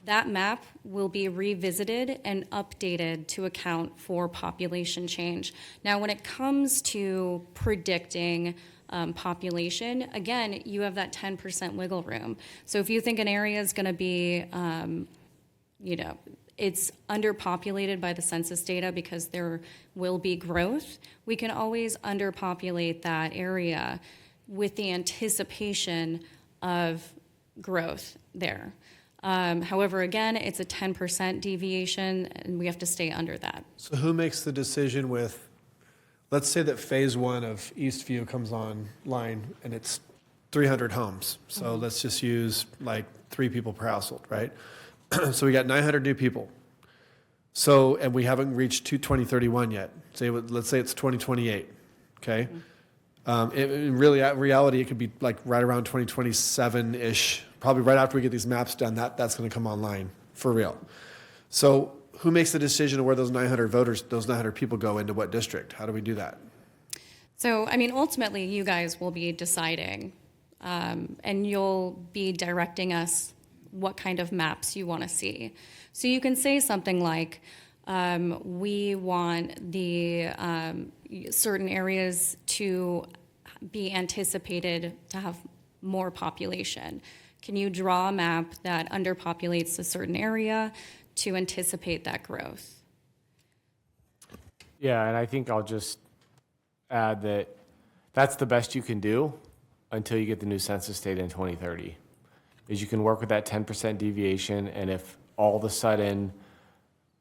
Speaker 16: that map will be revisited and updated to account for population change. Now, when it comes to predicting population, again, you have that 10% wiggle room. So if you think an area is going to be, you know, it's underpopulated by the census data because there will be growth, we can always underpopulate that area with the anticipation of growth there. However, again, it's a 10% deviation, and we have to stay under that.
Speaker 10: So who makes the decision with, let's say that phase 1 of Eastview comes online and it's 300 homes. So let's just use like 3 people per household, right? So we got 900 new people. So, and we haven't reached 2031 yet. Let's say it's 2028, okay? In reality, it could be like right around 2027-ish, probably right after we get these maps done, that's going to come online for real. So who makes the decision of where those 900 voters, those 900 people go into what district? How do we do that?
Speaker 16: So, I mean, ultimately, you guys will be deciding, and you'll be directing us what kind of maps you want to see. So you can say something like, we want the certain areas to be anticipated to have more population. Can you draw a map that underpopulates a certain area to anticipate that growth?
Speaker 2: Yeah, and I think I'll just add that that's the best you can do until you get the new census data in 2030. Is you can work with that 10% deviation, and if all of a sudden,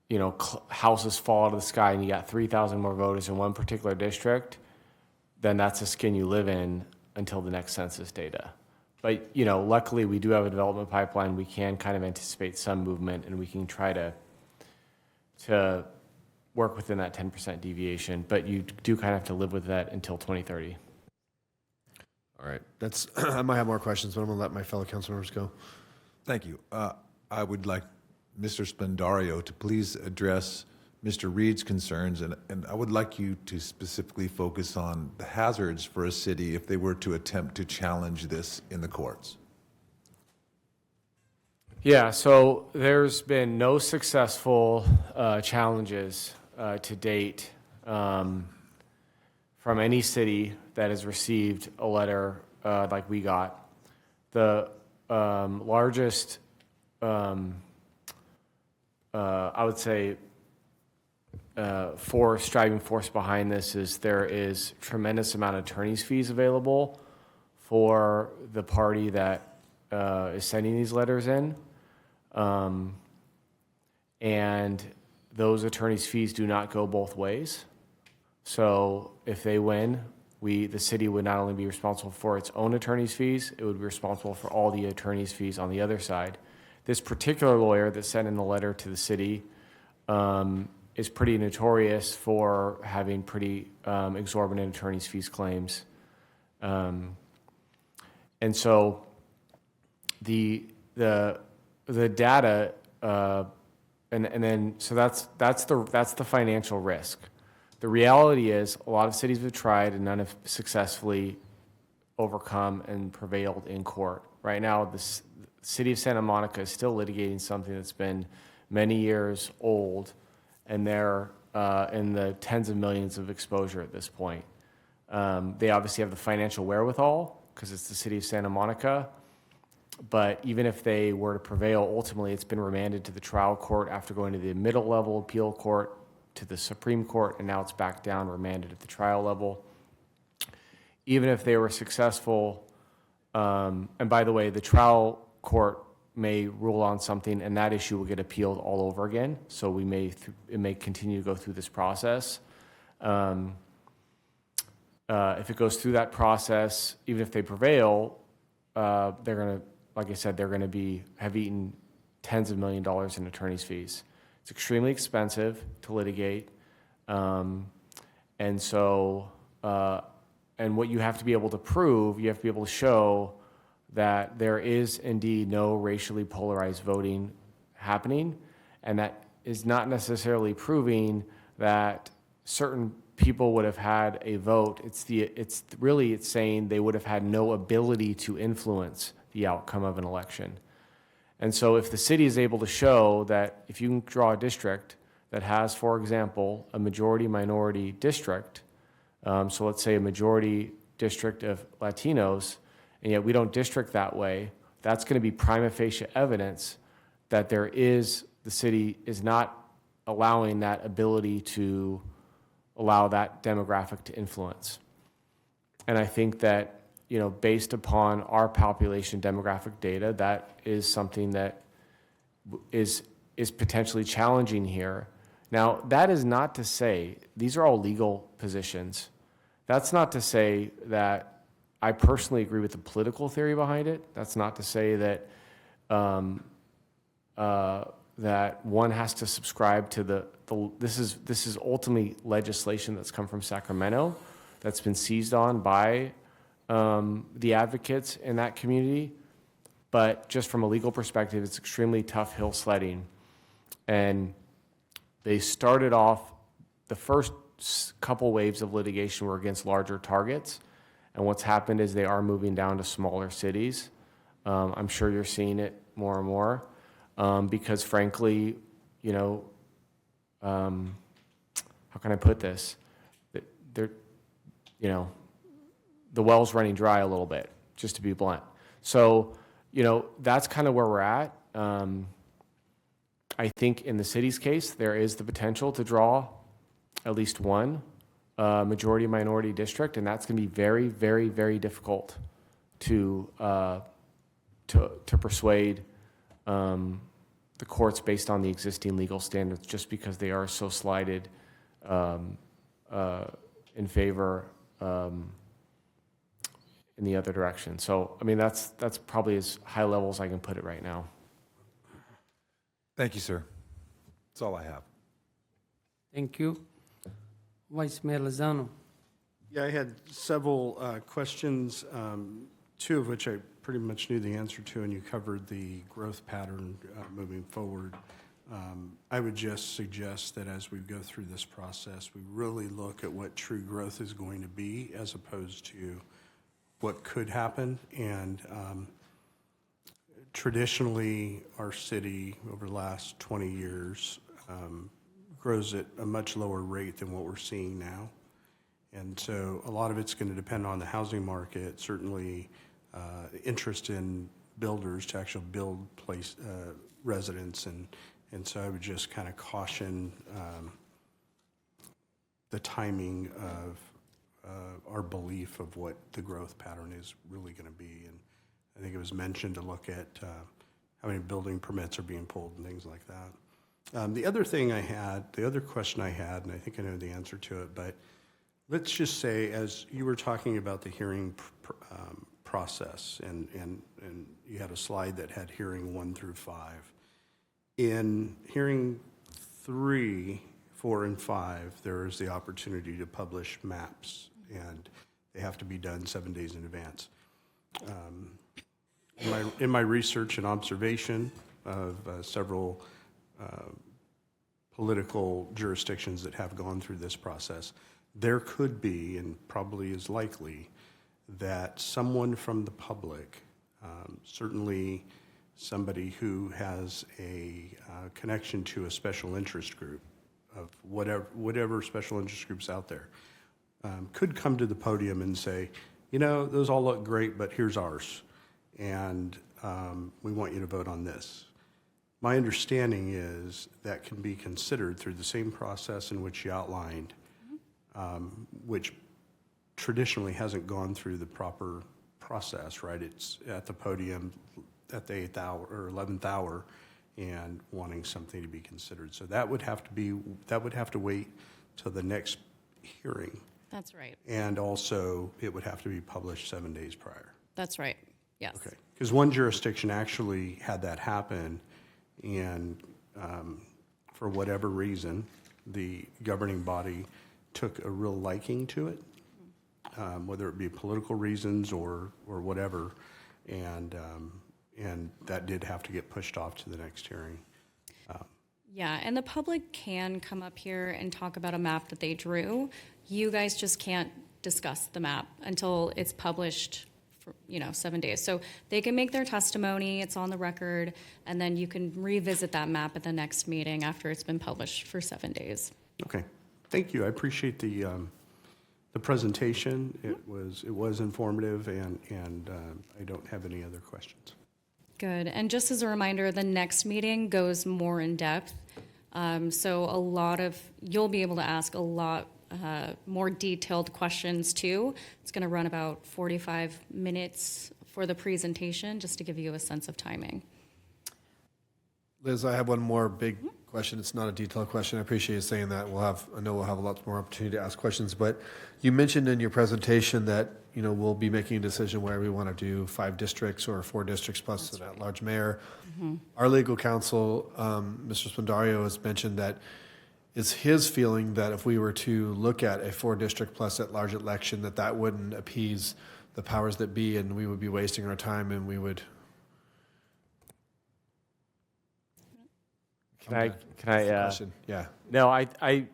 Speaker 2: you know, houses fall out of the sky and you got 3,000 more voters in one particular district, then that's the skin you live in until the next census data. but, you know, luckily we do have a development pipeline. We can kind of anticipate some movement, and we can try to work within that 10% deviation, but you do kind of have to live with that until 2030.
Speaker 10: All right, that's, I might have more questions, but I'm gonna let my fellow council members go.
Speaker 13: Thank you. I would like Mr. Spendario to please address Mr. Reed's concerns, and I would like you to specifically focus on the hazards for a city if they were to attempt to challenge this in the courts.
Speaker 2: Yeah, so there's been no successful challenges to date from any city that has received a letter like we got. The largest, I would say, driving force behind this is there is tremendous amount of attorney's fees available for the party that is sending these letters in. And those attorney's fees do not go both ways. So if they win, the city would not only be responsible for its own attorney's fees, it would be responsible for all the attorney's fees on the other side. This particular lawyer that sent in the letter to the city is pretty notorious for having pretty exorbitant attorney's fees claims. And so the data, and then so that's the financial risk. The reality is a lot of cities have tried and none have successfully overcome and prevailed in court. Right now, the city of Santa Monica is still litigating something that's been many years old, and they're in the tens of millions of exposure at this point. They obviously have the financial wherewithal because it's the city of Santa Monica. But even if they were to prevail, ultimately it's been remanded to the trial court after going to the middle level appeal court, to the Supreme Court, and now it's back down, remanded at the trial level. Even if they were successful, and by the way, the trial court may rule on something and that issue will get appealed all over again. So it may continue to go through this process. If it goes through that process, even if they prevail, they're going to, like I said, they're going to have eaten tens of $millions in attorney's fees. It's extremely expensive to litigate. And so, and what you have to be able to prove, you have to be able to show that there is indeed no racially polarized voting happening. And that is not necessarily proving that certain people would have had a vote. It's saying they would have had no ability to influence the outcome of an election. And so if the city is able to show that if you can draw a district that has, for example, a majority-minority district, so let's say a majority district of Latinos, and yet we don't district that way, that's going to be prima facie evidence that the city is not allowing that ability to allow that demographic to influence. And I think that, you know, based upon our population demographic data, that is something that is potentially challenging here. Now, that is not to say, these are all legal positions. That's not to say that I personally agree with the political theory behind it. That's not to say that that one has to subscribe to this is ultimately legislation that's come from Sacramento that's been seized on by the advocates in that community. But just from a legal perspective, it's extremely tough hill sledding. And they started off, the first couple waves of litigation were against larger targets. And what's happened is they are moving down to smaller cities. I'm sure you're seeing it more and more because frankly, you know, how can I put this? They're, you know, the well's running dry a little bit, just to be blunt. So, you know, that's kind of where we're at. I think in the city's case, there is the potential to draw at least one majority-minority district, and that's going to be very, very, very difficult to persuade the courts based on the existing legal standards, just because they are so slighted in favor in the other direction. So, I mean, that's probably as high level as I can put it right now.
Speaker 13: Thank you, sir. That's all I have.
Speaker 1: Thank you. Vice Mayor Lozano.
Speaker 5: Yeah, I had several questions, two of which I pretty much knew the answer to, and you covered the growth pattern moving forward. I would just suggest that as we go through this process, we really look at what true growth is going to be as opposed to what could happen. And traditionally, our city over the last 20 years grows at a much lower rate than what we're seeing now. And so a lot of it's going to depend on the housing market, certainly interest in builders to actually build residents. And so I would just kind of caution the timing of our belief of what the growth pattern is really going to be. And I think it was mentioned to look at how many building permits are being pulled and things like that. The other question I had, and I think I know the answer to it, but let's just say, as you were talking about the hearing process, and you had a slide that had hearing 1 through 5. In hearing 3, 4, and 5, there is the opportunity to publish maps, and they have to be done 7 days in advance. In my research and observation of several political jurisdictions that have gone through this process, there could be, and probably is likely, that someone from the public, certainly somebody who has a connection to a special interest group of whatever special interest groups out there, could come to the podium and say, you know, those all look great, but here's ours, and we want you to vote on this. My understanding is that can be considered through the same process in which you outlined, which traditionally hasn't gone through the proper process, right? It's at the podium at the 8th hour or 11th hour and wanting something to be considered. So that would have to wait till the next hearing.
Speaker 16: That's right.
Speaker 5: And also, it would have to be published 7 days prior.
Speaker 16: That's right. Yes.
Speaker 5: Okay. Because one jurisdiction actually had that happen, and for whatever reason, the governing body took a real liking to it, whether it be political reasons or whatever, and that did have to get pushed off to the next hearing.
Speaker 16: Yeah, and the public can come up here and talk about a map that they drew. You guys just can't discuss the map until it's published for, 7 days. So they can make their testimony, it's on the record, and then you can revisit that map at the next meeting after it's been published for 7 days.
Speaker 5: Okay, thank you. I appreciate the presentation. It was informative, and I don't have any other questions.
Speaker 16: Good. And just as a reminder, the next meeting goes more in depth. So you'll be able to ask a lot more detailed questions too. It's going to run about 45 minutes for the presentation, just to give you a sense of timing.
Speaker 10: Liz, I have one more big question. It's not a detailed question. I appreciate you saying that. I know we'll have a lot more opportunity to ask questions, but you mentioned in your presentation that, we'll be making a decision where we want to do 5 districts or 4 districts plus an at-large mayor. Mm-hmm. Our legal counsel, Mr. Spendario, has mentioned that it's his feeling that if we were to look at a 4-district plus at-large election, that wouldn't appease the powers that be, and we would be wasting our time, and we would.
Speaker 2: Can I?
Speaker 10: Question. Yeah.
Speaker 2: No, I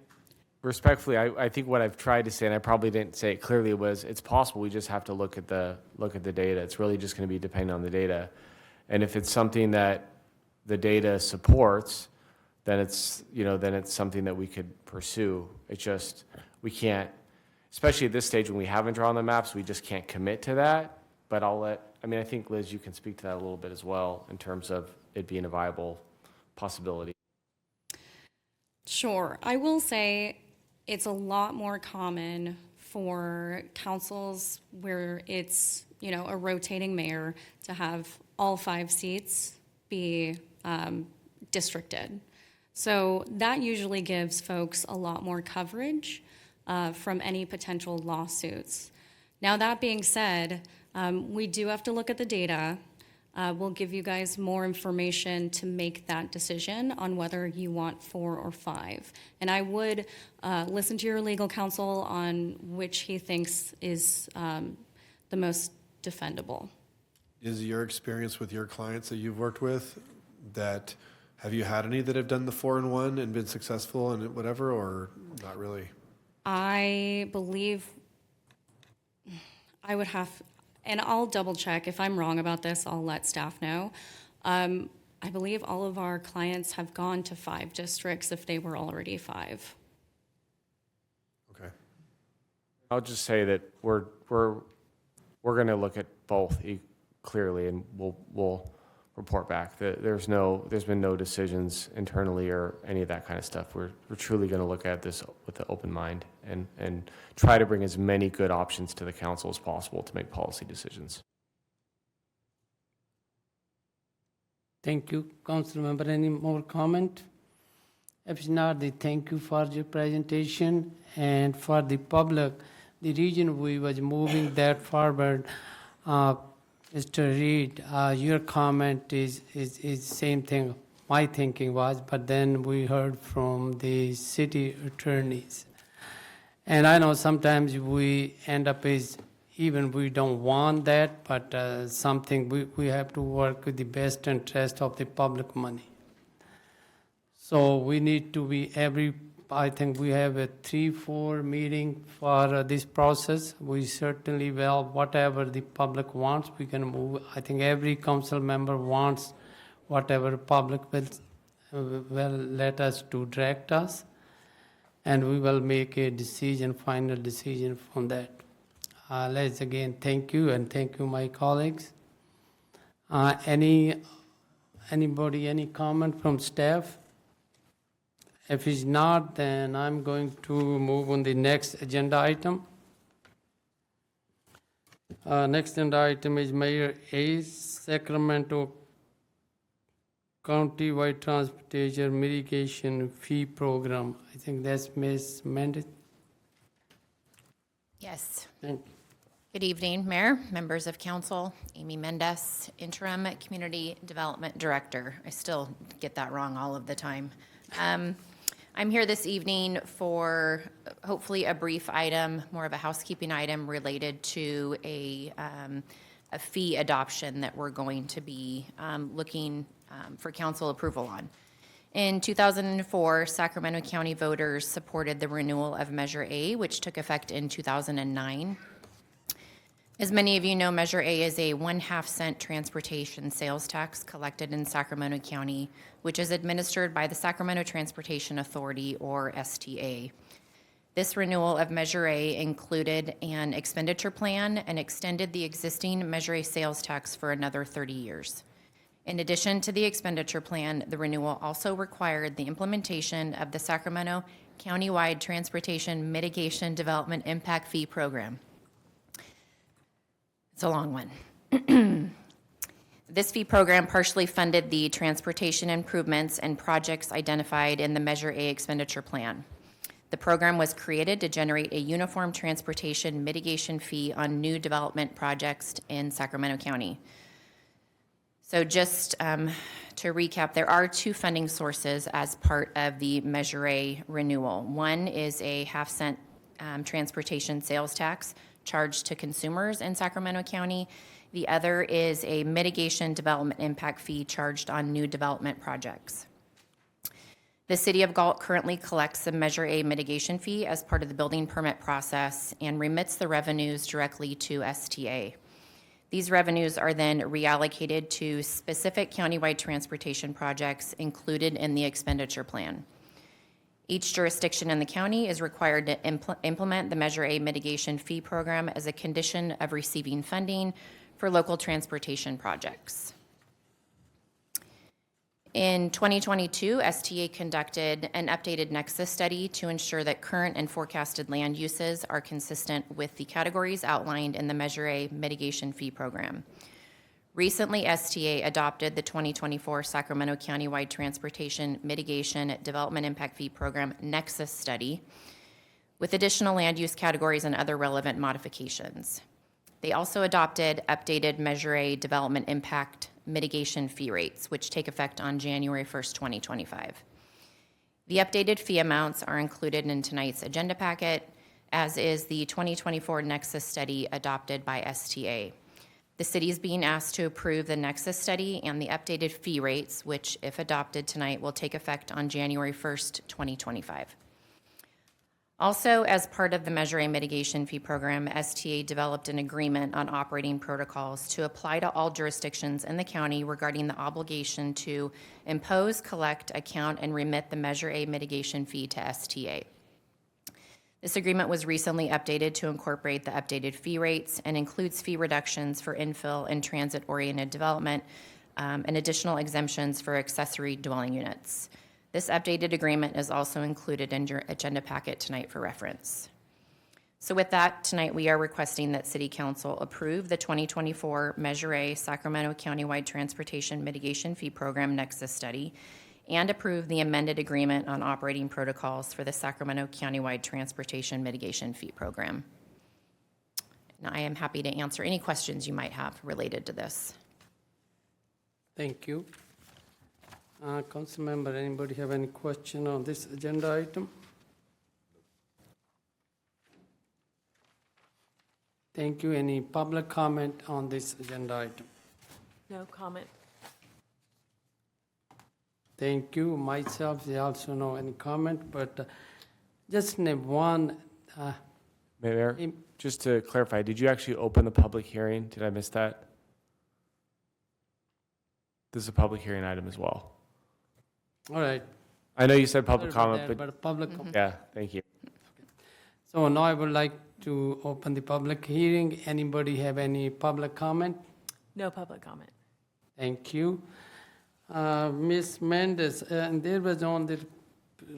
Speaker 2: respectfully, I think what I've tried to say, and I probably didn't say it clearly, was it's possible. We just have to look at the data. It's really just going to be dependent on the data, and if it's something that the data supports, then it's something that we could pursue. It's just we can't, especially at this stage when we haven't drawn the maps, we just can't commit to that. But I think Liz, you can speak to that a little bit as well in terms of it being a viable possibility.
Speaker 16: Sure. I will say it's a lot more common for councils where it's, a rotating mayor to have all 5 seats be districted. So that usually gives folks a lot more coverage from any potential lawsuits. Now, that being said, we do have to look at the data. We'll give you guys more information to make that decision on whether you want 4 or 5. And I would listen to your legal counsel on which he thinks is the most defendable.
Speaker 10: Is your experience with your clients that you've worked with, that have you had any that have done the 4-in-1 and been successful and whatever, or not really?
Speaker 16: I believe I would have, and I'll double check. If I'm wrong about this, I'll let staff know. I believe all of our clients have gone to 5 districts if they were already 5.
Speaker 10: Okay.
Speaker 2: I'll just say that we're going to look at both clearly, and we'll report back. There's been no decisions internally or any of that kind of stuff. We're truly going to look at this with an open mind and try to bring as many good options to the council as possible to make policy decisions.
Speaker 1: Thank you, Council Member. Any more comment? If not, thank you for your presentation, and for the public, the reason we was moving that forward, Mr. Reed, your comment is same thing my thinking was, but then we heard from the city attorneys. And I know sometimes we end up even we don't want that, but something we have to work with the best interest of the public money. So we need to be I think we have a 3-4 meeting for this process. We certainly will, whatever the public wants, we can move. I think every council member wants whatever public will let us to direct us, and we will make a decision, final decision from that. Let's again thank you, and thank you, my colleagues. Anybody, any comment from staff? If it's not, then I'm going to move on the next agenda item. Next agenda item is Mayor A's Sacramento County-wide Transportation Mitigation Fee Program. I think that's Ms. Mendes.
Speaker 18: Yes.
Speaker 1: Thank you.
Speaker 18: Good evening, Mayor, members of council. Amy Mendes, Interim Community Development Director. I still get that wrong all of the time. I'm here this evening for hopefully a brief item, more of a housekeeping item related to a fee adoption that we're going to be looking for council approval on. In 2004, Sacramento County voters supported the renewal of Measure A, which took effect in 2009. As many of you know, Measure A is a 1/2 cent transportation sales tax collected in Sacramento County, which is administered by the Sacramento Transportation Authority, or STA. This renewal of Measure A included an expenditure plan and extended the existing Measure A sales tax for another 30 years. In addition to the expenditure plan, the renewal also required the implementation of the Sacramento County-wide Transportation Mitigation Development Impact Fee Program. It's a long one. This fee program partially funded the transportation improvements and projects identified in the Measure A expenditure plan. The program was created to generate a uniform transportation mitigation fee on new development projects in Sacramento County. So just to recap, there are 2 funding sources as part of the Measure A renewal. One is a 1/2 cent transportation sales tax charged to consumers in Sacramento County. The other is a mitigation development impact fee charged on new development projects. The City of Galt currently collects the Measure A mitigation fee as part of the building permit process and remits the revenues directly to STA. These revenues are then reallocated to specific countywide transportation projects included in the expenditure plan. Each jurisdiction in the county is required to implement the Measure A mitigation fee program as a condition of receiving funding for local transportation projects. In 2022, STA conducted an updated nexus study to ensure that current and forecasted land uses are consistent with the categories outlined in the Measure A mitigation fee program. Recently, STA adopted the 2024 Sacramento County-wide Transportation Mitigation Development Impact Fee Program Nexus Study with additional land use categories and other relevant modifications. They also adopted updated Measure A development impact mitigation fee rates, which take effect on January 1st, 2025. The updated fee amounts are included in tonight's agenda packet, as is the 2024 Nexus study adopted by STA. The city is being asked to approve the Nexus study and the updated fee rates, which, if adopted tonight, will take effect on January 1st, 2025. Also, as part of the Measure A mitigation fee program, STA developed an agreement on operating protocols to apply to all jurisdictions in the county regarding the obligation to impose, collect, account, and remit the Measure A mitigation fee to STA. This agreement was recently updated to incorporate the updated fee rates and includes fee reductions for infill and transit-oriented development and additional exemptions for accessory dwelling units. This updated agreement is also included in your agenda packet tonight for reference. So with that, tonight we are requesting that City Council approve the 2024 Measure A Sacramento Countywide Transportation Mitigation Fee Program Nexus Study and approve the amended agreement on operating protocols for the Sacramento Countywide Transportation Mitigation Fee Program. And I am happy to answer any questions you might have related to this.
Speaker 1: Thank you. Council member, anybody have any question on this agenda item? Thank you. Any public comment on this agenda item?
Speaker 3: No comment.
Speaker 1: Thank you. Myself, I also know any comment, but just name one.
Speaker 2: Mayor, just to clarify, did you actually open the public hearing? Did I miss that? This is a public hearing item as well.
Speaker 1: All right.
Speaker 2: I know you said public
Speaker 1: Sorry about
Speaker 2: comment,
Speaker 1: that,
Speaker 2: but
Speaker 1: public comment.
Speaker 2: yeah, thank you.
Speaker 1: So now I would like to open the public hearing. Anybody have any public comment?
Speaker 3: No public comment.
Speaker 1: Thank you. Ms. Mendes, and there was on the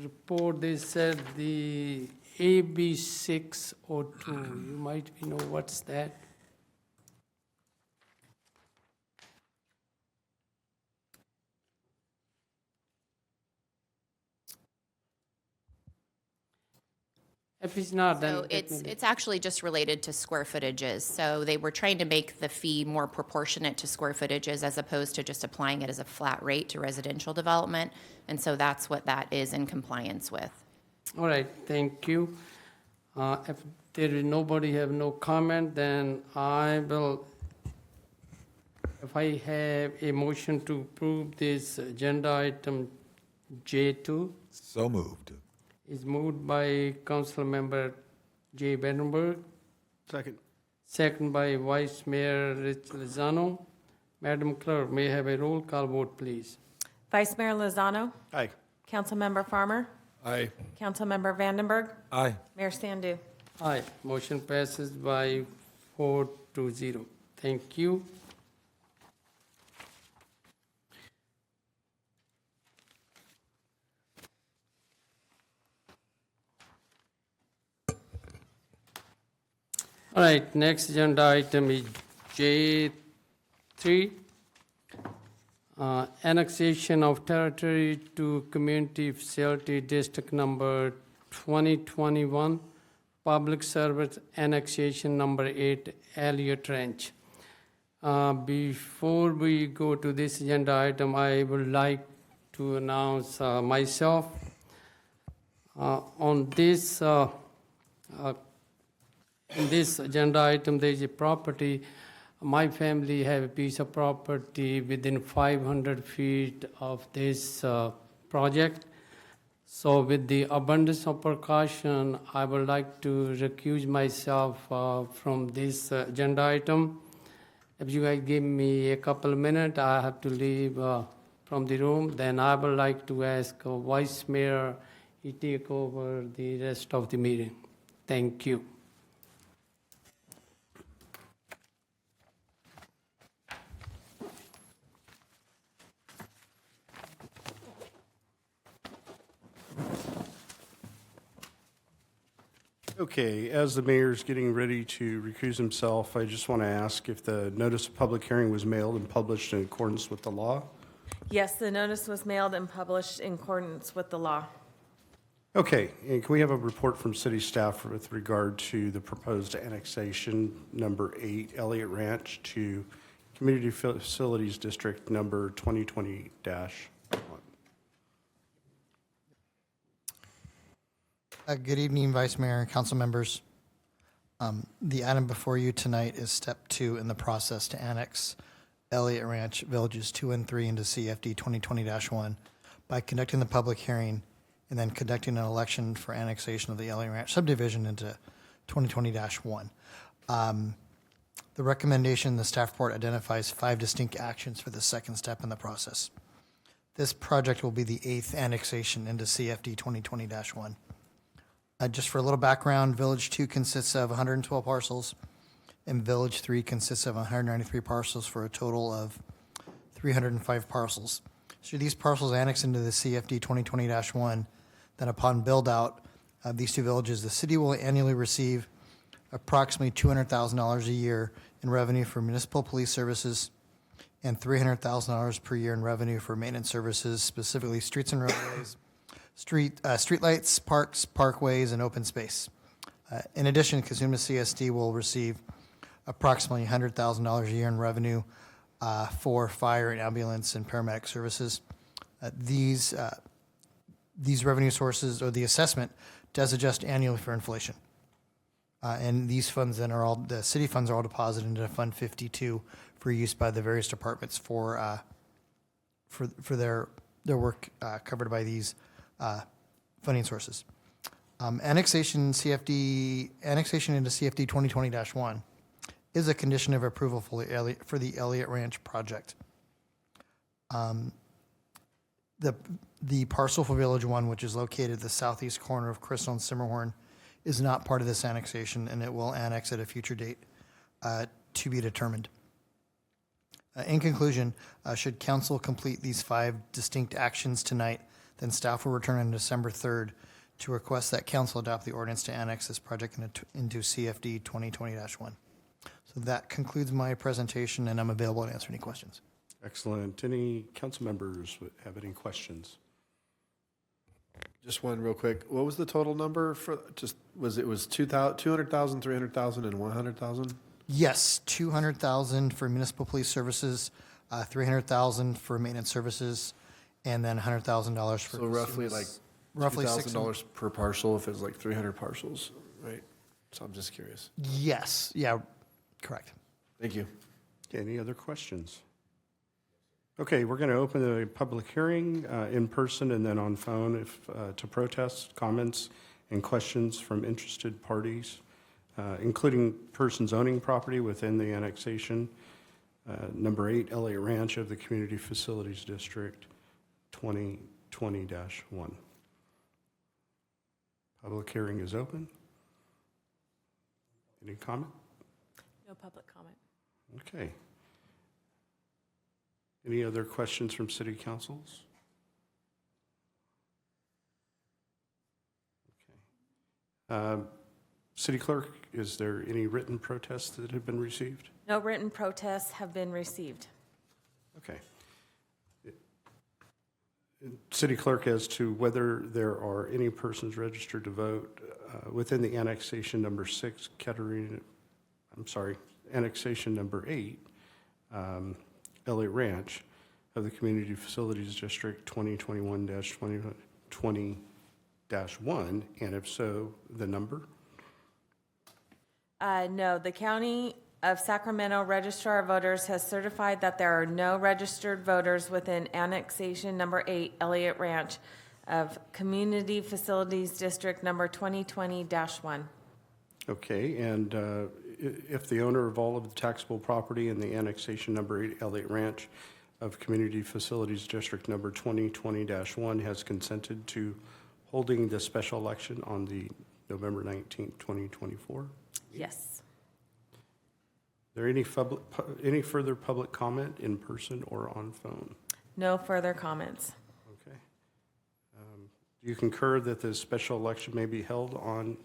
Speaker 1: report, they said the AB 602. You might know what's that? If it's not, then
Speaker 18: So it's actually just related to square footages. So they were trying to make the fee more proportionate to square footages as opposed to just applying it as a flat rate to residential development. And so that's what that is in compliance with.
Speaker 1: All right, thank you. If there is nobody have no comment, then I will, if I have a motion to approve this agenda item J2.
Speaker 13: So moved.
Speaker 1: Is moved by Council Member J. Berenberg.
Speaker 15: Second.
Speaker 1: Second by Vice Mayor Rich Lozano. Madam Clerk, may I have a roll call vote, please?
Speaker 3: Vice Mayor Lozano?
Speaker 15: Aye.
Speaker 3: Councilmember Farmer?
Speaker 13: Aye.
Speaker 3: Councilmember Vandenberg?
Speaker 13: Aye.
Speaker 3: Mayor Sandu?
Speaker 1: Aye. Motion passes by 4-0. Thank you. All right, next agenda item is J3, annexation of territory to Community Facility District Number 2021, Public Service Annexation Number 8, Elliott Ranch. Before we go to this agenda item, I would like to announce myself on this. In this agenda item, there is a property. My family have a piece of property within 500 feet of this project. So with the abundance of precaution, I would like to recuse myself from this agenda item. If you guys give me a couple of minutes, I have to leave from the room. Then I would like to ask Vice Mayor to take over the rest of the meeting. Thank you.
Speaker 5: Okay, as the mayor's getting ready to recuse himself, I just want to ask if the notice of public hearing was mailed and published in accordance with the law.
Speaker 3: Yes, the notice was mailed and published in accordance with the law.
Speaker 5: Okay, and can we have a report from city staff with regard to the proposed annexation number 8, Elliott Ranch, to Community Facilities District number 2020-1?
Speaker 14: Good evening, Vice Mayor and council members. The item before you tonight is step 2 in the process to annex Elliott Ranch Villages 2 and 3 into CFD 2020-1 by conducting the public hearing and then conducting an election for annexation of the Elliott Ranch subdivision into 2020-1. The recommendation in the staff report identifies 5 distinct actions for the second step in the process. This project will be the 8th annexation into CFD 2020-1. Just for a little background, Village 2 consists of 112 parcels, and Village 3 consists of 193 parcels for a total of 305 parcels. Should these parcels annex into the CFD 2020-1, then upon build-out of these 2 villages, the city will annually receive approximately $200,000 a year in revenue for municipal police services and $300,000 per year in revenue for maintenance services, specifically streets and roadways, streetlights, parks, parkways, and open space. In addition, Cazuma CSD will receive approximately $100,000 a year in revenue for fire and ambulance and paramedic services. These revenue sources, or the assessment, does adjust annually for inflation. And these funds then are all, the city funds are all deposited into Fund 52 for use by the various departments for their work covered by these funding sources. Annexation into CFD 2020-1 is a condition of approval for the Elliott Ranch project. The parcel for Village 1, which is located at the southeast corner of Crystal and Simmerhorn, is not part of this annexation, and it will annex at a future date to be determined. In conclusion, should council complete these 5 distinct actions tonight, then staff will return on December 3rd to request that council adopt the ordinance to annex this project into CFD 2020-1. So that concludes my presentation, and I'm available to answer any questions.
Speaker 5: Excellent. Any council members have any questions?
Speaker 10: Just one real quick. What was the total number for, it was 200,000, 300,000, and 100,000?
Speaker 14: Yes, 200,000 for municipal police services, 300,000 for maintenance services, and then $100,000 for.
Speaker 10: So roughly like $2,000 per parcel if it's like 300 parcels, right? So I'm just curious.
Speaker 14: Yes, yeah, correct.
Speaker 10: Thank you.
Speaker 5: Okay, any other questions? Okay, we're going to open the public hearing in person and then on phone to protest, comments, and questions from interested parties, including persons owning property within the annexation. Number 8, Elliott Ranch of the Community Facilities District 2020-1. Public hearing is open. Any comment?
Speaker 3: No public comment.
Speaker 5: Okay. Any other questions from city councils? Okay. City clerk, is there any written protests that have been received?
Speaker 3: No written protests have been received.
Speaker 5: Okay. City clerk, as to whether there are any persons registered to vote within the annexation number 6, annexation number 8, Elliott Ranch of the Community Facilities District 2021-2020-1, and if so, the number?
Speaker 3: No, the County of Sacramento Registrar of Voters has certified that there are no registered voters within annexation number 8, Elliott Ranch of Community Facilities District number 2020-1.
Speaker 5: Okay, and if the owner of all of the taxable property in the annexation number 8, Elliott Ranch of Community Facilities District number 2020-1 has consented to holding the special election on the November 19th, 2024?
Speaker 3: Yes.
Speaker 5: Is there any further public comment in person or on phone?
Speaker 3: No further comments.
Speaker 5: Okay. Do you concur that the special election may be held on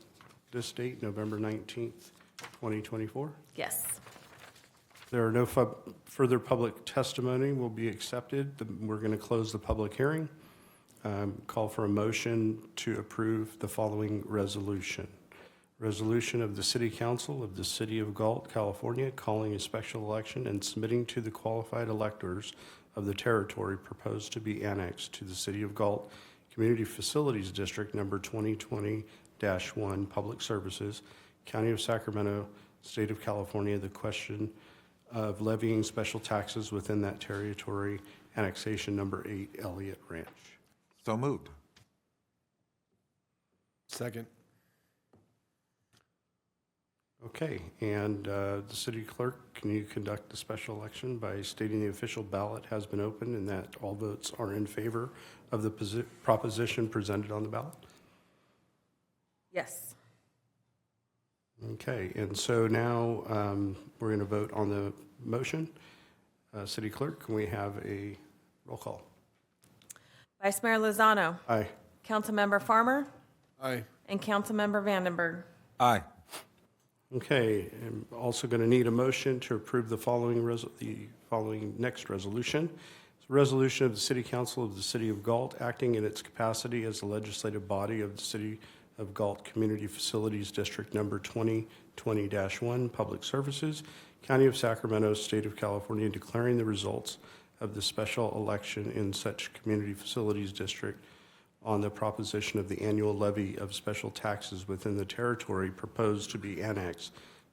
Speaker 5: this date, November 19th, 2024?
Speaker 3: Yes.
Speaker 5: There are no further public testimony will be accepted. We're going to close the public hearing. call for a motion to approve the following resolution. Resolution of the City Council of the City of Galt, California, calling a special election and submitting to the qualified electors of the territory proposed to be annexed to the City of Galt Community Facilities District Number 2020-1, Public Services, County of Sacramento, State of California, the question of levying special taxes within that territory, annexation number 8, Elliott Ranch.
Speaker 13: So moved.
Speaker 10: Second.
Speaker 5: Okay, and the city clerk, can you conduct the special election by stating the official ballot has been opened and that all votes are in favor of the proposition presented on the ballot?
Speaker 3: Yes.
Speaker 5: Okay, and so now we're going to vote on the motion. City clerk, can we have a roll call?
Speaker 3: Vice Mayor Lozano.
Speaker 5: Aye.
Speaker 3: Councilmember Farmer.
Speaker 10: Aye.
Speaker 3: And Councilmember Vandenberg.
Speaker 13: Aye.
Speaker 5: Okay, I'm also going to need a motion to approve the following next resolution. It's a resolution of the City Council of the City of Galt acting in its capacity as the legislative body of the City of Galt Community Facilities District Number 2020-1, Public Services, County of Sacramento, State of California, declaring the results of the special election in such Community Facilities District on the proposition of the annual levy of special taxes within the territory proposed to be annexed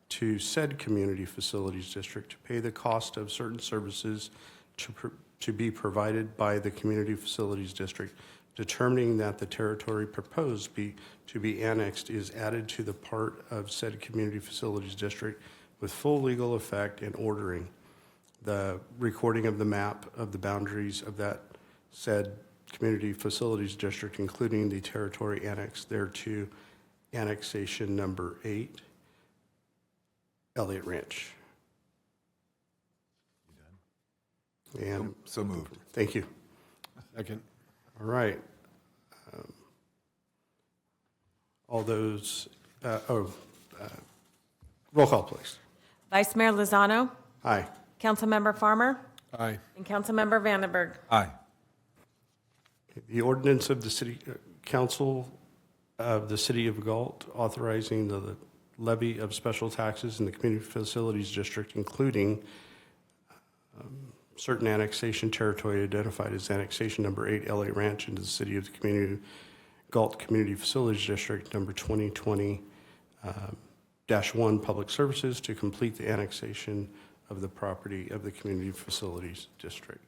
Speaker 5: to said Community Facilities District to pay the cost of certain services to be provided by the Community Facilities District, determining that the territory proposed to be annexed is added to the part of said Community Facilities District with full legal effect, and ordering the recording of the map of the boundaries of that said Community Facilities District, including the territory annexed thereto, annexation number 8, Elliott Ranch. You done? And
Speaker 13: so moved.
Speaker 5: Thank you.
Speaker 10: Second.
Speaker 5: All right. All those, roll call, please.
Speaker 3: Vice Mayor Lozano.
Speaker 5: Aye.
Speaker 3: Councilmember Farmer.
Speaker 10: Aye.
Speaker 3: And Councilmember Vandenberg.
Speaker 13: Aye.
Speaker 5: The ordinance of the City Council of the City of Galt authorizing the levy of special taxes in the Community Facilities District, including certain annexation territory identified as annexation number 8, LA Ranch, into the City of the Galt Community Facilities District number 2020-1, Public Services, to complete the annexation of the property of the Community Facilities District.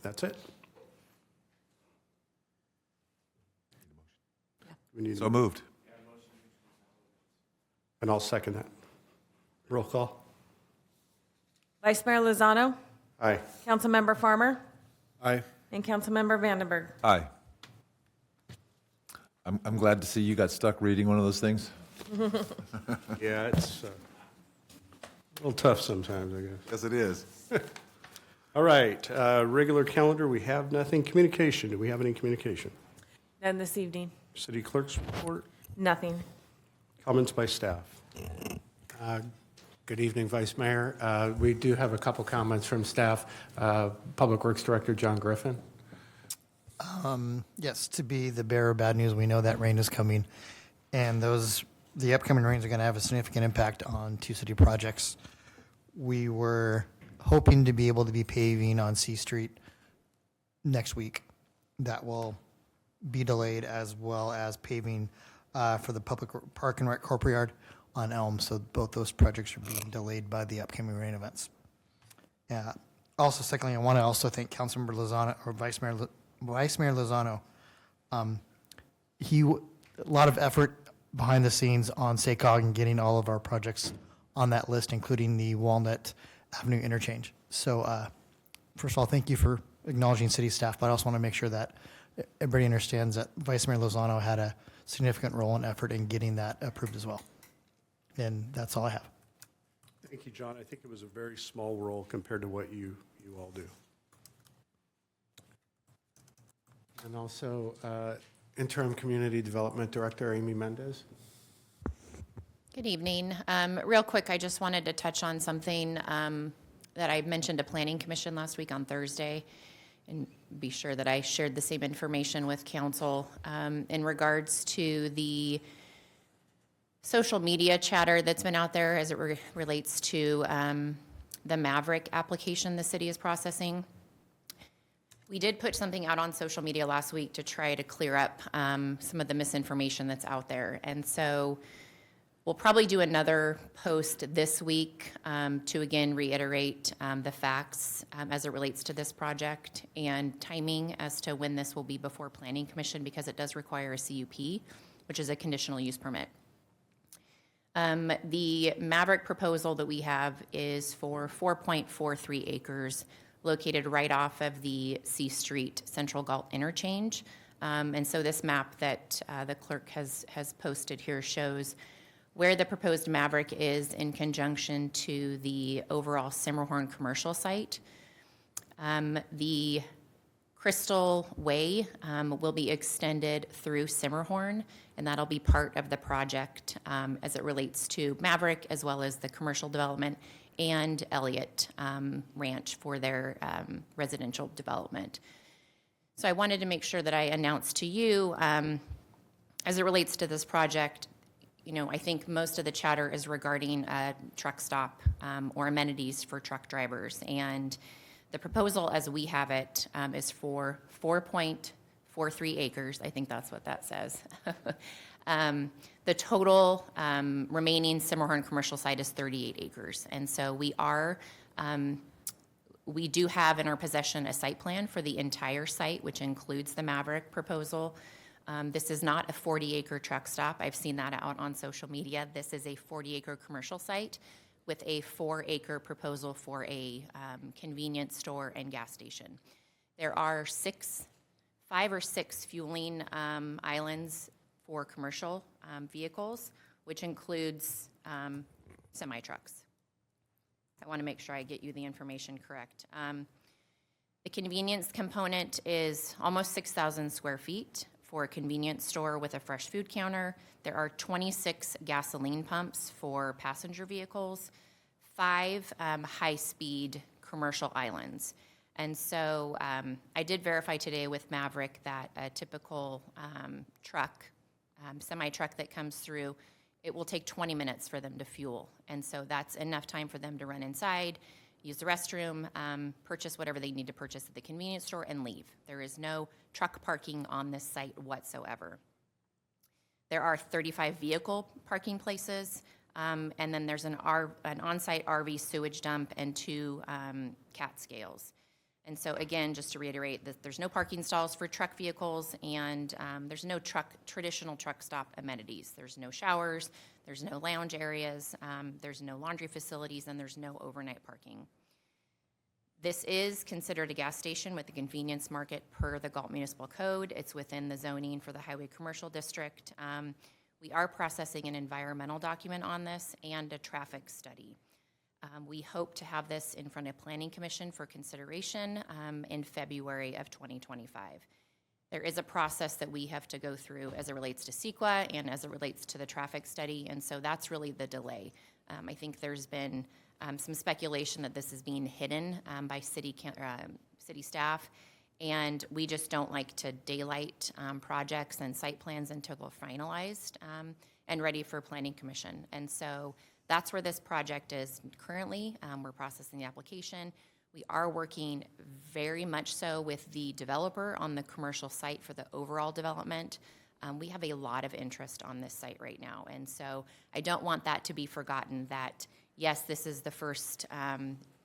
Speaker 5: That's it. We need
Speaker 13: So moved.
Speaker 5: And I'll second that. Roll call.
Speaker 3: Vice Mayor Lozano.
Speaker 5: Aye.
Speaker 3: Councilmember Farmer.
Speaker 10: Aye.
Speaker 3: And Councilmember Vandenberg.
Speaker 13: Aye. I'm glad to see you got stuck reading one of those things.
Speaker 5: Yeah, it's a little tough sometimes, I guess.
Speaker 13: Yes, it is.
Speaker 5: All right, regular calendar, we have nothing. Communication, do we have any communication?
Speaker 3: None this evening.
Speaker 5: City clerk's report?
Speaker 3: Nothing.
Speaker 5: Comments by staff?
Speaker 15: Good evening, Vice Mayor. We do have a couple comments from staff. Public Works Director John Griffin.
Speaker 14: Yes, to be the bearer of bad news, we know that rain is coming, and the upcoming rains are going to have a significant impact on two city projects. We were hoping to be able to be paving on C Street next week. That will be delayed, as well as paving for the public park and rec corporate yard on Elm. So both those projects are being delayed by the upcoming rain events. Also, secondly, I want to also thank Councilmember Lozano, or Vice Mayor Lozano. A lot of effort behind the scenes on SACOG and getting all of our projects on that list, including the Walnut Avenue interchange. So first of all, thank you for acknowledging city staff, but I also want to make sure that everybody understands that Vice Mayor Lozano had a significant role and effort in getting that approved as well. And that's all I have.
Speaker 5: Thank you, John. I think it was a very small role compared to what you all do.
Speaker 15: And also Interim Community Development Director Amy Mendez.
Speaker 18: Good evening. Real quick, I just wanted to touch on something that I mentioned to Planning Commission last week on Thursday. and be sure that I shared the same information with council in regards to the social media chatter that's been out there as it relates to the Maverick application the city is processing. We did put something out on social media last week to try to clear up some of the misinformation that's out there. And so we'll probably do another post this week to again reiterate the facts as it relates to this project and timing as to when this will be before Planning Commission, because it does require a CUP, which is a conditional use permit. The Maverick proposal that we have is for 4.43 acres located right off of the C Street Central Galt interchange. And so this map that the clerk has posted here shows where the proposed Maverick is in conjunction to the overall Simmerhorn commercial site. The Crystal Way will be extended through Simmerhorn, and that'll be part of the project as it relates to Maverick, as well as the commercial development and Elliott Ranch for their residential development. So I wanted to make sure that I announced to you, as it relates to this project, you know, I think most of the chatter is regarding a truck stop or amenities for truck drivers. And the proposal as we have it is for 4.43 acres. I think that's what that says. The total remaining Simmerhorn commercial site is 38 acres. And so we do have in our possession a site plan for the entire site, which includes the Maverick proposal. This is not a 40-acre truck stop. I've seen that out on social media. This is a 40-acre commercial site with a 4-acre proposal for a convenience store and gas station. There are 5 or 6 fueling islands for commercial vehicles, which includes semi-trucks. I want to make sure I get you the information correct. The convenience component is almost 6,000 square feet for a convenience store with a fresh food counter. There are 26 gasoline pumps for passenger vehicles, 5 high-speed commercial islands. And so I did verify today with Maverick that a typical truck, semi-truck that comes through, it will take 20 minutes for them to fuel. And so that's enough time for them to run inside, use the restroom, purchase whatever they need to purchase at the convenience store, and leave. There is no truck parking on this site whatsoever. There are 35 vehicle parking places, and then there's an on-site RV sewage dump and 2 cat scales. And so again, just to reiterate, that there's no parking stalls for truck vehicles, and there's no traditional truck stop amenities. There's no showers, there's no lounge areas, there's no laundry facilities, and there's no overnight parking. This is considered a gas station with the convenience market per the Galt Municipal Code. It's within the zoning for the Highway Commercial District. We are processing an environmental document on this and a traffic study. We hope to have this in front of Planning Commission for consideration in February of 2025. There is a process that we have to go through as it relates to CEQA and as it relates to the traffic study, and so that's really the delay. I think there's been some speculation that this is being hidden by city staff, and we just don't like to daylight projects and site plans until they're finalized and ready for Planning Commission. And so that's where this project is currently. We're processing the application. We are working very much so with the developer on the commercial site for the overall development. We have a lot of interest on this site right now, and so I don't want that to be forgotten that, yes, this is the first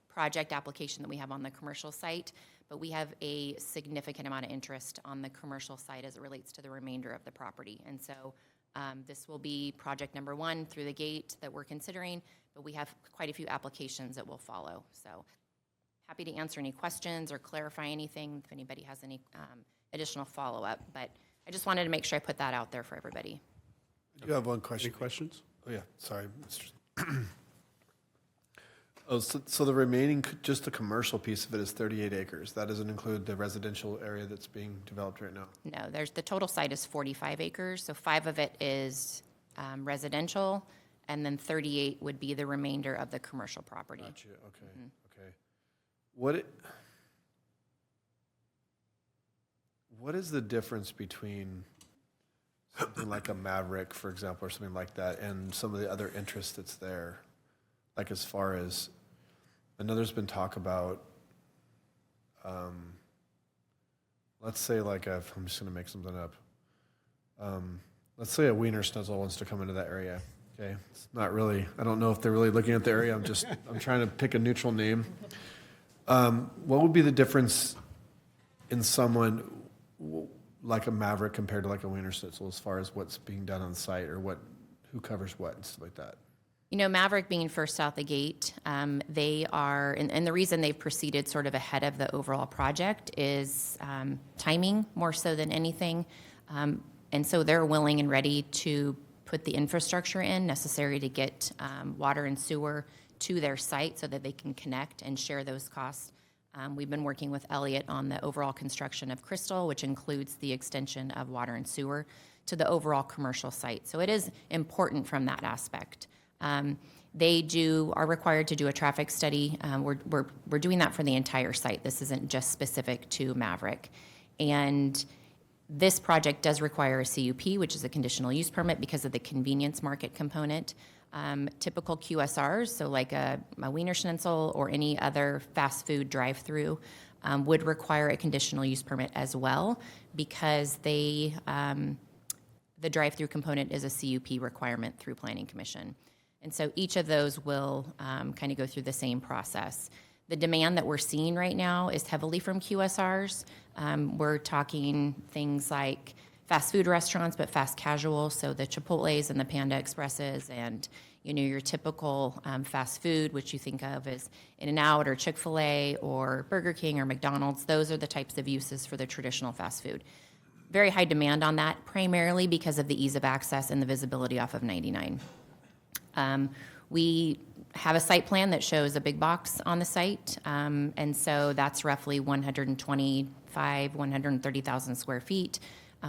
Speaker 18: project application that we have on the commercial site, but we have a significant amount of interest on the commercial site as it relates to the remainder of the property. And so this will be project number 1 through the gate that we're considering, but we have quite a few applications that will follow. So happy to answer any questions or clarify anything if anybody has any additional follow-up. But I just wanted to make sure I put that out there for everybody.
Speaker 10: You have one question.
Speaker 5: Any questions?
Speaker 10: Oh, yeah, sorry. So the remaining, just the commercial piece of it is 38 acres. That doesn't include the residential area that's being developed right now?
Speaker 18: No, the total site is 45 acres, so 5 of it is residential, and then 38 would be the remainder of the commercial property.
Speaker 10: Gotcha, okay, okay. what is the difference between something like a Maverick, for example, or something like that, and some of the other interests that's there? Like as far as, I know there's been talk about, let's say like I'm just going to make something up. Let's say a Wiener Schnitzel wants to come into that area. Okay, it's not really, I don't know if they're really looking at the area. I'm trying to pick a neutral name. What would be the difference in someone like a Maverick compared to like a Wiener Schnitzel as far as what's being done on site or who covers what and stuff like that?
Speaker 18: You know, Maverick being first out the gate, they are, and the reason they've proceeded sort of ahead of the overall project is timing more so than anything. And so they're willing and ready to put the infrastructure in necessary to get water and sewer to their site so that they can connect and share those costs. We've been working with Elliott on the overall construction of Crystal, which includes the extension of water and sewer to the overall commercial site. So it is important from that aspect. They are required to do a traffic study. We're doing that for the entire site. This isn't just specific to Maverick. And this project does require a CUP, which is a conditional use permit, because of the convenience market component. Typical QSRs, so like a Wiener Schnitzel or any other fast food drive-through, would require a conditional use permit as well, because the drive-through component is a CUP requirement through Planning Commission. And so each of those will kind of go through the same process. The demand that we're seeing right now is heavily from QSRs. We're talking things like fast food restaurants, but fast casual, so the Chipotles and the Panda Expresses and, you know, your typical fast food, which you think of as In-N-Out or Chick-fil-A or Burger King or McDonald's. Those are the types of uses for the traditional fast food. Very high demand on that, primarily because of the ease of access and the visibility off of 99. We have a site plan that shows a big box on the site, and so that's roughly 130,000 square feet,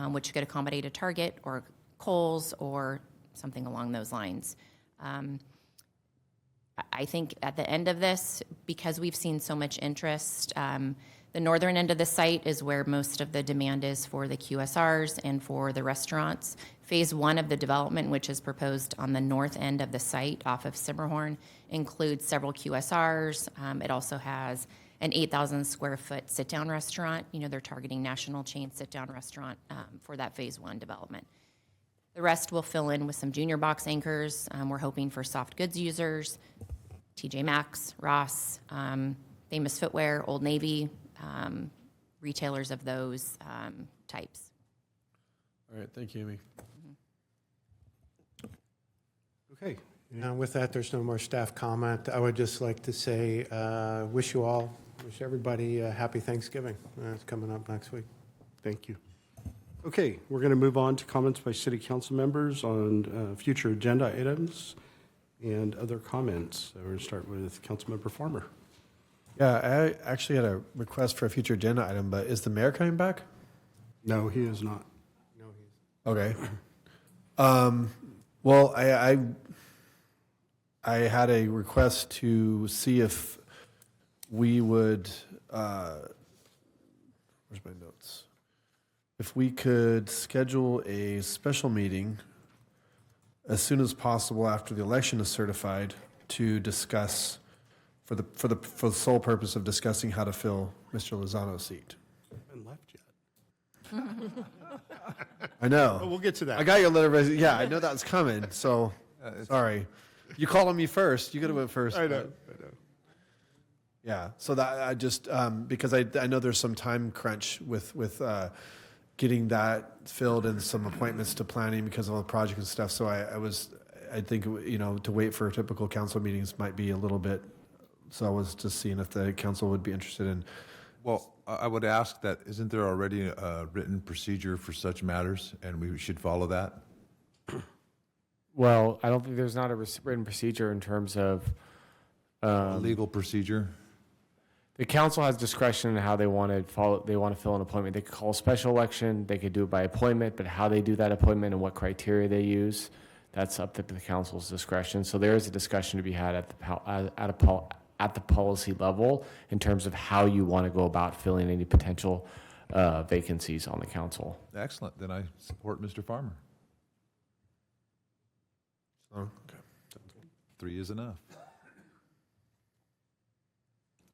Speaker 18: which could accommodate a Target or Kohl's or something along those lines. I think at the end of this, because we've seen so much interest, the northern end of the site is where most of the demand is for the QSRs and for the restaurants. Phase 1 of the development, which is proposed on the north end of the site off of Simmerhorn, includes several QSRs. It also has an 8,000 square foot sit-down restaurant. You know, they're targeting national chain sit-down restaurant for that Phase 1 development. The rest will fill in with some junior box anchors. We're hoping for soft goods users, TJ Maxx, Ross, Famous Footwear, Old Navy, retailers of those types.
Speaker 10: All right, thank you, Amy.
Speaker 15: Okay, and with that, there's no more staff comment. I would just like to say, wish everybody a happy Thanksgiving. It's coming up next week. Thank you. Okay, we're going to move on to comments by city council members on future agenda items and other comments. So we're going to start with Councilmember Farmer.
Speaker 10: Yeah, I actually had a request for a future agenda item, but is the mayor coming back?
Speaker 15: No, he is not.
Speaker 10: Okay. Well, I had a request to see if we would, where's my notes? If we could schedule a special meeting as soon as possible after the election is certified to discuss, for the sole purpose of discussing how to fill Mr. Lozano's seat.
Speaker 15: Haven't left yet.
Speaker 10: I know.
Speaker 15: But we'll get to that.
Speaker 10: I got your letter. Yeah, I know that's coming. So, sorry. You called on me first. You could have went first.
Speaker 15: I know.
Speaker 10: Yeah. So that I just because I know there's some time crunch with getting that filled and some appointments to planning because of all the project and stuff. So I think to wait for typical council meetings might be a little bit. So I was just seeing if the council would be interested in.
Speaker 13: Well, I would ask that, isn't there already a written procedure for such matters, and we should follow that?
Speaker 2: Well, I don't think there's not a written procedure in terms of
Speaker 13: A legal procedure?
Speaker 2: the council has discretion in how they want to follow. They want to fill an appointment. They could call a special election. They could do it by appointment, but how they do that appointment and what criteria they use, that's up to the council's discretion. So there is a discussion to be had at the policy level in terms of how you want to go about filling any potential vacancies on the council.
Speaker 13: Excellent. Then I support Mr. Farmer.
Speaker 10: Okay.
Speaker 13: 3 is enough.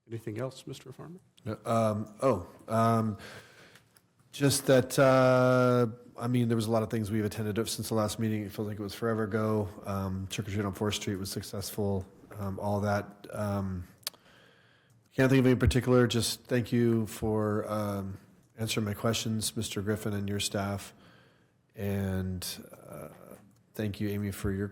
Speaker 5: Anything else, Mr. Farmer?
Speaker 10: Just that, I mean, there was a lot of things we've attended since the last meeting. It feels like it was forever ago. Trick or Treat on 4th Street was successful, all that. Can't think of any particular. Just thank you for answering my questions, Mr. Griffin and your staff. And thank you, Amy, for your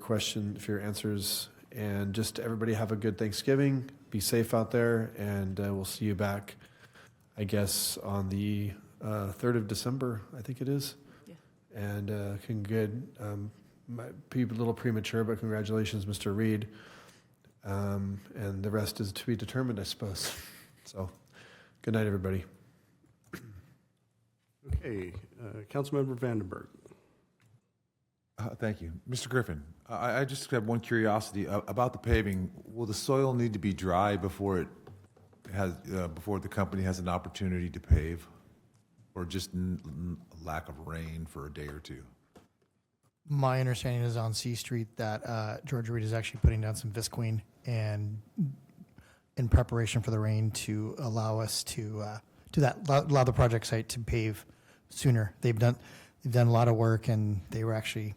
Speaker 10: answers. And just everybody have a good Thanksgiving. Be safe out there, and we'll see you back, I guess, on the 3rd of December, I think it is.
Speaker 3: Yeah.
Speaker 10: And might be a little premature, but congratulations, Mr. Reed. And the rest is to be determined, I suppose. So, good night, everybody.
Speaker 5: Okay, Councilmember Vandenberg.
Speaker 13: Thank you. Mr. Griffin, I just have one curiosity about the paving. Will the soil need to be dry before the company has an opportunity to pave, or just lack of rain for a day or two?
Speaker 14: My understanding is on C Street that George Reed is actually putting down some visqueen and in preparation for the rain to allow us to do that, allow the project site to pave sooner. They've done a lot of work, and they were actually,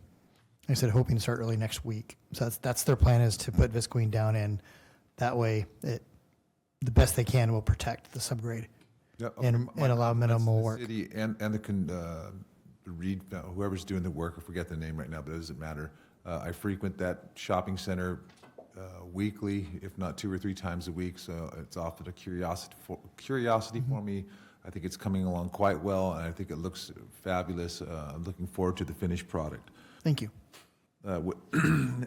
Speaker 14: like I said, hoping to start early next week. So that's their plan, is to put visqueen down in. That way, the best they can will protect the subgrade and allow minimal work.
Speaker 13: City and the Reed, whoever's doing the work, I forget the name right now, but it doesn't matter. I frequent that shopping center weekly, if not 2 or 3 times a week, so it's often a curiosity for me. I think it's coming along quite well, and I think it looks fabulous. I'm looking forward to the finished product.
Speaker 14: Thank you.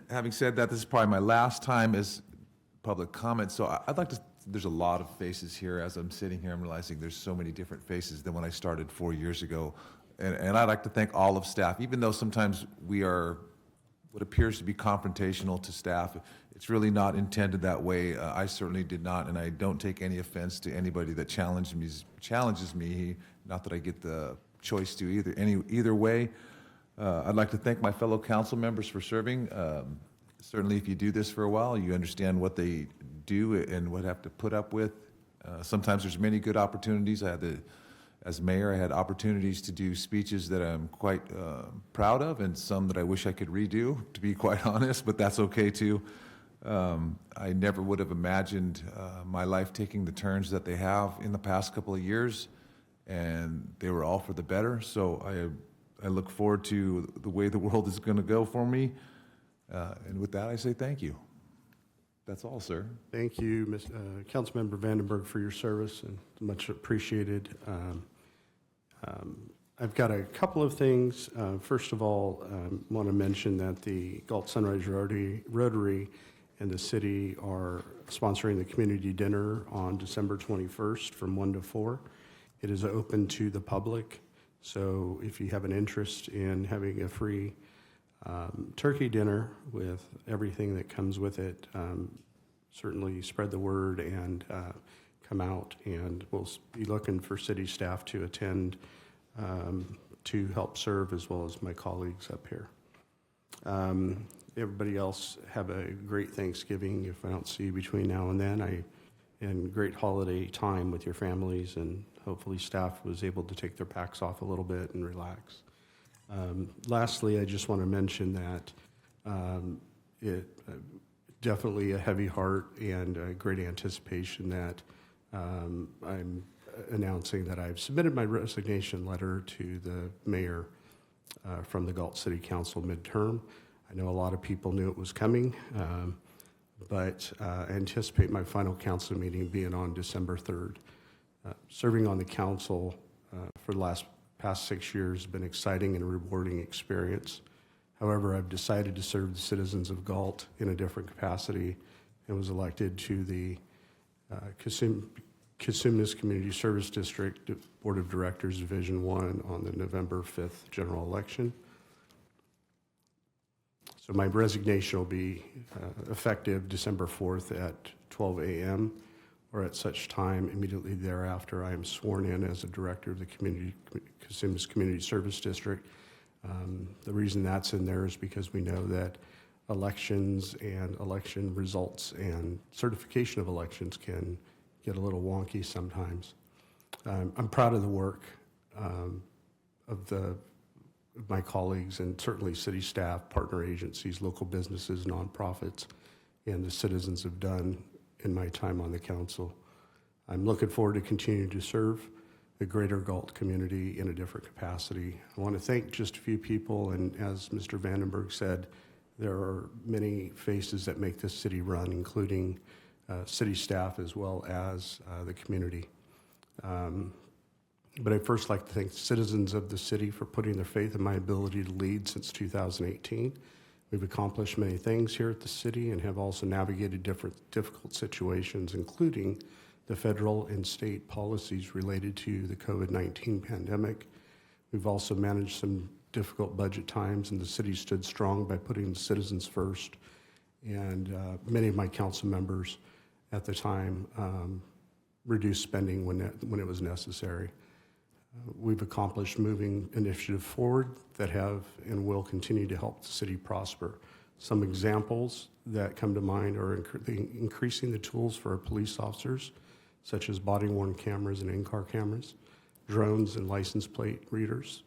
Speaker 13: Having said that, this is probably my last time as public comment, so I'd like to, there's a lot of faces here. As I'm sitting here, I'm realizing there's so many different faces than when I started 4 years ago. And I'd like to thank all of staff, even though sometimes we are what appears to be confrontational to staff. It's really not intended that way. I certainly did not, and I don't take any offense to anybody that challenges me. Not that I get the choice to either way. I'd like to thank my fellow council members for serving. Certainly, if you do this for a while, you understand what they do and what I have to put up with. Sometimes there's many good opportunities. As mayor, I had opportunities to do speeches that I'm quite proud of, and some that I wish I could redo, to be quite honest, but that's okay too. I never would have imagined my life taking the turns that they have in the past couple of years, and they were all for the better. So I look forward to the way the world is going to go for me. And with that, I say thank you. That's all, sir.
Speaker 5: Thank you, Councilmember Vandenberg, for your service, and much appreciated. I've got a couple of things. First of all, I want to mention that the Galt Sunrise Rotary and the city are sponsoring the community dinner on December 21st from 1 to 4. It is open to the public, so if you have an interest in having a free turkey dinner with everything that comes with it, certainly spread the word and come out, and we'll be looking for city staff to attend to help serve, as well as my colleagues up here. Everybody else have a great Thanksgiving if I don't see you between now and then. And great holiday time with your families, and hopefully staff was able to take their packs off a little bit and relax. Lastly, I just want to mention that it definitely a heavy heart and a great anticipation that I'm announcing that I've submitted my resignation letter to the mayor from the Galt City Council midterm. I know a lot of people knew it was coming, but I anticipate my final council meeting being on December 3rd. Serving on the council for the past 6 years has been an exciting and rewarding experience. However, I've decided to serve the citizens of Galt in a different capacity and was elected to the Cosumnes Community Service District Board of Directors Division 1 on the November 5th general election. So my resignation will be effective December 4th at 12 a.m. or at such time immediately thereafter I am sworn in as a director of the Casimas Community Service District. The reason that's in there is because we know that elections and election results and certification of elections can get a little wonky sometimes. I'm proud of the work of my colleagues and certainly city staff, partner agencies, local businesses, nonprofits, and the citizens have done in my time on the council. I'm looking forward to continuing to serve the greater Galt community in a different capacity. I want to thank just a few people, and as Mr. Vandenberg said, there are many faces that make this city run, including city staff as well as the community. But I'd first like to thank the citizens of the city for putting their faith in my ability to lead since 2018. We've accomplished many things here at the city and have also navigated difficult situations, including the federal and state policies related to the COVID-19 pandemic. We've also managed some difficult budget times, and the city stood strong by putting the citizens first. And many of my council members at the time reduced spending when it was necessary. We've accomplished moving initiatives forward that have and will continue to help the city prosper. Some examples that come to mind are increasing the tools for our police officers, such as body-worn cameras and in-car cameras, drones and license plate readers,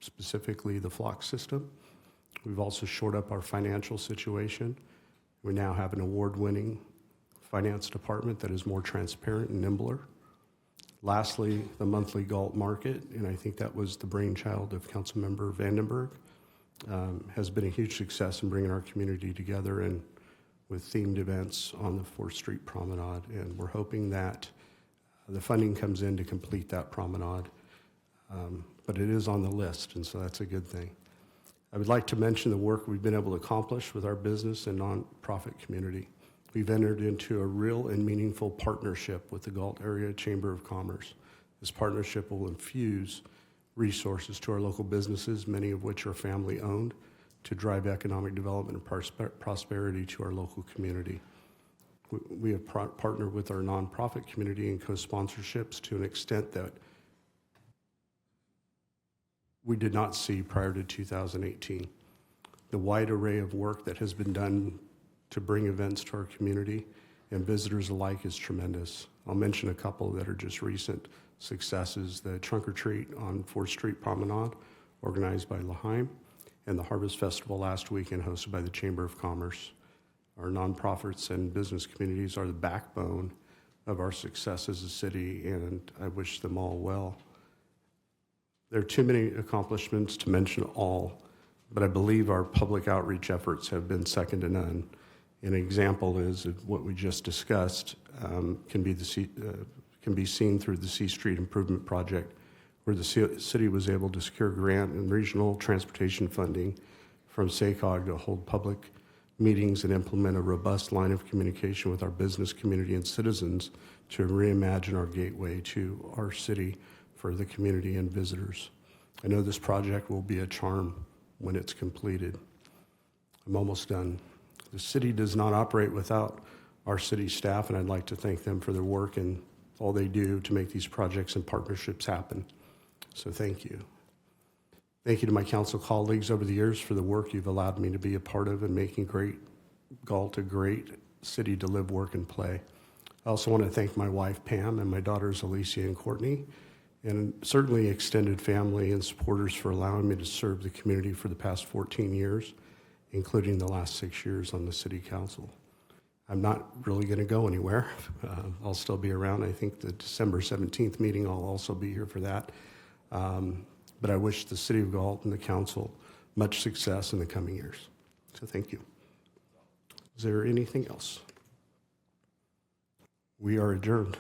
Speaker 5: specifically the flock system. We've also shored up our financial situation. We now have an award-winning finance department that is more transparent and nimbler. Lastly, the monthly Galt market, and I think that was the brainchild of Councilmember Vandenberg, has been a huge success in bringing our community together and with themed events on the 4th Street Promenade. And we're hoping that the funding comes in to complete that promenade, but it is on the list, and so that's a good thing. I would like to mention the work we've been able to accomplish with our business and nonprofit community. We've entered into a real and meaningful partnership with the Galt Area Chamber of Commerce. This partnership will infuse resources to our local businesses, many of which are family-owned, to drive economic development and prosperity to our local community. We have partnered with our nonprofit community in co-sponsorships to an extent that we did not see prior to 2018. The wide array of work that has been done to bring events to our community and visitors alike is tremendous. I'll mention a couple that are just recent successes: the Trunk or Treat on 4th Street Promenade, organized by L'Haim, and the Harvest Festival last weekend, hosted by the Chamber of Commerce. Our nonprofits and business communities are the backbone of our success as a city, and I wish them all well. There are too many accomplishments to mention all, but I believe our public outreach efforts have been second to none. An example is of what we just discussed can be seen through the C Street Improvement Project, where the city was able to secure grant and regional transportation funding from SACOG to hold public meetings and implement a robust line of communication with our business community and citizens to reimagine our gateway to our city for the community and visitors. I know this project will be a charm when it's completed. I'm almost done. The city does not operate without our city staff, and I'd like to thank them for their work and all they do to make these projects and partnerships happen. So thank you. Thank you to my council colleagues over the years for the work you've allowed me to be a part of in making Galt a great city to live, work, and play. I also want to thank my wife, Pam, and my daughters, Alicia and Courtney, and certainly extended family and supporters for allowing me to serve the community for the past 14 years, including the last 6 years on the city council. I'm not really going to go anywhere. I'll still be around. I think the December 17th meeting, I'll also be here for that. But I wish the city of Galt and the council much success in the coming years. So thank you. Is there anything else? We are adjourned.